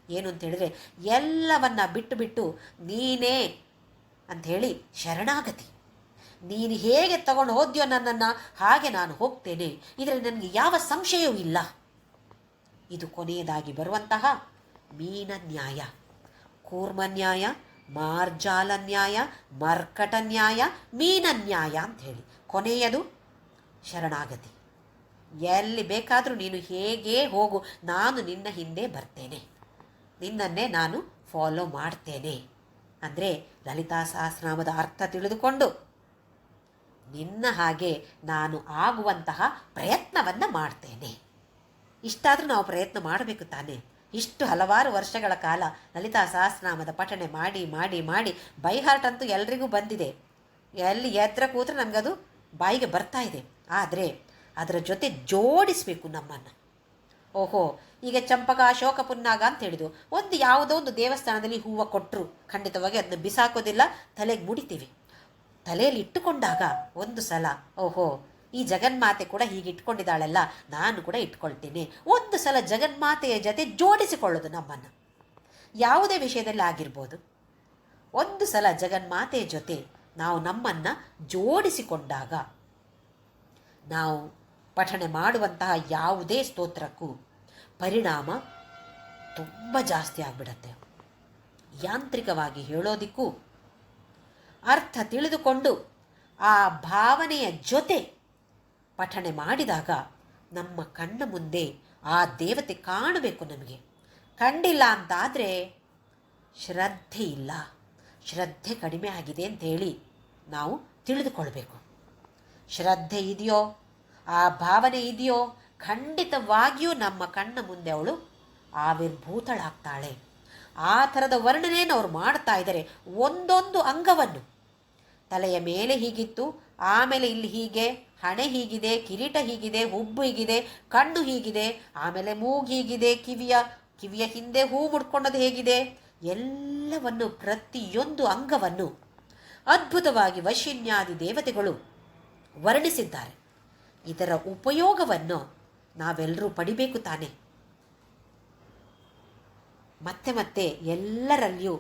ಏನು ಅಂತೇಳಿದರೆ, ಎಲ್ಲವನ್ನ ಬಿಟ್ಟು ನೀನೇ ಅಂಥೇಳಿ ಶರಣಾಗತಿ. ನೀನು ಹೇಗೆ ತಗೊಂಡು ಹೋದ್ಯೋ ನನ್ನನ್ನು, ಹಾಗೆ ನಾನು ಹೋಗ್ತೇನೆ, ಇದರಲ್ಲಿ ನನಗೆ ಯಾವ ಸಂಶಯವೂ ಇಲ್ಲ. ಇದು ಕೊನೆಯದಾಗಿ ಬರುವಂತಹ ಮೀನ ನ್ಯಾಯ. ಕೂರ್ಮ ನ್ಯಾಯ, ಮಾರ್ಜಾಲ ನ್ಯಾಯ, ಮರ್ಕಟ ನ್ಯಾಯ, ಮೀನ ನ್ಯಾಯ ಅಂಥೇಳಿ ಕೊನೆಯದು ಶರಣಾಗತಿ. ಎಲ್ಲಿ ಬೇಕಾದರೂ ನೀನು ಹೇಗೆ ಹೋಗು, ನಾನು ನಿನ್ನ ಹಿಂದೆ ಬರ್ತೇನೆ, ನಿನ್ನನ್ನೇ ನಾನು ಫಾಲೋ ಮಾಡ್ತೇನೆ. ಅಂದರೆ ಲಲಿತಾ ಸಹಸ್ರನಾಮದ ಅರ್ಥ ತಿಳಿದುಕೊಂಡು ನಿನ್ನ ಹಾಗೆ ನಾನು ಆಗುವಂತಹ ಪ್ರಯತ್ನವನ್ನು ಮಾಡ್ತೇನೆ. ಇಷ್ಟಾದರೂ ನಾವು ಪ್ರಯತ್ನ ಮಾಡಬೇಕು ತಾನೇ. ಇಷ್ಟು ಹಲವಾರು ವರ್ಷಗಳ ಕಾಲ ಲಲಿತಾ ಸಹಸ್ರನಾಮದ ಪಠಣೆ ಮಾಡಿ ಮಾಡಿ ಮಾಡಿ ಬೈ ಹಾರ್ಟ್ ಅಂತೂ ಎಲ್ರಿಗೂ ಬಂದಿದೆ. ಎಲ್ಲಿ ಎದ್ರ ಕೂತ್ರೆ ನಮಗದು ಬಾಯಿಗೆ ಬರ್ತಾ ಇದೆ. ಆದರೆ ಅದರ ಜೊತೆ ಜೋಡಿಸಬೇಕು ನಮ್ಮನ್ನು. ಓಹೋ, ಈಗ ಚಂಪಕ, ಅಶೋಕ, ಪುನ್ನಾಗ ಅಂತ ಹೇಳಿದು ಯಾವುದೋ ಒಂದು ದೇವಸ್ಥಾನದಲ್ಲಿ ಹೂವು ಕೊಟ್ಟರು ಖಂಡಿತವಾಗಿ ಅದನ್ನ ಬಿಸಾಕೋದಿಲ್ಲ, ತಲೆಗೆ ಮುಡಿತೀವಿ. ತಲೆಯಲ್ಲಿ ಇಟ್ಟುಕೊಂಡಾಗ ಒಂದು ಸಲ ಓಹೋ, ಈ ಜಗನ್ಮಾತೆ ಕೂಡ ಹೀಗೆ ಇಟ್ಕೊಂಡಿದ್ದಾಳಲ್ಲ, ನಾನು ಕೂಡ ಇಟ್ಕೊಳ್ತೀನಿ. ಒಂದು ಸಲ ಜಗನ್ಮಾತೆಯ ಜೊತೆ ಜೋಡಿಸಿಕೊಳ್ಳೋದು ನಮ್ಮನ್ನು, ಯಾವುದೇ ವಿಷಯದಲ್ಲಿ ಆಗಿರ್ಬೋದು. ಒಂದು ಸಲ ಜಗನ್ಮಾತೆಯ ಜೊತೆ ನಾವು ನಮ್ಮನ್ನು ಜೋಡಿಸಿಕೊಂಡಾಗ ನಾವು ಪಠಣೆ ಮಾಡುವಂತಹ ಯಾವುದೇ ಸ್ತೋತ್ರಕ್ಕೂ ಪರಿಣಾಮ ತುಂಬ ಜಾಸ್ತಿ ಆಗಿಬಿಡತ್ತೆ. ಯಾಂತ್ರಿಕವಾಗಿ ಹೇಳೋದಿಕ್ಕೂ ಅರ್ಥ ತಿಳಿದುಕೊಂಡು ಆ ಭಾವನೆಯ ಜೊತೆ ಪಠಣೆ ಮಾಡಿದಾಗ ನಮ್ಮ ಕಣ್ಣ ಮುಂದೆ ಆ ದೇವತೆ ಕಾಣಬೇಕು. ನಮಗೆ ಕಂಡಿಲ್ಲ ಅಂತಾದರೆ ಶ್ರದ್ಧೆ ಇಲ್ಲ, ಶ್ರದ್ಧೆ ಕಡಿಮೆ ಆಗಿದೆ ಅಂಥೇಳಿ ನಾವು ತಿಳಿದುಕೊಳ್ಬೇಕು. ಶ್ರದ್ಧೆ ಇದೆಯೋ, ಆ ಭಾವನೆ ಇದೆಯೋ, ಖಂಡಿತವಾಗಿಯೂ ನಮ್ಮ ಕಣ್ಣ ಮುಂದೆ ಅವಳು ಆವಿರ್ಭೂತಳಾಗ್ತಾಳೆ. ಆ ಥರದ ವರ್ಣನೆಯನ್ನು ಅವ್ರು ಮಾಡ್ತಾ ಇದ್ದಾರೆ. ಒಂದೊಂದು ಅಂಗವನ್ನು, ತಲೆಯ ಮೇಲೆ ಹೀಗಿತ್ತು, ಆಮೇಲೆ ಇಲ್ಲಿ ಹೀಗೆ, ಹಣೆ ಹೀಗಿದೆ, ಕಿರೀಟ ಹೀಗಿದೆ, ಹುಬ್ಬು ಹೀಗಿದೆ, ಕಣ್ಣು ಹೀಗಿದೆ, ಆಮೇಲೆ ಮೂಗು ಹೀಗಿದೆ, ಕಿವಿಯ ಹಿಂದೆ ಹೂ ಮುಡ್ಕೊಂಡದ್ದು ಹೇಗಿದೆ, ಎಲ್ಲವನ್ನು ಪ್ರತಿಯೊಂದು ಅಂಗವನ್ನು ಅದ್ಭುತವಾಗಿ ವಶಿನ್ಯಾದಿ ದೇವತೆಗಳು ವರ್ಣಿಸಿದ್ದಾರೆ. ಇದರ ಉಪಯೋಗವನ್ನು ನಾವೆಲ್ಲರೂ ಪಡಿಬೇಕು ತಾನೆ. ಮತ್ತೆ ಮತ್ತೆ ಎಲ್ಲರಲ್ಲಿಯೂ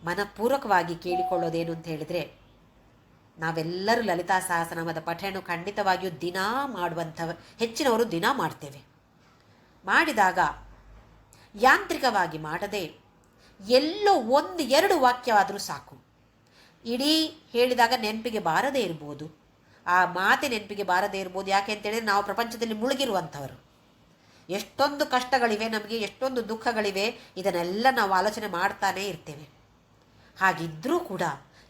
ಮನಪೂರ್ವಕವಾಗಿ ಕೇಳಿಕೊಳ್ಳೋದೇನು ಅಂತ ಹೇಳಿದರೆ, ನಾವೆಲ್ಲರೂ ಲಲಿತಾ ಸಹಸ್ರನಾಮದ ಪಠಣ ಖಂಡಿತವಾಗಿಯೂ ದಿನಾ ಮಾಡುವಂಥವ, ಹೆಚ್ಚಿನವರು ದಿನ ಮಾಡ್ತೇವೆ. ಮಾಡಿದಾಗ ಯಾಂತ್ರಿಕವಾಗಿ ಮಾಡದೆ ಎಲ್ಲೋ ಒಂದು ಎರಡು ವಾಕ್ಯವಾದರೂ ಸಾಕು. ಇಡೀ ಹೇಳಿದಾಗ ನೆನಪಿಗೆ ಬಾರದೇ ಇರ್ಬೋದು, ಆ ಮಾತೆ ನೆನಪಿಗೆ ಬಾರದೇ ಇರ್ಬೋದು. ಯಾಕೆ ಅಂತೇಳಿದರೆ ನಾವು ಪ್ರಪಂಚದಲ್ಲಿ ಮುಳುಗಿರುವಂಥವರು. ಎಷ್ಟೊಂದು ಕಷ್ಟಗಳಿವೆ ನಮಗೆ, ಎಷ್ಟೊಂದು ದುಃಖಗಳಿವೆ, ಇದನ್ನೆಲ್ಲ ನಾವು ಆಲೋಚನೆ ಮಾಡ್ತಾನೇ ಇರ್ತೇವೆ. ಹಾಗಿದ್ದರೂ ಕೂಡ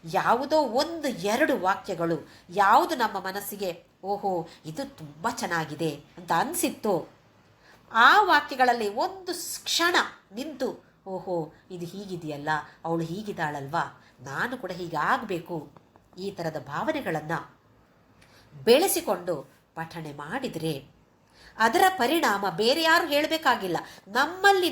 ಯಾವುದೋ ಒಂದು ಎರಡು ವಾಕ್ಯಗಳು ಯಾವುದು ನಮ್ಮ ಮನಸ್ಸಿಗೆ ಓಹೋ ಇದು ತುಂಬ ಚೆನ್ನಾಗಿದೆ ಅಂತ ಅನಿಸಿತ್ತೋ, ಆ ವಾಕ್ಯಗಳಲ್ಲಿ ಒಂದು ಕ್ಷಣ ನಿಂತು ಓಹೋ ಇದು ಹೀಗಿದೆಯಲ್ಲ, ಅವಳು ಹೀಗಿದ್ದಾಳಲ್ವಾ, ನಾನು ಕೂಡ ಹೀಗಾಗಬೇಕು, ಈ ಥರದ ಭಾವನೆಗಳನ್ನು ಬೆಳೆಸಿಕೊಂಡು ಪಠಣೆ ಮಾಡಿದರೆ ಅದರ ಪರಿಣಾಮ ಬೇರೆ ಯಾರು ಹೇಳಬೇಕಾಗಿಲ್ಲ, ನಮ್ಮಲ್ಲಿ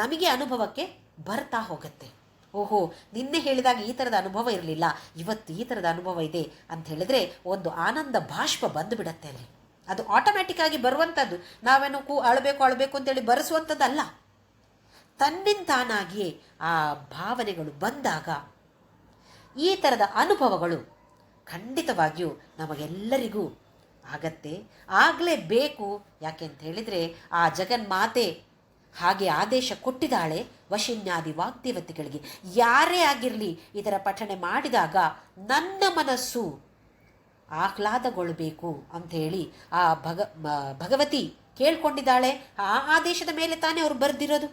ನಮಗೆ ಅನುಭವಕ್ಕೆ ಬರ್ತಾ ಹೋಗುತ್ತೆ. ಓಹೋ ನಿನ್ನೆ ಹೇಳಿದಾಗ ಈ ಥರದ ಅನುಭವ ಇರಲಿಲ್ಲ, ಇವತ್ತು ಈ ಥರದ ಅನುಭವ ಇದೆ ಅಂತ ಹೇಳಿದ್ರೆ ಒಂದು ಆನಂದ ಬಾಷ್ಪ ಬಂದುಬಿಡತ್ತೆ ಅಲ್ಲಿ. ಅದು ಆಟೋಮ್ಯಾಟಿಕ್ಕಾಗಿ ಬರುವಂಥದ್ದು, ನಾವೇನೋ ಅಳಬೇಕು ಅಂತೇಳಿ ಬರೆಸುವಂಥದ್ದಲ್ಲ. ತನ್ನಿಂತಾನಾಗಿಯೇ ಆ ಭಾವನೆಗಳು ಬಂದಾಗ ಈ ಥರದ ಅನುಭವಗಳು ಖಂಡಿತವಾಗಿಯೂ ನಮಗೆಲ್ಲರಿಗೂ ಆಗತ್ತೆ, ಆಗಲೇಬೇಕು. ಯಾಕೆ ಅಂತ ಹೇಳಿದರೆ ಆ ಜಗನ್ಮಾತೆ ಹಾಗೆ ಆದೇಶ ಕೊಟ್ಟಿದ್ದಾಳೆ ವಶಿನ್ಯಾದಿ ವಾಗ್ದೇವತೆಗಳಿಗೆ. ಯಾರೇ ಆಗಿರಲಿ ಇದರ ಪಠಣೆ ಮಾಡಿದಾಗ ನನ್ನ ಮನಸ್ಸು ಆಹ್ಲಾದಗೊಳ್ಳಬೇಕು ಅಂಥೇಳಿ ಆ ಭಗವತಿ ಕೇಳ್ಕೊಂಡಿದ್ದಾಳೆ. ಆ ಆದೇಶದ ಮೇಲೆ ತಾನೇ ಅವರು ಬರೆದಿರೋದು.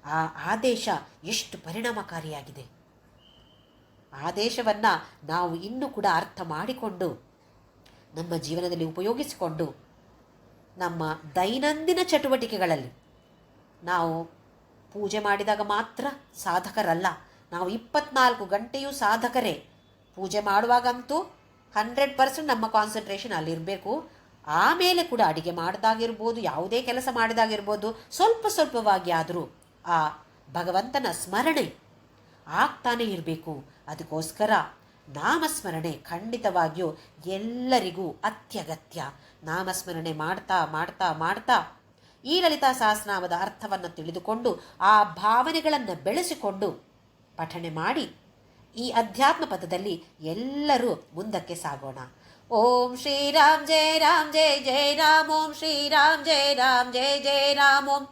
ಆ ಆದೇಶ ಎಷ್ಟು ಪರಿಣಾಮಕಾರಿಯಾಗಿದೆ. ಆದೇಶವನ್ನು ನಾವು ಇನ್ನೂ ಕೂಡ ಅರ್ಥ ಮಾಡಿಕೊಂಡು ನಮ್ಮ ಜೀವನದಲ್ಲಿ ಉಪಯೋಗಿಸಿಕೊಂಡು ನಮ್ಮ ದೈನಂದಿನ ಚಟುವಟಿಕೆಗಳಲ್ಲಿ ನಾವು ಪೂಜೆ ಮಾಡಿದಾಗ ಮಾತ್ರ ಸಾಧಕರಲ್ಲ, ನಾವು 24 ಗಂಟೆಯೂ ಸಾಧಕರೇ. ಪೂಜೆ ಮಾಡುವಾಗಂತೂ 100% ನಮ್ಮ ಕಾನ್ಸಂಟ್ರೇಷನ್ ಅಲ್ಲಿರಬೇಕು. ಆಮೇಲೆ ಕೂಡ ಅಡಿಗೆ ಮಾಡಿದಾಗಿರ್ಬೋದು, ಯಾವುದೇ ಕೆಲಸ ಮಾಡಿದಾಗಿರ್ಬೋದು, ಸ್ವಲ್ಪವಾಗಿ ಆದರೂ ಆ ಭಗವಂತನ ಸ್ಮರಣೆ ಆಗ್ತಾನೇ ಇರಬೇಕು. ಅದಕ್ಕೋಸ್ಕರ ನಾಮಸ್ಮರಣೆ ಖಂಡಿತವಾಗಿಯೂ ಎಲ್ಲರಿಗೂ ಅತ್ಯಗತ್ಯ. ನಾಮಸ್ಮರಣೆ ಮಾಡ್ತಾ ಮಾಡ್ತಾ ಮಾಡ್ತಾ ಈ ಲಲಿತಾ ಸಹಸ್ರನಾಮದ ಅರ್ಥವನ್ನು ತಿಳಿದುಕೊಂಡು ಆ ಭಾವನೆಗಳನ್ನು ಬೆಳೆಸಿಕೊಂಡು ಪಠಣೆ ಮಾಡಿ ಈ ಅಧ್ಯಾತ್ಮ ಪಥದಲ್ಲಿ ಎಲ್ಲರೂ ಮುಂದಕ್ಕೆ ಸಾಗೋಣ. ಓಂ ಶ್ರೀರಾಮ್ ಜಯ ರಾಮ್ ಜಯ ಜಯ ರಾಮ್, ಓಂ ಶ್ರೀರಾಮ್ ಜಯ ರಾಮ್ ಜಯ ಜಯ ರಾಮ್, ಓಂ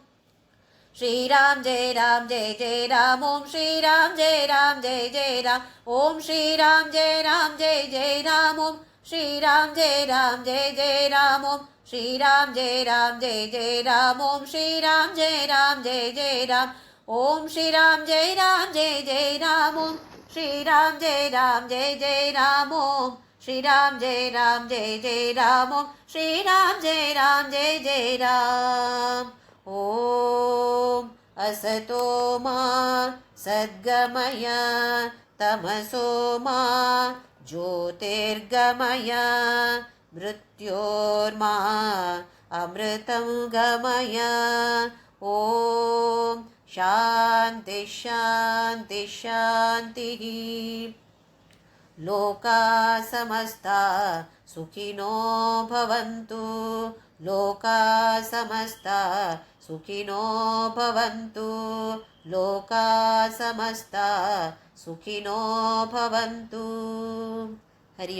ಶ್ರೀರಾಮ್ ಜಯ ರಾಮ್ ಜಯ ಜಯ ರಾಮ್, ಓಂ ಶ್ರೀರಾಮ್ ಜಯ ರಾಮ್ ಜಯ ಜಯ ರಾಮ್, ಓಂ ಶ್ರೀರಾಮ್ ಜಯ ರಾಮ್ ಜಯ ಜಯ ರಾಮ್, ಓಂ ಶ್ರೀರಾಮ್ ಜಯ ರಾಮ್ ಜಯ ಜಯ ರಾಮ್, ಓಂ ಶ್ರೀರಾಮ್ ಜಯ ರಾಮ್ ಜಯ ಜಯ ರಾಮ್, ಓಂ ಶ್ರೀರಾಮ್ ಜಯ ರಾಮ್ ಜಯ ಜಯ ರಾಮ್, ಓಂ ಶ್ರೀರಾಮ್ ಜಯ ರಾಮ್ ಜಯ ಜಯ ರಾಮ್, ಓಂ ಶ್ರೀರಾಮ್ ಜಯ ರಾಮ್ ಜಯ ಜಯ ರಾಮ್, ಓಂ ಶ್ರೀರಾಮ್ ಜಯ ರಾಮ್ ಜಯ ಜಯ ರಾಮ್, ಓಂ ಶ್ರೀರಾಮ್ ಜಯ ರಾಮ್ ಜಯ ಜಯ ರಾಮ್. ಓಂ असतो मा सद्गमय तमसो मा ज्योतिर्गमय मृत्योर्मा अमृतं गमय. ॐ शान्ति शान्ति शान्तिः. लोका समस्ता सुखिनो भवन्तु, लोका समस्ता सुखिनो भवन्तु, लोका समस्ता सुखिनो भवन्तु. हरि ओम्.